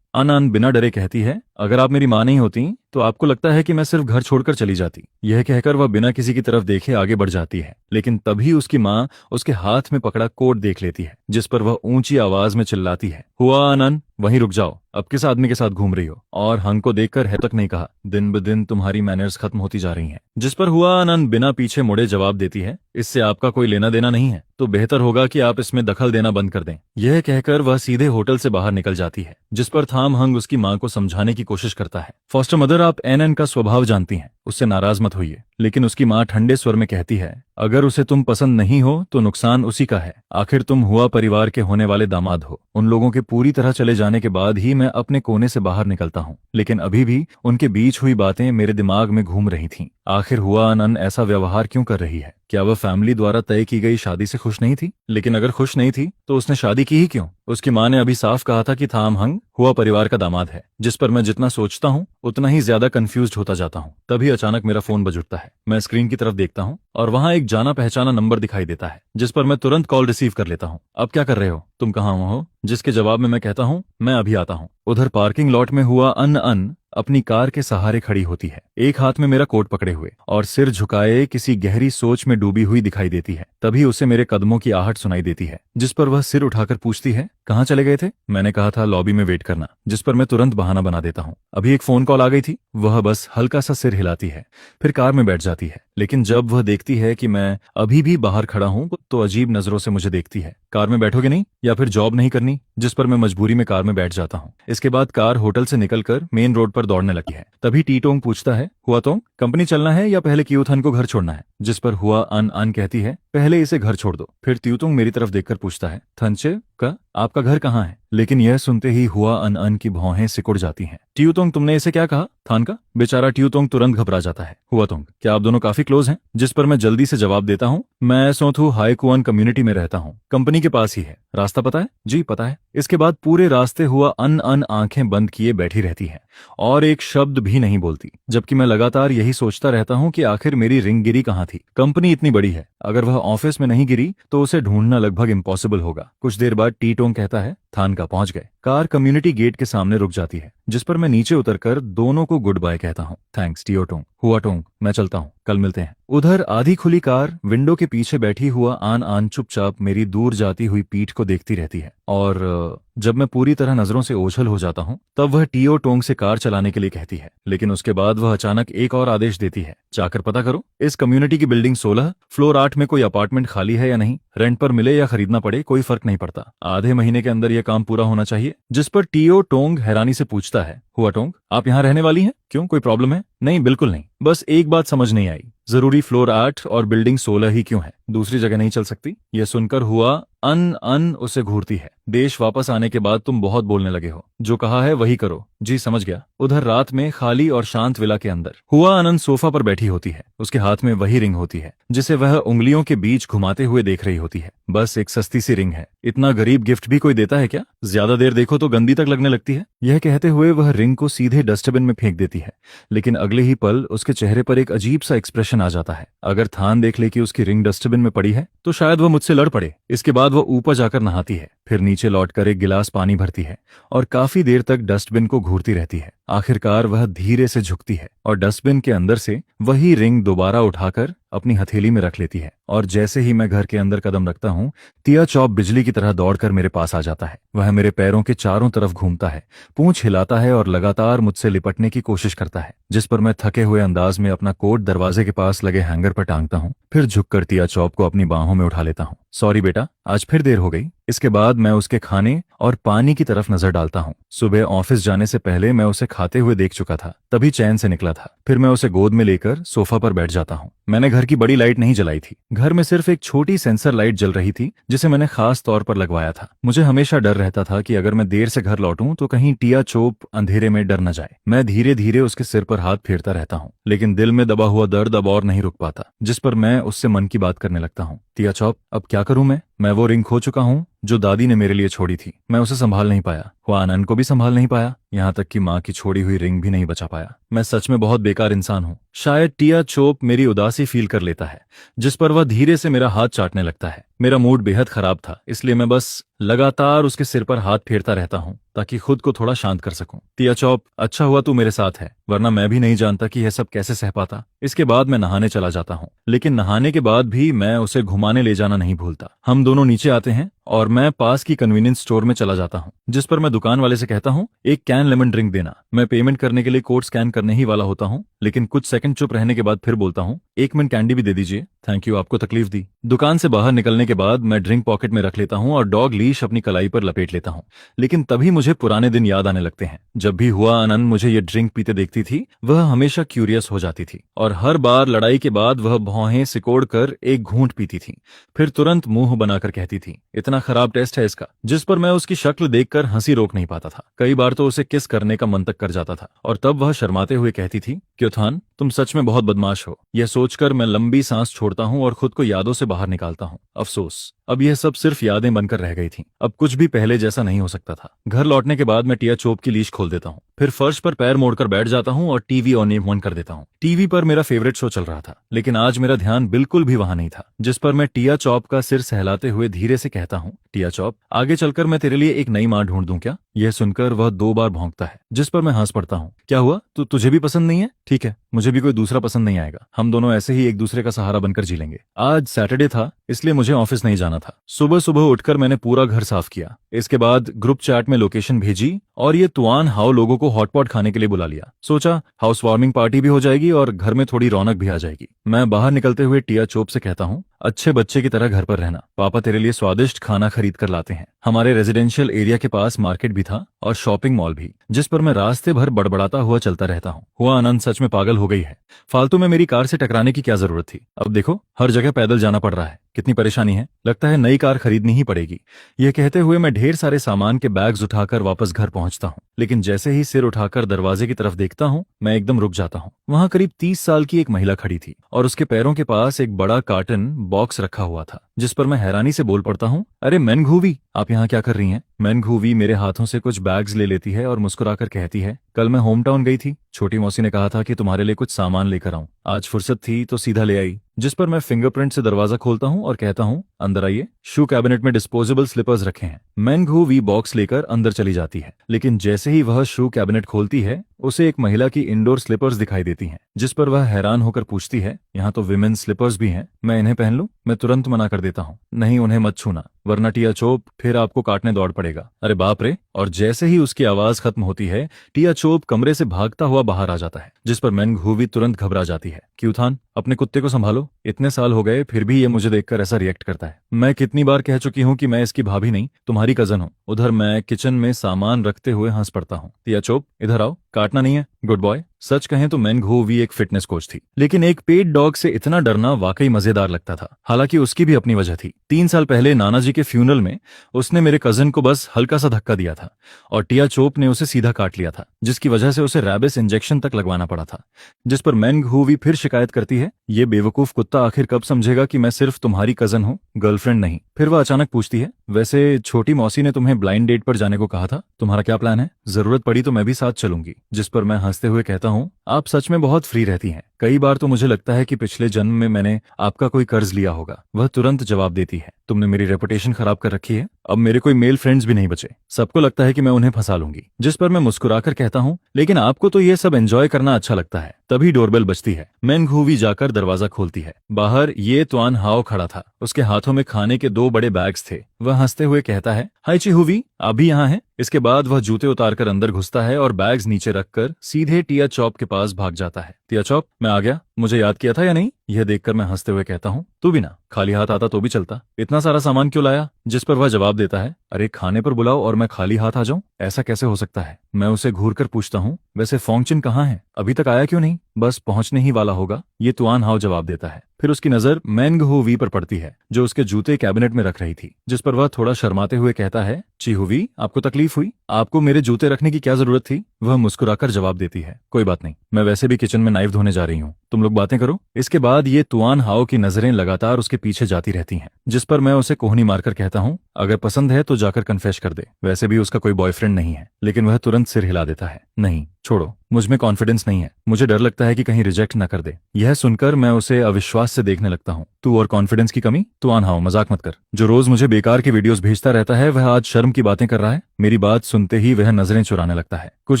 आनंद बिना डरे कहती है, अगर आप मेरी माँ नहीं होती तो आपको लगता है कि मैं सिर्फ घर छोड़कर चली जाती। यह कहकर वह बिना किसी की तरफ देखे आगे बढ़ जाती है, लेकिन तभी उसकी माँ उसके हाथ में पकड़ा कोट देख लेती है, जिस पर वह ऊंची आवाज में चिल्लाती है, हुआ आनंद, वहीं रुक जाओ, अब किस आदमी के साथ घूम रही हो? और हंग को देखकर है तक नहीं कहा, दिन ब दिन तुम्हारी मैनर्स खत्म होती जा रही हैं। जिस पर हुआ आनंद बिना पीछे मुड़े जवाब देती है, इससे आपका कोई लेना देना नहीं है, तो बेहतर होगा कि आप इसमें दखल देना बंद कर दें। यह कहकर वह सीधे होटल से बाहर निकल जाती है, जिस पर थाम हंग उसकी माँ को समझाने की कोशिश करता है, फॉस्टर मदर, आप एन का स्वभाव जानती हैं, उससे नाराज मत होइए। लेकिन उसकी माँ ठंडे स्वर में कहती है, अगर उसे तुम पसंद नहीं हो तो नुकसान उसी का है, आखिर तुम हुआ परिवार के होने वाले दामाद हो। उन लोगों के पूरी तरह चले जाने के बाद ही मैं अपने कोने से बाहर निकलता हूँ, लेकिन अभी भी उनके बीच हुई बातें मेरे दिमाग में घूम रही थीं। आखिर हुआ आनंद ऐसा व्यवहार क्यों कर रही है? क्या वह फैमिली द्वारा तय की गई शादी से खुश नहीं थी? लेकिन अगर खुश नहीं थी तो उसने शादी की ही क्यों? उसकी माँ ने अभी साफ कहा था कि थाम हंग हुआ परिवार का दामाद है। जिस पर मैं जितना सोचता हूँ उतना ही ज्यादा कंफ्यूज्ड होता जाता हूँ। तभी अचानक मेरा फोन बज उठता है। मैं स्क्रीन की तरफ देखता हूँ और वहाँ एक जाना पहचाना नंबर दिखाई देता है, जिस पर मैं तुरंत कॉल रिसीव कर लेता हूँ। अब क्या कर रहे हो? तुम कहाँ हो? जिसके जवाब में मैं कहता हूँ, मैं अभी आता हूँ। उधर पार्किंग लॉट में हुआ अन अपनी कार के सहारे खड़ी होती है, एक हाथ में मेरा कोट पकड़े हुए और सिर झुकाए किसी गहरी सोच में डूबी हुई दिखाई देती है। तभी उसे मेरे कदमों की आहट सुनाई देती है, जिस पर वह सिर उठाकर पूछती है, कहाँ चले गए थे? मैंने कहा था लॉबी में वेट करना, जिस पर मैं तुरंत बहाना बना देता हूँ। अभी एक फोन कॉल आ गई थी। वह बस हल्का सा सिर हिलाती है, फिर कार में बैठ जाती है। लेकिन जब वह देखती है कि मैं अभी भी बाहर खड़ा हूं तो अजीब नजरों से मुझे देखती है। कार में बैठोगे नहीं या फिर जॉब नहीं करनी? जिस पर मैं मजबूरी में कार में बैठ जाता हूँ। इसके बाद कार होटल से निकलकर मेन रोड पर दौड़ने लगती है। तभी टीटोंग पूछता है, हुआ तोंग, कंपनी चलना है या पहले क्यूथन को घर छोड़ना है? जिस पर हुआ अन अन कहती है, पहले इसे घर छोड़ दो। फिर त्यूतोंग मेरी तरफ देखकर पूछता है, थनचे का आपका घर कहाँ है? लेकिन यह सुनते ही हुआ अन अन की भौहें सिकुड़ जाती हैं। ट्यूतोंग, तुमने इसे क्या कहा? थान का? बेचारा ट्यूतोंग तुरंत घबरा जाता है। हुआ तोंग, क्या आप दोनों काफी क्लोज हैं? जिस पर मैं जल्दी से जवाब देता हूँ, मैं सोथू हाईकुआन कम्युनिटी में रहता हूँ, कंपनी के पास ही है। रास्ता पता है? जी पता है। इसके बाद पूरे रास्ते हुआ अन अन आंखें बंद किए बैठी रहती है और एक शब्द भी नहीं बोलती, जबकि मैं लगातार यही सोचता रहता हूँ कि आखिर मेरी रिंग गिरी कहाँ थी। कंपनी इतनी बड़ी है, अगर वह ऑफिस में नहीं गिरी तो उसे ढूंढना लगभग इम्पॉसिबल होगा। कुछ देर बाद टीटोंग कहता है, थान का पहुंच गए। कार कम्युनिटी गेट के सामने रुक जाती है, जिस पर मैं नीचे उतरकर दोनों को गुड बाय कहता हूँ। थैंक्स टियोटोंग। हुआ टोंग, मैं चलता हूँ, कल मिलते हैं। उधर आधी खुली कार विंडो के पीछे बैठी हुआ आन आन चुपचाप मेरी दूर जाती हुई पीठ को देखती रहती है और जब मैं पूरी तरह नजरों से ओझल हो जाता हूँ तब वह टियो टोंग से कार चलाने के लिए कहती है। लेकिन उसके बाद वह अचानक एक और आदेश देती है, जाकर पता करो इस कम्युनिटी की बिल्डिंग 16 फ्लोर 8 में कोई अपार्टमेंट खाली है या नहीं। रेंट पर मिले या खरीदना पड़े कोई फर्क नहीं पड़ता, आधे महीने के अंदर यह काम पूरा होना चाहिए। जिस पर टियो टोंग हैरानी से पूछता है, हुआ टोंग, आप यहाँ रहने वाली हैं? क्यों, कोई प्रॉब्लम है? नहीं, बिल्कुल नहीं, बस एक बात समझ नहीं आई, जरूरी फ्लोर 8 और बिल्डिंग 16 ही क्यों है? दूसरी जगह नहीं चल सकती? यह सुनकर हुआ अन अन उसे घूरती है। देश वापस आने के बाद तुम बहुत बोलने लगे हो, जो कहा है वही करो। जी समझ गया। उधर रात में खाली और शांत विला के अंदर हुआ अनंत सोफा पर बैठी होती है। उसके हाथ में वही रिंग होती है जिसे वह उंगलियों के बीच घुमाते हुए देख रही होती है। बस एक सस्ती सी रिंग है, इतना गरीब गिफ्ट भी कोई देता है क्या? ज्यादा देर देखो तो गंदी तक लगने लगती है। यह कहते हुए वह रिंग को सीधे डस्टबिन में फेंक देती है, लेकिन अगले ही पल उसके चेहरे पर एक अजीब सा एक्सप्रेशन आ जाता है। अगर थान देख ले कि उसकी रिंग डस्टबिन में पड़ी है तो शायद वह मुझसे लड़ पड़े। इसके बाद वह ऊपर जाकर नहाती है, फिर नीचे लौटकर एक गिलास पानी भरती है और काफी देर तक डस्टबिन को घूरती रहती है। आखिरकार वह धीरे से झुकती है और डस्टबिन के अंदर से वही रिंग दोबारा उठाकर अपनी हथेली में रख लेती है। और जैसे ही मैं घर के अंदर कदम रखता हूँ, टिया चॉप बिजली की तरह दौड़कर मेरे पास आ जाता है। वह मेरे पैरों के चारों तरफ घूमता है, पूंछ हिलाता है और लगातार मुझसे लिपटने की कोशिश करता है। जिस पर मैं थके हुए अंदाज में अपना कोट दरवाजे के पास लगे हैंगर पर टांगता हूँ, फिर झुककर टिया चॉप को अपनी बाहों में उठा लेता हूँ। सॉरी बेटा, आज फिर देर हो गई। इसके बाद मैं उसके खाने और पानी की तरफ नजर डालता हूँ। सुबह ऑफिस जाने से पहले मैं उसे खाते हुए देख चुका था, तभी चैन से निकला था। फिर मैं उसे गोद में लेकर सोफा पर बैठ जाता हूँ। मैंने घर की बड़ी लाइट नहीं जलाई थी, घर में सिर्फ एक छोटी सेंसर लाइट जल रही थी जिसे मैंने खास तौर पर लगवाया था। मुझे हमेशा डर रहता था कि अगर मैं देर से घर लौटूं तो कहीं टिया चोप अंधेरे में डर न जाए। मैं धीरे धीरे उसके सिर पर हाथ फेरता रहता हूँ, लेकिन दिल में दबा हुआ दर्द अब और नहीं रुक पाता। जिस पर मैं उससे मन की बात करने लगता हूँ। टिया चॉप, अब क्या करूं मैं वो रिंग खो चुका हूँ जो दादी ने मेरे लिए छोड़ी थी। मैं उसे संभाल नहीं पाया, हुआ आनंद को भी संभाल नहीं पाया, यहाँ तक कि माँ की छोड़ी हुई रिंग भी नहीं बचा पाया। मैं सच में बहुत बेकार इंसान हूँ। शायद टिया चोप मेरी उदासी फील कर लेता है, जिस पर वह धीरे से मेरा हाथ चाटने लगता है। मेरा मूड बेहद खराब था, इसलिए मैं बस लगातार उसके सिर पर हाथ फेरता रहता हूँ ताकि खुद को थोड़ा शांत कर सकूं। टिया चॉप, अच्छा हुआ तू मेरे साथ है, वरना मैं भी नहीं जानता कि यह सब कैसे सह पाता। इसके बाद मैं नहाने चला जाता हूँ, लेकिन नहाने के बाद भी मैं उसे घुमाने ले जाना नहीं भूलता। हम दोनों नीचे आते हैं और मैं पास की कन्वीनियंस स्टोर में चला जाता हूँ, जिस पर मैं दुकान वाले से कहता हूँ, एक कैन लेमन ड्रिंक देना। मैं पेमेंट करने के लिए कोड स्कैन करने ही वाला होता हूँ, लेकिन कुछ सेकंड चुप रहने के बाद फिर बोलता हूँ, एक मिनट कैंडी भी दे दीजिए। थैंक यू, आपको तकलीफ दी। दुकान से बाहर निकलने के बाद मैं ड्रिंक पॉकेट में रख लेता हूँ और डॉग लीश अपनी कलाई पर लपेट लेता हूँ। लेकिन तभी मुझे पुराने दिन याद आने लगते हैं। जब भी हुआ आनंद मुझे ये ड्रिंक पीते देखती थी, वह हमेशा क्यूरियस हो जाती थी और हर बार लड़ाई के बाद वह भौहें सिकोड़ कर एक घूंट पीती थी, फिर तुरंत मुंह बनाकर कहती थी, इतना खराब टेस्ट है इसका। जिस पर मैं उसकी शक्ल देखकर हंसी रोक नहीं पाता था। कई बार तो उसे किस करने का मन तक कर जाता था और तब वह शर्माते हुए कहती थी, क्योथान, तुम सच में बहुत बदमाश हो। यह सोचकर मैं लंबी सांस छोड़ता हूँ और खुद को यादों से बाहर निकालता हूँ। अफसोस, अब यह सब सिर्फ यादें बनकर रह गई थीं। अब कुछ भी पहले जैसा नहीं हो सकता था। घर लौटने के बाद मैं टिया चोप की लीश खोल देता हूँ, फिर फर्श पर पैर मोड़कर बैठ जाता हूँ और टीवी ऑन कर देता हूँ। टीवी पर मेरा फेवरेट शो चल रहा था, लेकिन आज मेरा ध्यान बिल्कुल भी वहां नहीं था। जिस पर मैं टिया चॉप का सिर सहलाते हुए धीरे से कहता हूँ, टिया चॉप, आगे चलकर मैं तेरे लिए एक नई माँ ढूंढ दूं क्या? यह सुनकर वह 2 बार भौंकता है, जिस पर मैं हंस पड़ता हूँ। क्या हुआ, तुझे भी पसंद नहीं है? ठीक है, मुझे भी कोई दूसरा पसंद नहीं आएगा। हम दोनों ऐसे ही एक दूसरे का सहारा बनकर जी लेंगे। आज सैटरडे था, इसलिए मुझे ऑफिस नहीं जाना था। सुबह सुबह उठकर मैंने पूरा घर साफ किया। इसके बाद ग्रुप चैट में लोकेशन भेजी और ये तुआन हाओ लोगों को को हॉटपॉट खाने के लिए बुला लिया। सोचा हाउस वार्मिंग पार्टी भी हो जाएगी और घर में थोड़ी रौनक भी आ जाएगी। मैं बाहर निकलते हुए टिया चोप से कहता हूँ, अच्छे बच्चे की तरह घर पर रहना, पापा तेरे लिए स्वादिष्ट खाना खरीद कर लाते हैं। हमारे रेजिडेंशियल एरिया के पास मार्केट भी था और शॉपिंग मॉल भी, जिस पर मैं रास्ते भर बड़बड़ाता हुआ चलता रहता हूँ। हुआ आनंद सच में पागल हो गई है। फालतू में मेरी कार से टकराने की क्या जरूरत थी। अब देखो हर जगह पैदल जाना पड़ रहा है, कितनी परेशानी है। लगता है नई कार खरीदनी ही पड़ेगी। यह कहते हुए मैं ढेर सारे सामान के बैग्स उठाकर वापस घर पहुंचता हूँ, लेकिन जैसे ही सिर उठाकर दरवाजे की तरफ देखता हूँ मैं एकदम रुक जाता हूँ। वहां करीब 30 साल की एक महिला खड़ी थी और उसके पैरों के पास एक बड़ा कार्टन बॉक्स रखा हुआ था, जिस पर मैं हैरानी से बोल पड़ता हूँ, अरे मैन घूवी, आप यहाँ क्या कर रही हैं? मैन घूवी मेरे हाथों से कुछ बैग्स ले लेती है और मुस्कुराकर कहती है, कल मैं होम टाउन गई थी, छोटी मौसी ने कहा था कि तुम्हारे लिए कुछ सामान लेकर आऊं। आज फुर्सत थी तो सीधा ले आई। जिस पर मैं फिंगरप्रिंट से दरवाजा खोलता हूं और कहता हूं, अंदर आइए। शू कैबिनेट में डिस्पोजेबल स्लीपर्स रखे हैं। मैन घूवी बॉक्स लेकर अंदर चली जाती है, लेकिन जैसे ही वह शू कैबिनेट खोलती है उसे एक महिला की इंडोर स्लीपर्स दिखाई देती हैं, जिस पर वह हैरान होकर पूछती है, यहाँ तो विमेन स्लीपर्स भी हैं, मैं इन्हें पहन लूं? मैं तुरंत मना कर देता हूँ, नहीं उन्हें मत छूना, वरना टिया चोप फिर आपको काटने दौड़ पड़ेगा। अरे बाप रे! और जैसे ही उसकी आवाज खत्म होती है टिया चोप कमरे से भागता हुआ बाहर आ जाता है, जिस पर मैन घूवी तुरंत घबरा जाती है। क्यूथान, अपने कुत्ते को संभालो, इतने साल हो गए फिर भी ये मुझे देखकर ऐसा रिएक्ट करता है। मैं कितनी बार कह चुकी हूँ कि मैं इसकी भाभी नहीं तुम्हारी कजन हूँ। उधर मैं किचन में सामान रखते हुए हंस पड़ता हूँ। टिया चोप इधर आओ, काटना नहीं है, गुड बॉय। सच कहें तो मैन घूवी एक फिटनेस कोच थी, लेकिन एक पेट डॉग से इतना डरना वाकई मजेदार लगता था। हालांकि उसकी भी अपनी वजह थी। 3 साल पहले नाना जी के फ्यूनरल में उसने मेरे कजन को बस हल्का सा धक्का दिया था और टिया चोप ने उसे सीधा काट लिया था, जिसकी वजह से उसे रैबिस इंजेक्शन तक लगवाना पड़ा था। जिस पर मैन घूवी फिर शिकायत करती है, ये बेवकूफ कुत्ता आखिर कब समझेगा कि मैं सिर्फ तुम्हारी कजन हूँ, गर्लफ्रेंड नहीं। फिर वह अचानक पूछती है, वैसे छोटी मौसी ने तुम्हें ब्लाइंड डेट पर जाने को कहा था, तुम्हारा क्या प्लान है? जरूरत पड़ी तो मैं भी साथ चलूंगी। जिस पर मैं हंसते हुए कहता हूँ, आप सच में बहुत फ्री रहती हैं। कई बार तो मुझे लगता है कि पिछले जन्म में मैंने आपका कोई कर्ज लिया होगा। वह तुरंत जवाब देती है, तुमने मेरी रेपुटेशन खराब कर रखी है, अब मेरे कोई मेल फ्रेंड्स भी नहीं बचे, सबको लगता है कि मैं उन्हें फंसा लूंगी। जिस पर मैं मुस्कुराकर कहता हूँ, लेकिन आपको तो ये सब एंजॉय करना अच्छा लगता है। तभी डोरबेल बजती है। मैन घूवी जाकर दरवाजा खोलती है। बाहर ये तुआन हाओ खड़ा था, उसके हाथों में खाने के 2 बड़े बैग्स थे। वह हंसते हुए कहता है, हाय ची हुवी, आप भी यहाँ हैं? इसके बाद वह जूते उतारकर अंदर घुसता है और बैग्स नीचे रखकर सीधे टिया चॉप के पास भाग जाता है। टिया चॉप, मैं आ गया, मुझे याद किया था या नहीं? यह देखकर मैं हंसते हुए कहता हूँ, तू भी ना, खाली हाथ आता तो भी चलता, इतना सारा सामान क्यों लाया? जिस पर वह जवाब देता है, अरे खाने पर बुलाओ और मैं खाली हाथ आ जाऊं, ऐसा कैसे हो सकता है? मैं उसे घूर कर पूछता हूँ, वैसे फोंगचिन कहाँ है? अभी तक आया क्यों नहीं? बस पहुंचने ही वाला होगा, ये तुआन हाओ जवाब देता है। फिर उसकी नजर मैन घूवी पर पड़ती है, जो उसके जूते कैबिनेट में रख रही थी। जिस पर वह थोड़ा शर्माते हुए कहता है, ची हुवी, आपको तकलीफ हुई? आपको मेरे जूते रखने की क्या जरूरत थी? वह मुस्कुराकर जवाब देती है, कोई बात नहीं, मैं वैसे भी किचन में नाइफ धोने जा रही हूँ, तुम लोग बातें करो। इसके बाद ये तुआन हाओ की नजरें लगातार उसके पीछे जाती रहती हैं, जिस पर मैं उसे कोहनी मारकर कहता हूँ, अगर पसंद है तो जाकर कन्फेस कर दे। वैसे भी उसका कोई बॉयफ्रेंड नहीं है। लेकिन वह तुरंत सिर हिला देता है, नहीं छोड़ो, मुझ में कॉन्फिडेंस नहीं है, मुझे डर लगता है कि कहीं रिजेक्ट न कर दे। यह सुनकर मैं उसे अविश्वास से देखने लगता हूँ। तू और कॉन्फिडेंस की कमी? तुआन हाओ, मजाक मत कर। जो रोज मुझे बेकार के वीडियोस भेजता रहता है वह आज शर्म की बातें कर रहा है। मेरी बात सुनते ही वह नजरें चुराने लगता है। कुछ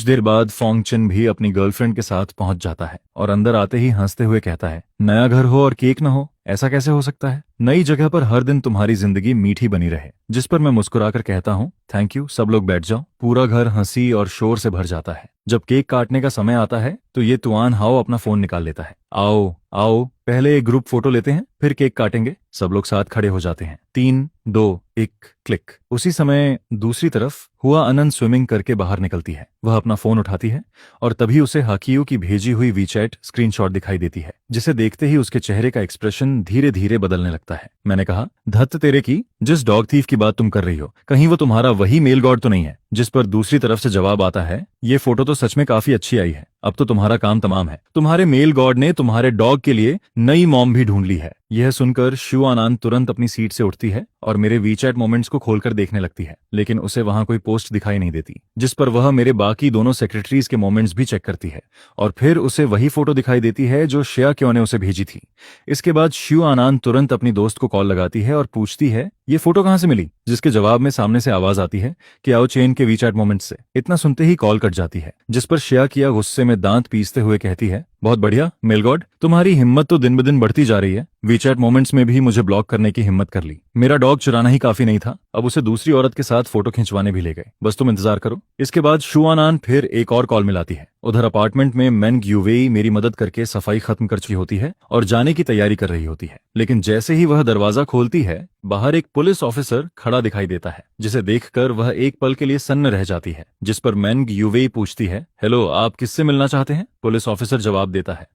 देर बाद फोंगचिन भी अपनी गर्लफ्रेंड के साथ पहुंच जाता है और अंदर आते ही हंसते हुए कहता है, नया घर हो और केक न हो, ऐसा कैसे हो सकता है? नई जगह पर हर दिन तुम्हारी जिंदगी मीठी बनी रहे। जिस पर मैं मुस्कुराकर कहता हूँ, थैंक यू, सब लोग बैठ जाओ। पूरा घर हंसी और शोर से भर जाता है। जब केक काटने का समय आता है तो ये तुआन हाओ अपना फोन निकाल लेता है। आओ आओ, पहले एक ग्रुप फोटो लेते हैं, फिर केक काटेंगे। सब लोग साथ खड़े हो जाते हैं। 3, 2, 1, क्लिक। उसी समय दूसरी तरफ हुआ अनंत स्विमिंग करके बाहर निकलती है। वह अपना फोन उठाती है और तभी उसे हाकियो की भेजी हुई वीचैट स्क्रीनशॉट दिखाई देती है, जिसे देखते ही उसके चेहरे का एक्सप्रेशन धीरे धीरे बदलने लगता है। मैंने कहा, धत्त तेरे की, जिस डॉग थीफ की बात तुम कर रही हो, कहीं वो तुम्हारा वही मेल गॉड तो नहीं है? जिस पर दूसरी तरफ से जवाब आता है, ये फोटो तो सच में काफी अच्छी आई है, अब तो तुम्हारा काम तमाम है। तुम्हारे मेल गॉड ने तुम्हारे डॉग के लिए नई मॉम भी ढूंढ ली है। यह सुनकर शू आनान तुरंत अपनी सीट से उठती है और मेरे वीचैट मोमेंट्स को खोलकर देखने लगती है, लेकिन उसे वहां कोई पोस्ट दिखाई नहीं देती। जिस पर वह मेरे बाकी दोनों सेक्रेटरीज के मोमेंट्स भी चेक करती है और फिर उसे वही फोटो दिखाई देती है जो श्रेया क्यों ने उसे भेजी थी। इसके बाद शू आनान तुरंत अपनी दोस्त को कॉल लगाती है और पूछती है, ये फोटो कहाँ से मिली? जिसके जवाब में सामने से आवाज आती है कि आओ चेन के वीचैट मोमेंट्स से। इतना सुनते ही कॉल कट जाती है, जिस पर शिया किया गुस्से में दांत पीसते हुए कहती है, बहुत बढ़िया मेल गॉड, तुम्हारी हिम्मत तो दिन ब दिन बढ़ती जा रही है। वीचैट मोमेंट्स में भी मुझे ब्लॉक करने की हिम्मत कर ली। मेरा डॉग चुराना ही काफी नहीं था, अब उसे दूसरी औरत के साथ फोटो खिंचवाने भी ले गए। बस तुम इंतजार करो। इसके बाद शुआनान फिर एक और कॉल मिलाती है। उधर अपार्टमेंट में मेंग यूवेई मेरी मदद करके सफाई खत्म कर चुकी होती है और जाने की तैयारी कर रही होती है, लेकिन जैसे ही वह दरवाजा खोलती है, बाहर एक पुलिस ऑफिसर खड़ा दिखाई देता है, जिसे देखकर वह एक पल के लिए सन्न रह जाती है। जिस पर मेंग यूवेई पूछती है, हेलो, आप किससे मिलना चाहते हैं? पुलिस ऑफिसर जवाब देता है,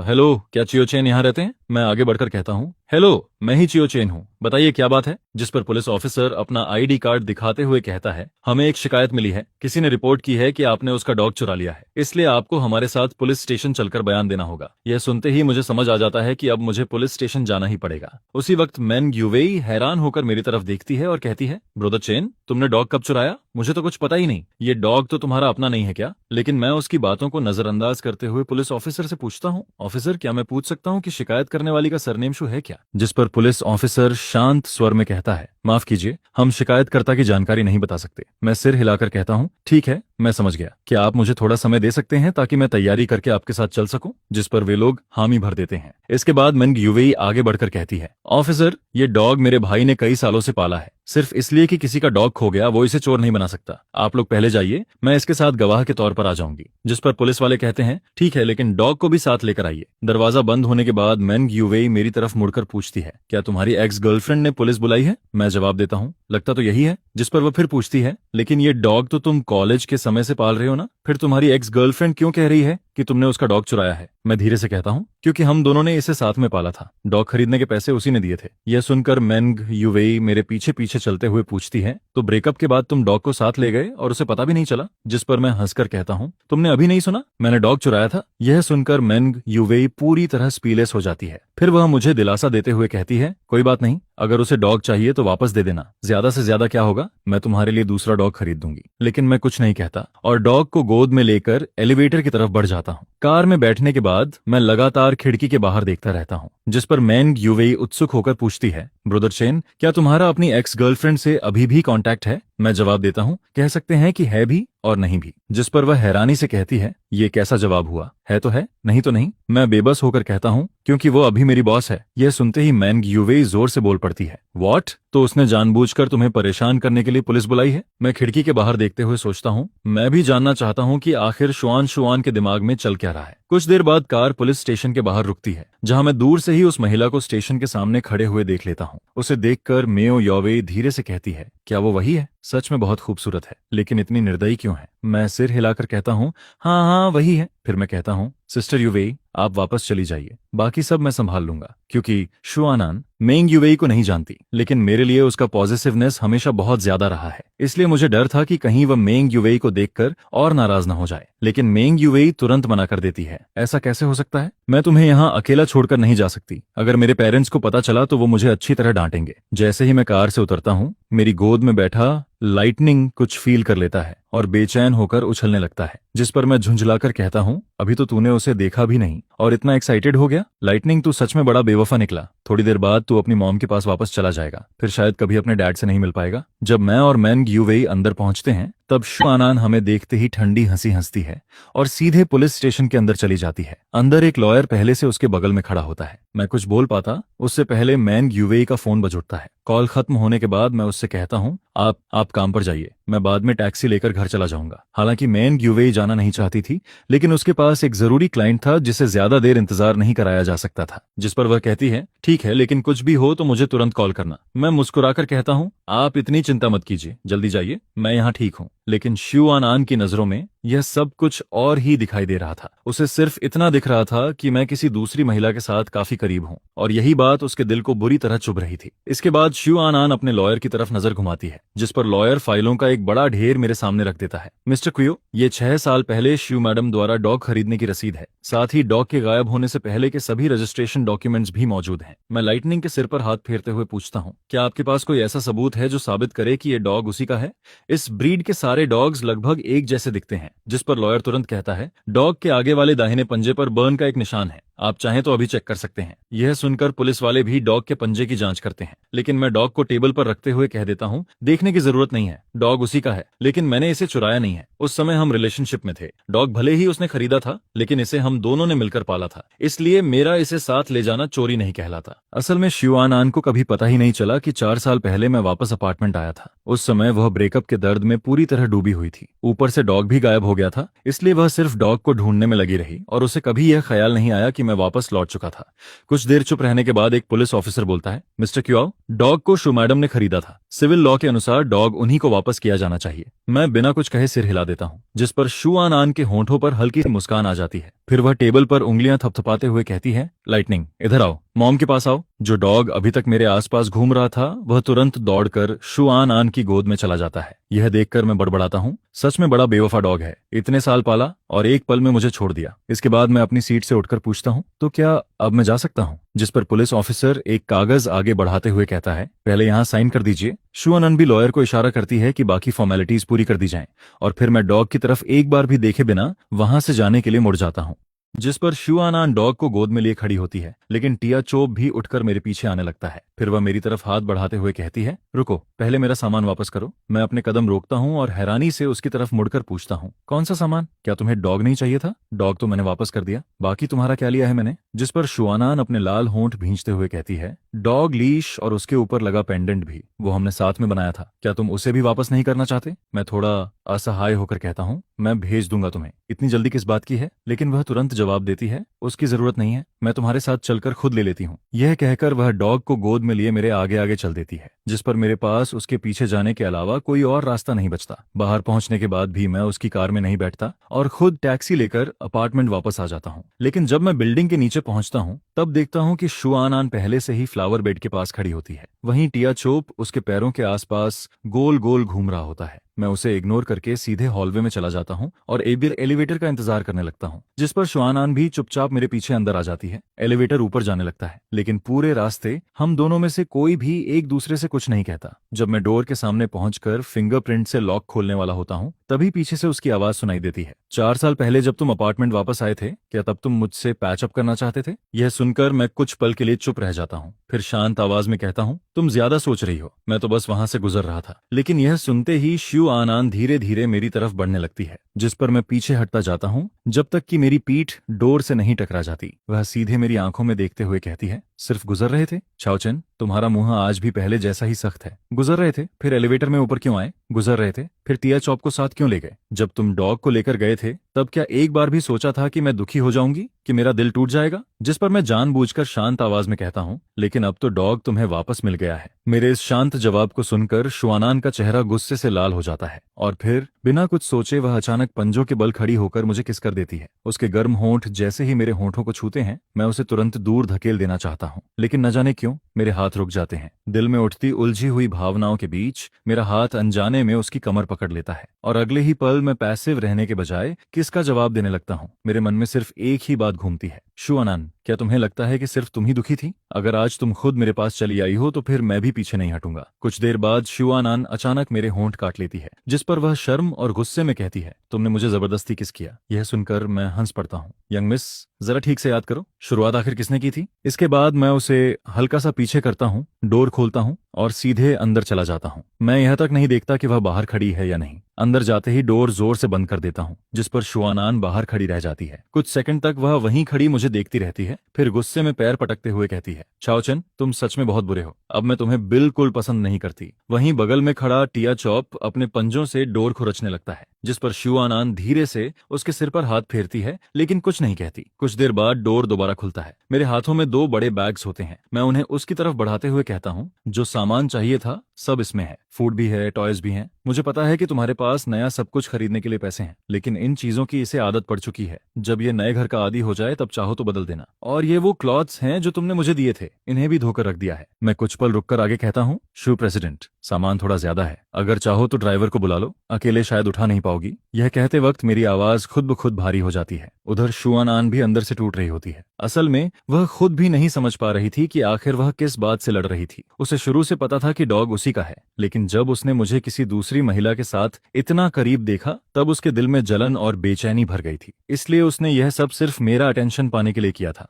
हेलो, क्या चियो चेन यहाँ रहते हैं? मैं आगे बढ़कर कहता हूँ, हेलो, मैं ही चियो चेन हूँ, बताइए क्या बात है? जिस पर पुलिस ऑफिसर अपना आईडी कार्ड दिखाते हुए कहता है, हमें एक शिकायत मिली है, किसी ने रिपोर्ट की है कि आपने उसका डॉग चुरा लिया है, इसलिए आपको हमारे साथ पुलिस स्टेशन चलकर बयान देना होगा। यह सुनते ही मुझे समझ आ जाता है कि अब मुझे पुलिस स्टेशन जाना ही पड़ेगा। उसी वक्त मेंग यूवेई हैरान होकर मेरी तरफ देखती है और कहती है, ब्रदर चेन, तुमने डॉग कब चुराया? मुझे तो कुछ पता ही नहीं। ये डॉग तो तुम्हारा अपना नहीं है क्या? लेकिन मैं उसकी बातों को नजरअंदाज करते हुए पुलिस ऑफिसर से पूछता हूँ, ऑफिसर, क्या मैं पूछ सकता हूँ कि शिकायत करने वाली का सरनेम शू है क्या? जिस पर पुलिस ऑफिसर शांत स्वर में कहता है, माफ कीजिए, हम शिकायतकर्ता की जानकारी नहीं बता सकते। मैं सिर हिलाकर कहता हूँ, ठीक है, मैं समझ गया। क्या आप मुझे थोड़ा समय दे सकते हैं ताकि मैं तैयारी करके आपके साथ चल सकूं? जिस पर वे लोग हामी भर देते हैं। इसके बाद मेंग यूवेई आगे बढ़कर कहती है, ऑफिसर, ये डॉग मेरे भाई ने कई सालों से पाला है। सिर्फ इसलिए कि किसी का डॉग खो गया वो इसे चोर नहीं बना सकता। आप लोग पहले जाइए, मैं इसके साथ गवाह के तौर पर आ जाऊंगी। जिस पर पुलिस वाले कहते हैं, ठीक है, लेकिन डॉग को भी साथ लेकर आइए। दरवाजा बंद होने के बाद मेंग यूवेई मेरी तरफ मुड़कर पूछती है, क्या तुम्हारी एक्स गर्लफ्रेंड ने पुलिस बुलाई है? मैं जवाब देता हूँ, लगता तो यही है। जिस पर वह फिर पूछती है, लेकिन ये डॉग तो तुम कॉलेज के समय से पाल रहे हो ना, फिर तुम्हारी एक्स गर्लफ्रेंड क्यों कह रही है कि तुमने उसका डॉग चुराया है? मैं धीरे से कहता हूँ, क्योंकि हम दोनों ने इसे साथ में पाला था। डॉग खरीदने के पैसे उसी ने दिए थे। यह सुनकर मेंग यूवेई मेरे पीछे पीछे चलते हुए पूछती है, तो ब्रेकअप के बाद तुम डॉग को साथ ले गए और उसे पता भी नहीं चला? जिस पर मैं हंसकर कहता हूँ, तुमने अभी नहीं सुना, मैंने डॉग चुराया था। यह सुनकर मेंग यूवेई पूरी तरह स्पीलेस हो जाती है। फिर वह मुझे दिलासा देते हुए कहती है, कोई बात नहीं, अगर उसे डॉग चाहिए तो वापस दे देना। ज्यादा से ज्यादा क्या होगा, मैं तुम्हारे लिए दूसरा डॉग खरीद दूंगी। लेकिन मैं कुछ नहीं कहता और डॉग को गोद में लेकर एलिवेटर की तरफ बढ़ जाता हूँ। कार में बैठने के बाद मैं लगातार खिड़की के बाहर देखता रहता हूँ। जिस पर मेंग यूवेई उत्सुक होकर पूछती है, ब्रदर चेन, क्या तुम्हारा अपनी एक्स गर्लफ्रेंड से अभी भी कांटेक्ट है? मैं जवाब देता हूँ, कह सकते हैं कि है भी और नहीं भी। जिस पर वह हैरानी से कहती है, ये कैसा जवाब हुआ, है तो है, नहीं तो नहीं। मैं बेबस होकर कहता हूँ, क्योंकि वो अभी मेरी बॉस है। यह सुनते ही मेंग यूवेई जोर से बोल पड़ती है, व्हाट? तो उसने जानबूझकर तुम्हें परेशान करने के लिए पुलिस बुलाई है? मैं खिड़की के बाहर देखते हुए सोचता हूँ, मैं भी जानना चाहता हूँ कि आखिर शुआन के दिमाग में चल क्या रहा है। कुछ देर बाद कार पुलिस स्टेशन के बाहर रुकती है, जहां मैं दूर से ही उस महिला को स्टेशन के सामने खड़े हुए देख लेता हूँ। उसे देखकर मेयो योवेई धीरे से कहती है, क्या वो वही है? सच में बहुत खूबसूरत है, लेकिन इतनी निर्दयी क्यों है? मैं सिर हिलाकर कहता हूँ, हाँ हाँ वही है। फिर मैं कहता हूँ, सिस्टर यूवेई, आप वापस चली जाइए, बाकी सब मैं संभाल लूंगा। क्योंकि शुआनान मेंग यूवेई को नहीं जानती, लेकिन मेरे लिए उसका पॉजिटिवनेस हमेशा बहुत ज्यादा रहा है। इसलिए मुझे डर था कि कहीं वह मेंग यूवेई को देखकर और नाराज न हो जाए। लेकिन मेंग यूवेई तुरंत मना कर देती है, ऐसा कैसे हो सकता है? मैं तुम्हें यहाँ अकेला छोड़कर नहीं जा सकती। अगर मेरे पेरेंट्स को पता चला तो वो मुझे अच्छी तरह डांटेंगे। जैसे ही मैं कार से उतरता हूँ, मेरी गोद में बैठा लाइटनिंग कुछ फील कर लेता है और बेचैन होकर उछलने लगता है। जिस पर मैं झुंझलाकर कहता हूँ, अभी तो तूने उसे देखा भी नहीं और इतना एक्साइटेड हो गया? लाइटनिंग, तू सच में बड़ा बेवफा निकला। थोड़ी देर बाद तू अपनी मॉम के पास वापस चला जाएगा, फिर शायद कभी अपने डैड से नहीं मिल पाएगा। जब मैं और मेंग यूवेई अंदर पहुंचते हैं, तब शुआनान हमें देखते ही ठंडी हंसी हंसती है और सीधे पुलिस स्टेशन के अंदर चली जाती है। अंदर एक लॉयर पहले से उसके बगल में खड़ा होता है। मैं कुछ बोल पाता उससे पहले मेंग यूवेई का फोन बज उठता है। कॉल खत्म होने के बाद मैं उससे कहता हूँ, आप काम पर जाइए, मैं बाद में टैक्सी लेकर घर चला जाऊंगा। हालांकि मेंग यूवेई जाना नहीं चाहती थी, लेकिन उसके पास एक जरूरी क्लाइंट था जिसे ज्यादा देर इंतजार नहीं कराया जा सकता था। जिस पर वह कहती है, ठीक है, लेकिन कुछ भी हो तो मुझे तुरंत कॉल करना। मैं मुस्कुराकर कहता हूँ, आप इतनी चिंता मत कीजिए, जल्दी जाइए, मैं यहाँ ठीक हूँ। लेकिन शुआनान की नजरों में यह सब कुछ और ही दिखाई दे रहा था। उसे सिर्फ इतना दिख रहा था कि मैं किसी दूसरी महिला के साथ काफी करीब हूँ, और यही बात उसके दिल को बुरी तरह चुभ रही थी। इसके बाद शुआनान अपने लॉयर की तरफ नजर घुमाती है, जिस पर लॉयर फाइलों का एक बड़ा ढेर मेरे सामने रख देता है। मिस्टर क्वियो, ये 6 साल पहले शू मैडम द्वारा डॉग खरीदने की रसीद है। साथ ही डॉग के गायब होने से पहले के सभी रजिस्ट्रेशन डॉक्यूमेंट्स भी मौजूद हैं। मैं लाइटनिंग के सिर पर हाथ फेरते हुए पूछता हूँ, क्या आपके पास कोई ऐसा सबूत है जो साबित करे कि ये डॉग उसी का है? इस ब्रीड के सारे डॉग्स लगभग एक जैसे दिखते हैं। जिस पर लॉयर तुरंत कहता है, डॉग के आगे वाले दाहिने पंजे पर बर्न का एक निशान है। आप चाहें तो अभी चेक कर सकते हैं। यह सुनकर पुलिस वाले भी डॉग के पंजे की जांच करते हैं, लेकिन मैं डॉग को टेबल पर रखते हुए कह देता हूँ, देखने की जरूरत नहीं है, डॉग उसी का है, लेकिन मैंने इसे चुराया नहीं है। उस समय हम रिलेशनशिप में थे। डॉग भले ही उसने खरीदा था, लेकिन इसे हम दोनों ने मिलकर पाला था, इसलिए मेरा इसे साथ ले जाना चोरी नहीं कहलाता। असल में शिवान आन को कभी पता ही नहीं चला कि 4 साल पहले मैं वापस अपार्टमेंट आया था। उस समय वह ब्रेकअप के दर्द में पूरी तरह डूबी हुई थी। ऊपर से डॉग भी गायब हो गया था, इसलिए वह सिर्फ डॉग को ढूंढने में लगी रही और उसे कभी यह ख्याल नहीं आया कि मैं वापस लौट चुका था। कुछ देर चुप रहने के बाद एक पुलिस ऑफिसर बोलता है, मिस्टर क्यों, डॉग को शू मैडम ने खरीदा था। सिविल लॉ के अनुसार डॉग उन्हीं को वापस किया जाना चाहिए। मैं बिना कुछ कहे सिर हिला देता हूँ, जिस पर शुआन आन के होंठों पर हल्की सी मुस्कान आ जाती है। फिर वह टेबल पर उंगलियां थपथपाते हुए कहती है, लाइटनिंग, इधर आओ, मॉम के पास आओ। जो डॉग अभी तक मेरे आसपास घूम रहा था, वह तुरंत दौड़कर शुआन आन की गोद में चला जाता है। यह देखकर मैं बड़बड़ाता हूँ, सच में बड़ा बेवफा डॉग है, इतने साल पाला और एक पल में मुझे छोड़ दिया। इसके बाद मैं अपनी सीट से उठकर पूछता हूँ, तो क्या अब मैं जा सकता हूँ? जिस पर पुलिस ऑफिसर एक कागज आगे बढ़ाते हुए कहता है, पहले यहाँ साइन कर दीजिए। शुआन आन भी लॉयर को इशारा करती है कि बाकी फॉर्मेलिटीज पूरी कर दी जाएं, और फिर मैं डॉग की तरफ एक बार भी देखे बिना वहां से जाने के लिए मुड़ जाता हूँ। जिस पर शुआन आन डॉग को गोद में लिए खड़ी होती है, लेकिन टिया चोप भी उठकर मेरे पीछे आने लगता है। फिर वह मेरी तरफ हाथ बढ़ाते हुए कहती है, रुको, पहले मेरा सामान वापस करो। मैं अपने कदम रोकता हूँ और हैरानी से उसकी तरफ मुड़कर पूछता हूँ, कौन सा सामान? क्या तुम्हें डॉग नहीं चाहिए था? डॉग तो मैंने वापस कर दिया, बाकी तुम्हारा क्या लिया है मैंने? जिस पर शुआन आन अपने लाल होंठ भींचते हुए कहती है, डॉग लीश और उसके ऊपर लगा पेंडेंट भी, वो हमने साथ में बनाया था। क्या तुम उसे भी वापस नहीं करना चाहते? मैं थोड़ा असहाय होकर कहता हूँ, मैं भेज दूंगा तुम्हें, इतनी जल्दी किस बात की है? लेकिन वह तुरंत जवाब देती है, उसकी जरूरत नहीं है, मैं तुम्हारे साथ चलकर खुद ले लेती हूँ। यह कहकर वह डॉग को गोद में लिए मेरे आगे आगे चल देती है, जिस पर मेरे पास उसके पीछे जाने के अलावा कोई और रास्ता नहीं बचता। बाहर पहुंचने के बाद भी मैं उसकी कार में नहीं बैठता और खुद टैक्सी लेकर अपार्टमेंट वापस आ जाता हूँ। लेकिन जब मैं बिल्डिंग के नीचे पहुंचता हूँ, तब देखता हूँ कि शुआन आन पहले से ही फ्लावर बेड के पास खड़ी होती है। वहीं टिया चोप उसके पैरों के आसपास गोल गोल घूम रहा होता है। मैं उसे इग्नोर करके सीधे हॉलवे में चला जाता हूँ और एलिवेटर का इंतजार करने लगता हूँ, जिस पर शुआन आन भी चुपचाप मेरे पीछे अंदर आ जाती है। एलिवेटर ऊपर जाने लगता है, लेकिन पूरे रास्ते हम दोनों में से कोई भी एक दूसरे से कुछ नहीं कहता। जब मैं डोर के सामने पहुंचकर फिंगरप्रिंट से लॉक खोलने वाला होता हूँ, तभी पीछे से उसकी आवाज सुनाई देती है, 4 साल पहले जब तुम अपार्टमेंट वापस आए थे, क्या तब तुम मुझसे पैचअप करना चाहते थे? यह सुनकर मैं कुछ पल के लिए चुप रह जाता हूँ, फिर शांत आवाज में कहता हूँ, तुम ज्यादा सोच रही हो, मैं तो बस वहां से गुजर रहा था। लेकिन यह सुनते ही शुआन आन धीरे धीरे मेरी तरफ बढ़ने लगती है, जिस पर मैं पीछे हटता जाता हूँ जब तक कि मेरी पीठ डोर से नहीं टकरा जाती। वह सीधे मेरी आंखों में देखते हुए कहती है, सिर्फ गुजर रहे थे? चाओचन, तुम्हारा मुंह आज भी पहले जैसा ही सख्त है। गुजर रहे थे? फिर एलिवेटर में ऊपर क्यों आए? गुजर रहे थे? फिर टिया चॉप को साथ क्यों ले गए? जब तुम डॉग को लेकर गए थे, तब क्या एक बार भी सोचा था कि मैं दुखी हो जाऊंगी, कि मेरा दिल टूट जाएगा? जिस पर मैं जानबूझकर शांत आवाज में कहता हूँ, लेकिन अब तो डॉग तुम्हें वापस मिल गया है। मेरे इस शांत जवाब को सुनकर शुआन आन का चेहरा गुस्से से लाल हो जाता है और फिर बिना कुछ सोचे वह अचानक पंजों के बल खड़ी होकर मुझे किस कर देती है। उसके गर्म होंठ जैसे ही मेरे होंठों को छूते हैं, मैं उसे तुरंत दूर धकेल देना चाहता हूँ, लेकिन न जाने क्यों मेरे हाथ रुक जाते हैं। दिल में उठती उलझी हुई भावनाओं के बीच मेरा हाथ अनजाने में उसकी कमर पकड़ लेता है और अगले ही पल मैं पैसिव रहने के बजाय किसका जवाब देने लगता हूँ। मेरे मन में सिर्फ एक ही बात घूमती है, शुआन आन, क्या तुम्हें लगता है कि सिर्फ तुम ही दुखी थी? अगर आज तुम खुद मेरे पास चली आई हो तो फिर मैं भी पीछे नहीं हटूंगा। कुछ देर बाद शुआन आन अचानक मेरे होंठ काट लेती है, जिस पर वह शर्म और गुस्से में कहती है, तुमने मुझे जबरदस्ती किस किया? यह सुनकर मैं हंस पड़ता हूँ। यंग मिस, जरा ठीक से याद करो, शुरुआत आखिर किसने की थी? इसके बाद मैं उसे हल्का सा पीछे करता हूँ, डोर खोलता हूँ और सीधे अंदर चला जाता हूँ। मैं यह तक नहीं देखता कि वह बाहर खड़ी है या नहीं। अंदर जाते ही डोर जोर से बंद कर देता हूँ, जिस पर शुआन आन बाहर खड़ी रह जाती है। कुछ सेकंड तक वह वहीं खड़ी मुझे देखती रहती है, फिर गुस्से में पैर पटकते हुए कहती है, चाओचन, तुम सच में बहुत बुरे हो, अब मैं तुम्हें बिल्कुल पसंद नहीं करती। वहीं बगल में खड़ा टिया चॉप अपने पंजों से डोर खुरचने लगता है, जिस पर शुआन आन धीरे से उसके सिर पर हाथ फेरती है, लेकिन कुछ नहीं कहती। कुछ देर बाद डोर दोबारा खुलता है। मेरे हाथों में 2 बड़े बैग्स होते हैं। मैं उन्हें उसकी तरफ बढ़ाते हुए कहता हूँ, जो सामान चाहिए था सब इसमें है, फूड भी है, टॉयज भी हैं। मुझे पता है कि तुम्हारे पास नया सब कुछ खरीदने के लिए पैसे हैं, लेकिन इन चीजों की इसे आदत पड़ चुकी है। जब ये नए घर का आदी हो जाए तब चाहो तो बदल देना। और ये वो क्लॉथ्स हैं जो तुमने मुझे दिए थे, इन्हें भी धोकर रख दिया है। मैं कुछ पल रुककर आगे कहता हूँ, शू प्रेसिडेंट, सामान थोड़ा ज्यादा है, अगर चाहो तो ड्राइवर को बुला लो, अकेले शायद उठा नहीं पाओगी। यह कहते वक्त मेरी आवाज खुद ब खुद भारी हो जाती है। उधर शुआन आन भी अंदर से टूट रही होती है। असल में वह खुद भी नहीं समझ पा रही थी कि आखिर वह किस बात से लड़ रही थी। उसे शुरू से पता था कि डॉग उसी का है, लेकिन जब उसने मुझे किसी दूसरे दूसरी महिला के साथ इतना करीब देखा तब उसके दिल में जलन और बेचैनी भर गई थी। इसलिए उसने यह सब सिर्फ मेरा अटेंशन पाने के लिए किया था।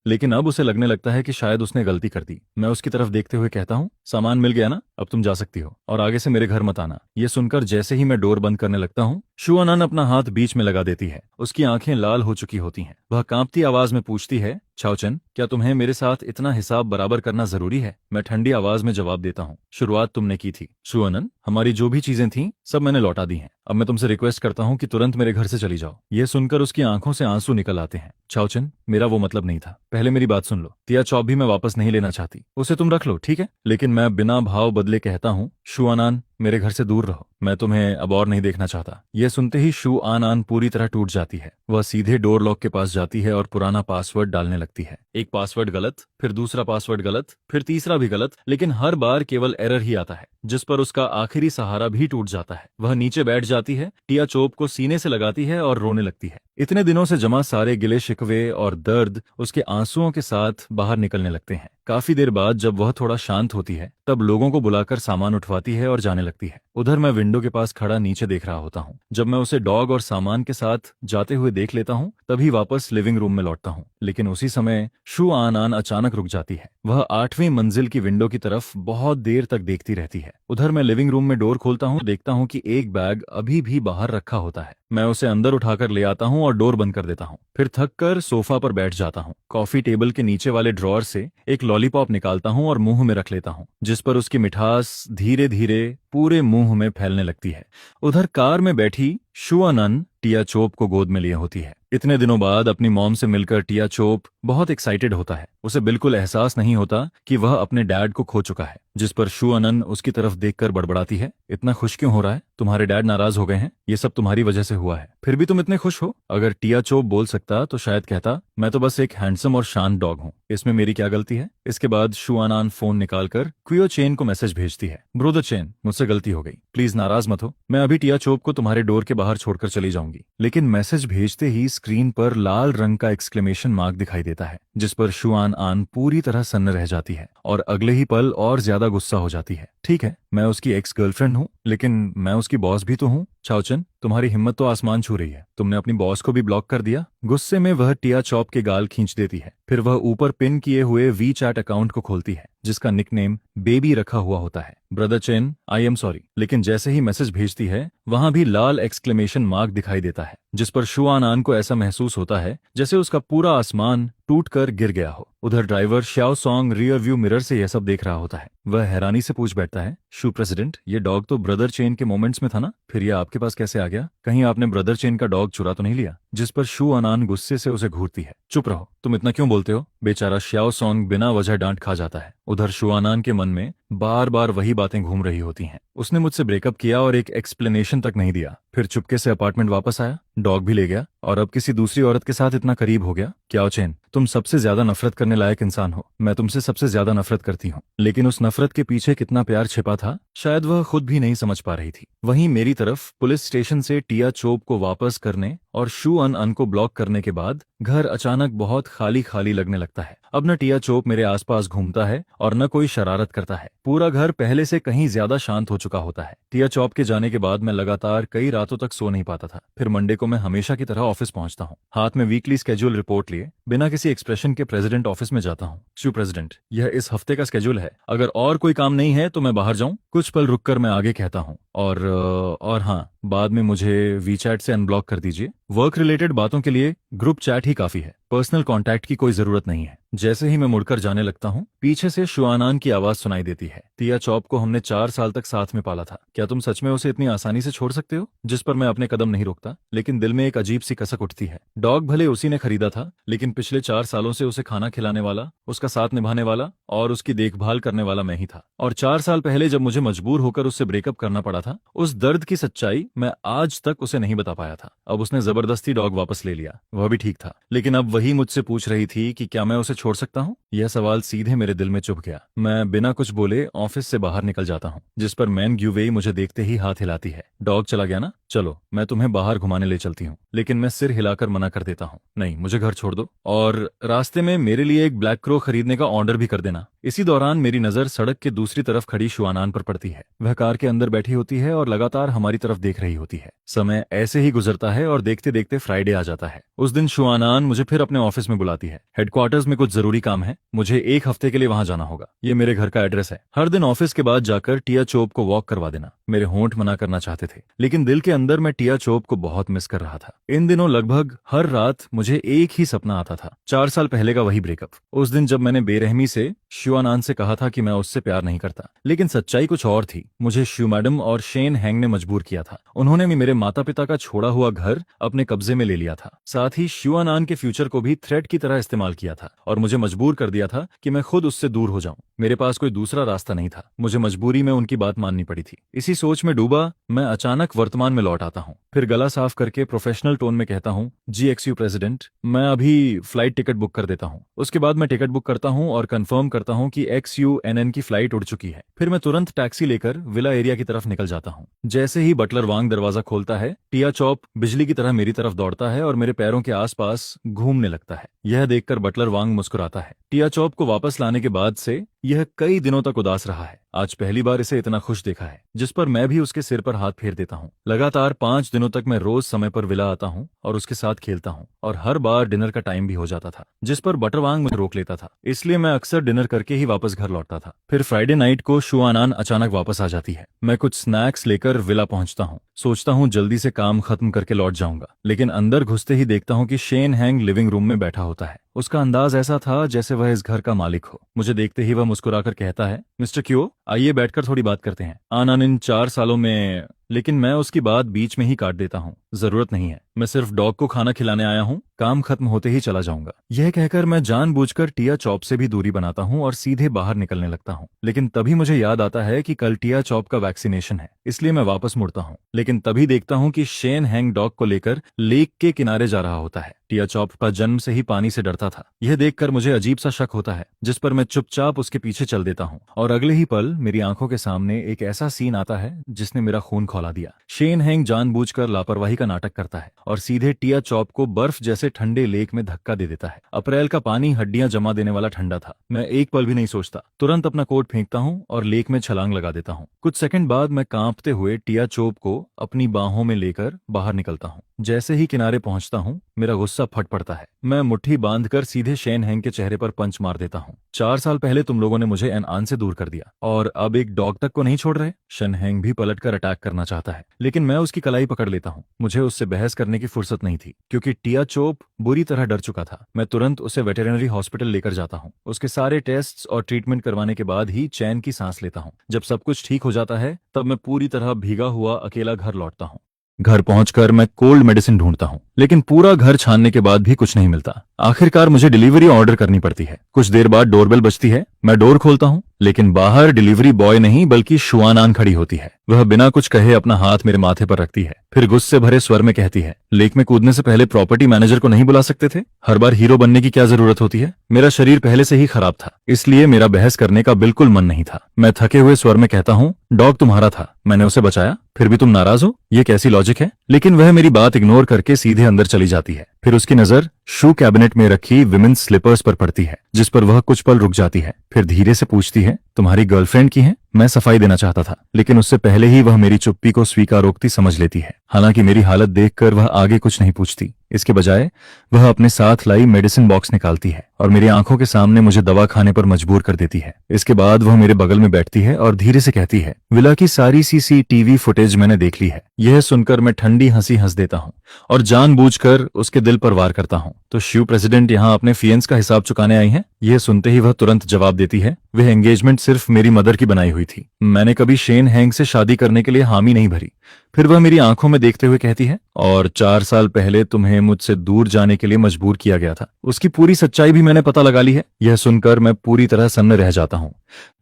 लेकिन अब उसे लगने लगता है कि शायद उसने गलती कर दी। मैं उसकी तरफ देखते हुए कहता हूँ, सामान मिल गया ना, अब तुम जा सकती हो और आगे से मेरे घर मत आना। ये सुनकर जैसे ही मैं डोर बंद करने लगता हूँ, शुआनन अपना हाथ बीच में लगा देती है। उसकी आंखें लाल हो चुकी होती हैं। वह कांपती आवाज में पूछती है, छाओचन, क्या तुम्हें मेरे साथ इतना हिसाब बराबर करना जरूरी है? मैं ठंडी आवाज में जवाब देता हूँ, शुरुआत तुमने की थी। शुआनन, हमारी जो भी चीजें थीं सब मैंने लौटा दी हैं। अब मैं तुमसे रिक्वेस्ट करता हूँ कि तुरंत मेरे घर से चली जाओ। ये सुनकर उसकी आंखों से आंसू निकल आते हैं। छाओचन, मेरा वो मतलब नहीं था। पहले मेरी बात सुन लो। टिया चौप भी मैं वापस नहीं लेना चाहती। उसे तुम रख लो, ठीक है? लेकिन मैं बिना भाव बदले कहता हूँ, शुआनान, मेरे घर से दूर रहो। मैं तुम्हें अब और नहीं देखना चाहता। यह सुनते ही शू आन आन पूरी तरह टूट जाती है। वह सीधे डोर लॉक के पास जाती है और पुराना पासवर्ड डालने लगती है। एक पासवर्ड गलत, फिर दूसरा पासवर्ड गलत, फिर तीसरा भी गलत, लेकिन हर बार केवल एरर ही आता है, जिस पर उसका आखिरी सहारा भी टूट जाता है। वह नीचे बैठ जाती है, टिया चोप को सीने से लगाती है और रोने लगती है। इतने दिनों से जमा सारे गिले शिकवे और दर्द उसके आंसुओं के साथ बाहर निकलने लगते हैं। काफी देर बाद जब वह थोड़ा शांत होती है, तब लोगों को बुलाकर सामान उठवाती है और जाने लगती है। उधर मैं विंडो के पास खड़ा नीचे देख रहा होता हूँ। जब मैं उसे डॉग और सामान के साथ जाते हुए देख लेता हूँ, तभी वापस लिविंग रूम में लौटता हूँ। लेकिन उसी समय शू आन आन अचानक रुक जाती है। वह 8वीं मंजिल की विंडो की तरफ बहुत देर तक देखती रहती है। उधर मैं लिविंग रूम में डोर खोलता हूँ, देखता हूँ कि एक बैग अभी भी बाहर रखा होता है। मैं उसे अंदर उठाकर ले आता हूँ और डोर बंद कर देता हूँ। फिर थक कर सोफा पर बैठ जाता हूँ। कॉफी टेबल के नीचे वाले ड्रॉअर से एक लॉलीपॉप निकालता हूँ और मुंह में रख लेता हूँ, जिस पर उसकी मिठास धीरे धीरे पूरे मुंह में फैलने लगती है। उधर कार में बैठी शुआनन टिया चोप को गोद में लिए होती है। इतने दिनों बाद अपनी मॉम से मिलकर टिया चोप बहुत एक्साइटेड होता है। उसे बिल्कुल एहसास नहीं होता कि वह अपने डैड को खो चुका है, जिस पर शुआनन उसकी तरफ देखकर बड़बड़ाती है, इतना खुश क्यों हो रहा है? तुम्हारे डैड नाराज हो गए हैं? ये सब तुम्हारी वजह से हुआ है, फिर भी तुम इतने खुश हो? अगर टिया चोप बोल सकता तो शायद कहता, मैं तो बस एक हैंडसम और शांत डॉग हूँ, इसमें मेरी क्या गलती है? इसके बाद शुआनन फोन निकालकर क्वियो चेन को मैसेज भेजती है, ब्रोदर चेन, मुझसे गलती हो गई, प्लीज नाराज मत हो, मैं अभी टिया चोप को तुम्हारे डोर के बाहर छोड़कर चली जाऊंगी। लेकिन मैसेज भेजते ही स्क्रीन पर लाल रंग का एक्सक्लेमेशन मार्क दिखाई देता है, जिस पर शुआन आन पूरी तरह सन्न रह जाती है और अगले ही पल और ज्यादा गुस्सा हो जाती है। ठीक है, मैं उसकी एक्स गर्लफ्रेंड हूँ, लेकिन मैं उसकी बॉस भी तो हूँ। छाओचन, तुम्हारी हिम्मत तो आसमान छू रही है, तुमने अपनी बॉस को भी ब्लॉक कर दिया। गुस्से में वह टिया चॉप के गाल खींच देती है। फिर वह ऊपर पिन किए हुए वी चैट अकाउंट को खोलती है, जिसका निकनेम बेबी रखा हुआ होता है। Brother chain, I am sorry. लेकिन जैसे ही मैसेज भेजती है, वहां भी लाल एक्सक्लेमेशन मार्क दिखाई देता है, जिस पर शुआनन को ऐसा महसूस होता है जैसे उसका पूरा आसमान टूटकर गिर गया हो। उधर driver Xiao Song rear view mirror से यह सब देख रहा होता है। वह हैरानी से पूछ बैठता है, शू प्रेसिडेंट, ये डॉग तो ब्रदर चेन के मोमेंट्स में था ना, फिर ये आपके पास कैसे आ गया? कहीं आपने ब्रदर चेन का डॉग चुरा तो नहीं लिया? जिस पर शुआनन गुस्से से उसे घूरती है, चुप रहो, तुम इतना क्यों बोलते हो? बेचारा श्याओ सॉन्ग बिना वजह डांट खा जाता है। उधर शुआनन के मन में बार बार वही बातें घूम रही होती हैं। उसने मुझसे ब्रेकअप किया और एक एक्सप्लेनेशन तक नहीं दिया, फिर चुपके से अपार्टमेंट वापस आया, डॉग भी ले गया और अब किसी दूसरी औरत के साथ इतना करीब हो गया। क्या चेन, तुम सबसे ज्यादा नफरत करने लायक इंसान हो। मैं तुमसे सबसे ज्यादा नफरत करती हूँ, लेकिन उस नफरत के पीछे कितना प्यार छिपा था, शायद वह खुद भी नहीं समझ पा रही थी। वहीं मेरी तरफ पुलिस स्टेशन से टिया चोप को वापस करने और शुआनन को ब्लॉक करने के बाद घर अचानक बहुत खाली खाली लगने लगता है। अब न टिया चोप मेरे आसपास घूमता है और न कोई शरारत करता है। पूरा घर पहले से कहीं ज्यादा शांत हो चुका होता है। टिया चोप के जाने के बाद मैं लगातार कई रातों तक सो नहीं पाता था। फिर मंडे को मैं हमेशा की तरह ऑफिस पहुंचता हूँ, हाथ में वीकली स्केड्यूल रिपोर्ट लिए बिना किसी एक्सप्रेशन के प्रेसिडेंट ऑफिस में जाता हूँ। शू प्रेसिडेंट, यह इस हफ्ते का स्केड्यूल है, अगर और कोई काम नहीं है तो मैं बाहर जाऊँ? कुछ पल रुककर मैं आगे कहता हूँ, और हाँ, बाद में मुझे वीचैट से अनब्लॉक कर दीजिए। वर्क रिलेटेड बातों के लिए ग्रुप चैट ही काफी है, पर्सनल कांटेक्ट की कोई जरूरत नहीं है। जैसे ही मैं मुड़कर जाने लगता हूँ, पीछे से शुआनन की आवाज सुनाई देती है। टिया चॉप को हमने 4 साल तक साथ में पाला था, क्या तुम सच में उसे इतनी आसानी से छोड़ सकते हो? जिस पर मैं अपने कदम नहीं रोकता, लेकिन दिल में एक अजीब सी कसक उठती है। डॉग भले उसी ने खरीदा था, लेकिन पिछले 4 सालों से उसे खाना खिलाने वाला, उसका साथ निभाने वाला और उसकी देखभाल करने वाला मैं ही था। और 4 साल पहले जब मुझे मजबूर होकर उससे ब्रेकअप करना पड़ा था, उस दर्द की सच्चाई मैं आज तक उसे नहीं बता पाया था। अब उसने जबरदस्ती डॉग वापस ले लिया, वह भी ठीक था, लेकिन अब वही मुझसे पूछ रही थी कि क्या मैं उसे छोड़ सकता हूँ। यह सवाल सीधे मेरे दिल में चुभ गया। मैं बिना कुछ बोले ऑफिस से बाहर निकल जाता हूँ, जिस पर मैन ग्यूवेई मुझे देखते ही हाथ हिलाती है। डॉग चला गया ना, चलो मैं तुम्हें बाहर घुमाने ले चलती हूँ। लेकिन मैं सिर हिलाकर मना कर देता हूँ, नहीं मुझे घर छोड़ दो, और रास्ते में मेरे लिए एक ब्लैक क्रो खरीदने का ऑर्डर भी कर देना। इसी दौरान मेरी नजर सड़क के दूसरी तरफ खड़ी शुआनान पर पड़ती है। वह कार के अंदर बैठी होती है और लगातार हमारी तरफ देख रही होती है। समय ऐसे ही गुजरता है और देखते देखते फ्राइडे आ जाता है। उस दिन शुआनान मुझे फिर अपने ऑफिस में बुलाती है। हेडक्वार्टर्स में कुछ जरूरी काम है, मुझे एक हफ्ते के लिए वहां जाना होगा। ये मेरे घर का एड्रेस है। हर दिन ऑफिस के बाद जाकर टिया चोप को वॉक करवा देना। मेरे होंठ मना करना चाहते थे, लेकिन दिल के अंदर मैं टिया चोप को बहुत मिस कर रहा था। इन दिनों लगभग हर रात मुझे एक ही सपना आता था, 4 साल पहले का वही ब्रेकअप। उस दिन जब मैंने बेरहमी से शुआनान से कहा था कि मैं उससे प्यार नहीं करता, लेकिन सच्चाई कुछ और थी। मुझे शू मैडम और शेन हैंग ने मजबूर किया था। उन्होंने भी मेरे माता पिता का छोड़ा हुआ घर अपने कब्जे में ले लिया था। साथ ही शुआनान के फ्यूचर को भी थ्रेट की तरह इस्तेमाल किया था और मुझे मजबूर कर दिया था कि मैं खुद उससे दूर हो जाऊं। मेरे पास कोई दूसरा रास्ता नहीं था, मुझे मजबूरी में उनकी बात माननी पड़ी थी। इसी सोच में डूबा मैं अचानक वर्तमान में लौट आता हूँ। फिर गला साफ करके प्रोफेशनल टोन में कहता हूँ, जी एक्सयू प्रेसिडेंट, मैं अभी फ्लाइट टिकट बुक कर देता हूँ। उसके बाद मैं टिकट बुक करता हूँ और कंफर्म करता हूँ कि XUNN की फ्लाइट उड़ चुकी है। फिर मैं तुरंत टैक्सी लेकर विला एरिया की तरफ निकल जाता हूँ। जैसे ही बटलर वांग दरवाजा खोलता है, टिया चॉप बिजली की तरह मेरी तरफ दौड़ता है और मेरे पैरों के आसपास घूमने लगता है। यह देखकर बटलर वांग मुस्कुराता है। टिया चॉप को वापस लाने के बाद से यह कई दिनों तक उदास रहा है। आज पहली बार इसे इतना खुश देखा है, जिस पर मैं भी उसके सिर पर हाथ फेर देता हूँ। लगातार 5 दिनों तक मैं रोज समय पर विला आता हूँ और उसके साथ खेलता हूँ, और हर बार डिनर का टाइम भी हो जाता था, जिस पर बटरवांग मुझे रोक लेता था। इसलिए मैं अक्सर डिनर करके ही वापस घर लौटता था। फिर फ्राइडे नाइट को शुआनान अचानक वापस आ जाती है। मैं कुछ स्नैक्स लेकर विला पहुंचता हूँ। सोचता हूँ जल्दी से काम खत्म करके लौट जाऊंगा, लेकिन अंदर घुसते ही देखता हूँ कि शेन हैंग लिविंग रूम में बैठा होता है। उसका अंदाज ऐसा था जैसे वह इस घर का मालिक हो। मुझे देखते ही वह मुस्कुराकर कहता है, मिस्टर क्यो, आइए बैठकर थोड़ी बात करते हैं। आनन इन 4 सालों में, लेकिन मैं उसकी बात बीच में ही काट देता हूँ। जरूरत नहीं है, मैं सिर्फ डॉग को खाना खिलाने आया हूँ, काम खत्म होते ही चला जाऊंगा। यह कहकर मैं जानबूझकर टिया चॉप से भी दूरी बनाता हूँ और सीधे बाहर निकलने लगता हूँ। लेकिन तभी मुझे याद आता है कि कल टिया चॉप का वैक्सीनेशन है, इसलिए मैं वापस मुड़ता हूँ। लेकिन तभी देखता हूँ कि शेन हैंग डॉग को लेकर लेक के किनारे जा रहा होता है। टिया चॉप का जन्म से ही पानी से डरता था। यह देखकर मुझे अजीब सा शक होता है, जिस पर मैं चुपचाप उसके पीछे चल देता हूँ, और अगले ही पल मेरी आंखों के सामने एक ऐसा सीन आता है जिसने मेरा खून खौला दिया। शेन हैंग जानबूझकर लापरवाही का नाटक करता है और सीधे टिया चॉप को बर्फ जैसे ठंडे लेक में धक्का दे देता है। अप्रैल का पानी हड्डियां जमा देने वाला ठंडा था। मैं एक पल भी नहीं सोचता, तुरंत अपना कोट फेंकता हूँ और लेक में छलांग लगा देता हूँ। कुछ सेकंड बाद मैं कांपते हुए टिया चॉप को अपनी बाहों में लेकर बाहर निकलता हूँ। जैसे ही किनारे पहुंचता हूँ, मेरा गुस्सा फट पड़ता है। मैं मुट्ठी बांधकर सीधे शेन हैंग के चेहरे पर पंच मार देता हूँ। 4 साल पहले तुम लोगों ने मुझे एनआन से दूर कर दिया, और अब एक डॉग तक को नहीं छोड़ रहे। शेन हैंग भी पलटकर अटैक करना चाहता है, लेकिन मैं उसकी कलाई पकड़ लेता हूँ। मुझे उससे बहस करने की फुर्सत नहीं थी, क्योंकि टिया चोप बुरी तरह डर चुका था। मैं तुरंत उसे वेटेरिनरी हॉस्पिटल लेकर जाता हूँ। उसके सारे टेस्ट्स और ट्रीटमेंट करवाने के बाद ही चैन की सांस लेता हूँ। जब सब कुछ ठीक हो जाता है, तब मैं पूरी तरह भीगा हुआ अकेला घर लौटता हूँ। घर पहुंचकर मैं कोल्ड मेडिसिन ढूंढता हूँ, लेकिन पूरा घर छानने के बाद भी कुछ नहीं मिलता। आखिरकार मुझे डिलीवरी ऑर्डर करनी पड़ती है। कुछ देर बाद डोरबेल बजती है। मैं डोर खोलता हूँ, लेकिन बाहर डिलीवरी बॉय नहीं बल्कि शुआनान खड़ी होती है। वह बिना कुछ कहे अपना हाथ मेरे माथे पर रखती है, फिर गुस्से भरे स्वर में कहती है, लेक में कूदने से पहले प्रॉपर्टी मैनेजर को नहीं बुला सकते थे? हर बार हीरो बनने की क्या जरूरत होती है? मेरा शरीर पहले से ही खराब था, इसलिए मेरा बहस करने का बिल्कुल मन नहीं था। मैं थके हुए स्वर में कहता हूँ, डॉग तुम्हारा था, मैंने उसे बचाया, फिर भी तुम नाराज हो? ये कैसी लॉजिक है? लेकिन वह मेरी बात इग्नोर करके सीधे अंदर चली जाती है। फिर उसकी नजर शू कैबिनेट में रखी विमेन्स स्लीपर्स पर पड़ती है, जिस पर वह कुछ पल रुक जाती है। फिर धीरे से पूछती है, तुम्हारी गर्लफ्रेंड की है? मैं सफाई देना चाहता था, लेकिन उससे पहले ही वह मेरी चुप्पी को स्वीकारोक्ति समझ लेती है। हालांकि मेरी हालत देखकर वह आगे कुछ नहीं पूछती। इसके बजाय वह अपने साथ लाई मेडिसिन बॉक्स निकालती है और मेरी आंखों के सामने मुझे दवा खाने पर मजबूर कर देती है। इसके बाद वह मेरे बगल में बैठती है और धीरे से कहती है, विला की सारी CCTV फुटेज मैंने देख ली है। यह सुनकर मैं ठंडी हंसी हंस देता हूँ और जानबूझकर उसके दिल पर वार करता हूँ। तो शिव प्रेसिडेंट यहाँ अपने फियंस का हिसाब चुकाने आई हैं? यह सुनते ही वह तुरंत जवाब देती है, वह एंगेजमेंट सिर्फ मेरी मदर की बनाई हुई थी। मैंने कभी शेन हैंग से शादी करने के लिए हामी नहीं भरी। फिर वह मेरी आंखों में देखते हुए कहती है, और 4 साल पहले तुम्हें मुझसे दूर जाने के लिए मजबूर किया गया था। उसकी पूरी सच्चाई भी मैंने पता लगा ली है। यह सुनकर मैं पूरी तरह सन्न रह जाता हूँ।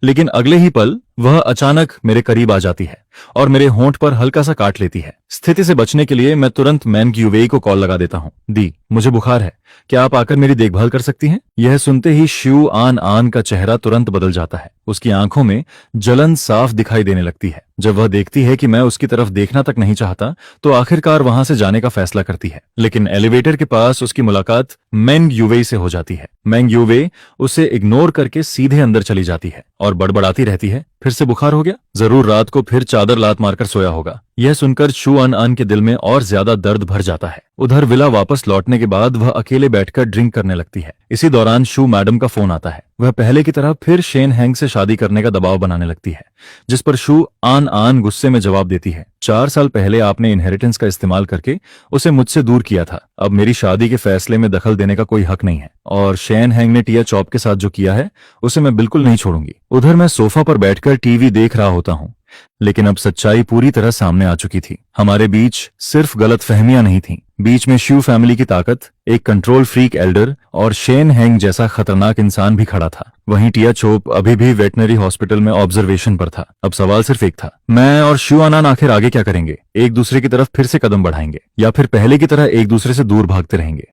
लेकिन अगले ही पल वह अचानक मेरे करीब आ जाती है और मेरे होंठ पर हल्का सा काट लेती है। स्थिति से बचने के लिए मैं तुरंत मैन ग्यूवेई को कॉल लगा देता हूँ। दी, मुझे बुखार है, क्या आप आकर मेरी देखभाल कर सकती हैं? यह सुनते ही श्यू आन आन का चेहरा तुरंत बदल जाता है। उसकी आंखों में जलन साफ दिखाई देने लगती है। जब वह देखती है कि मैं उसकी तरफ देखना तक नहीं चाहता, तो आखिरकार वहां से जाने का फैसला करती है। लेकिन एलिवेटर के पास उसकी मुलाकात मेंग यूवेई से हो जाती है। मेंग यूवेई उसे इग्नोर करके सीधे अंदर चली जाती है और बड़बड़ाती रहती है, फिर से बुखार हो गया, जरूर रात को फिर चादर लात मारकर सोया होगा। यह सुनकर शू अन अन के दिल में और ज्यादा दर्द भर जाता है। उधर विला वापस लौटने के बाद वह अकेले बैठकर ड्रिंक करने लगती है। इसी दौरान शू मैडम का फोन आता है। वह पहले की तरह फिर शेन हैंग से शादी करने का दबाव बनाने लगती है, जिस पर शू आन आन गुस्से में जवाब देती है, 4 साल पहले आपने इनहेरिटेंस का इस्तेमाल करके उसे मुझसे दूर किया था। अब मेरी शादी के फैसले में दखल देने का कोई हक नहीं है, और शेन हैंग ने टिया चॉप के साथ जो किया है उसे मैं बिल्कुल नहीं छोड़ूंगी। उधर मैं सोफा पर बैठकर टीवी देख रहा होता हूँ, लेकिन अब सच्चाई पूरी तरह सामने आ चुकी थी। हमारे बीच सिर्फ गलतफहमियां नहीं थीं, बीच में शू फैमिली की ताकत, एक कंट्रोल फ्रीक एल्डर और शेन हैंग जैसा खतरनाक इंसान भी खड़ा था। वहीं टिया चोप अभी भी वेटनरी हॉस्पिटल में ऑब्जर्वेशन पर था। अब सवाल सिर्फ एक था, मैं और शू अनान आखिर आगे क्या करेंगे? एक दूसरे की तरफ फिर से कदम बढ़ाएंगे या फिर पहले की तरह एक दूसरे से दूर भागते रहेंगे?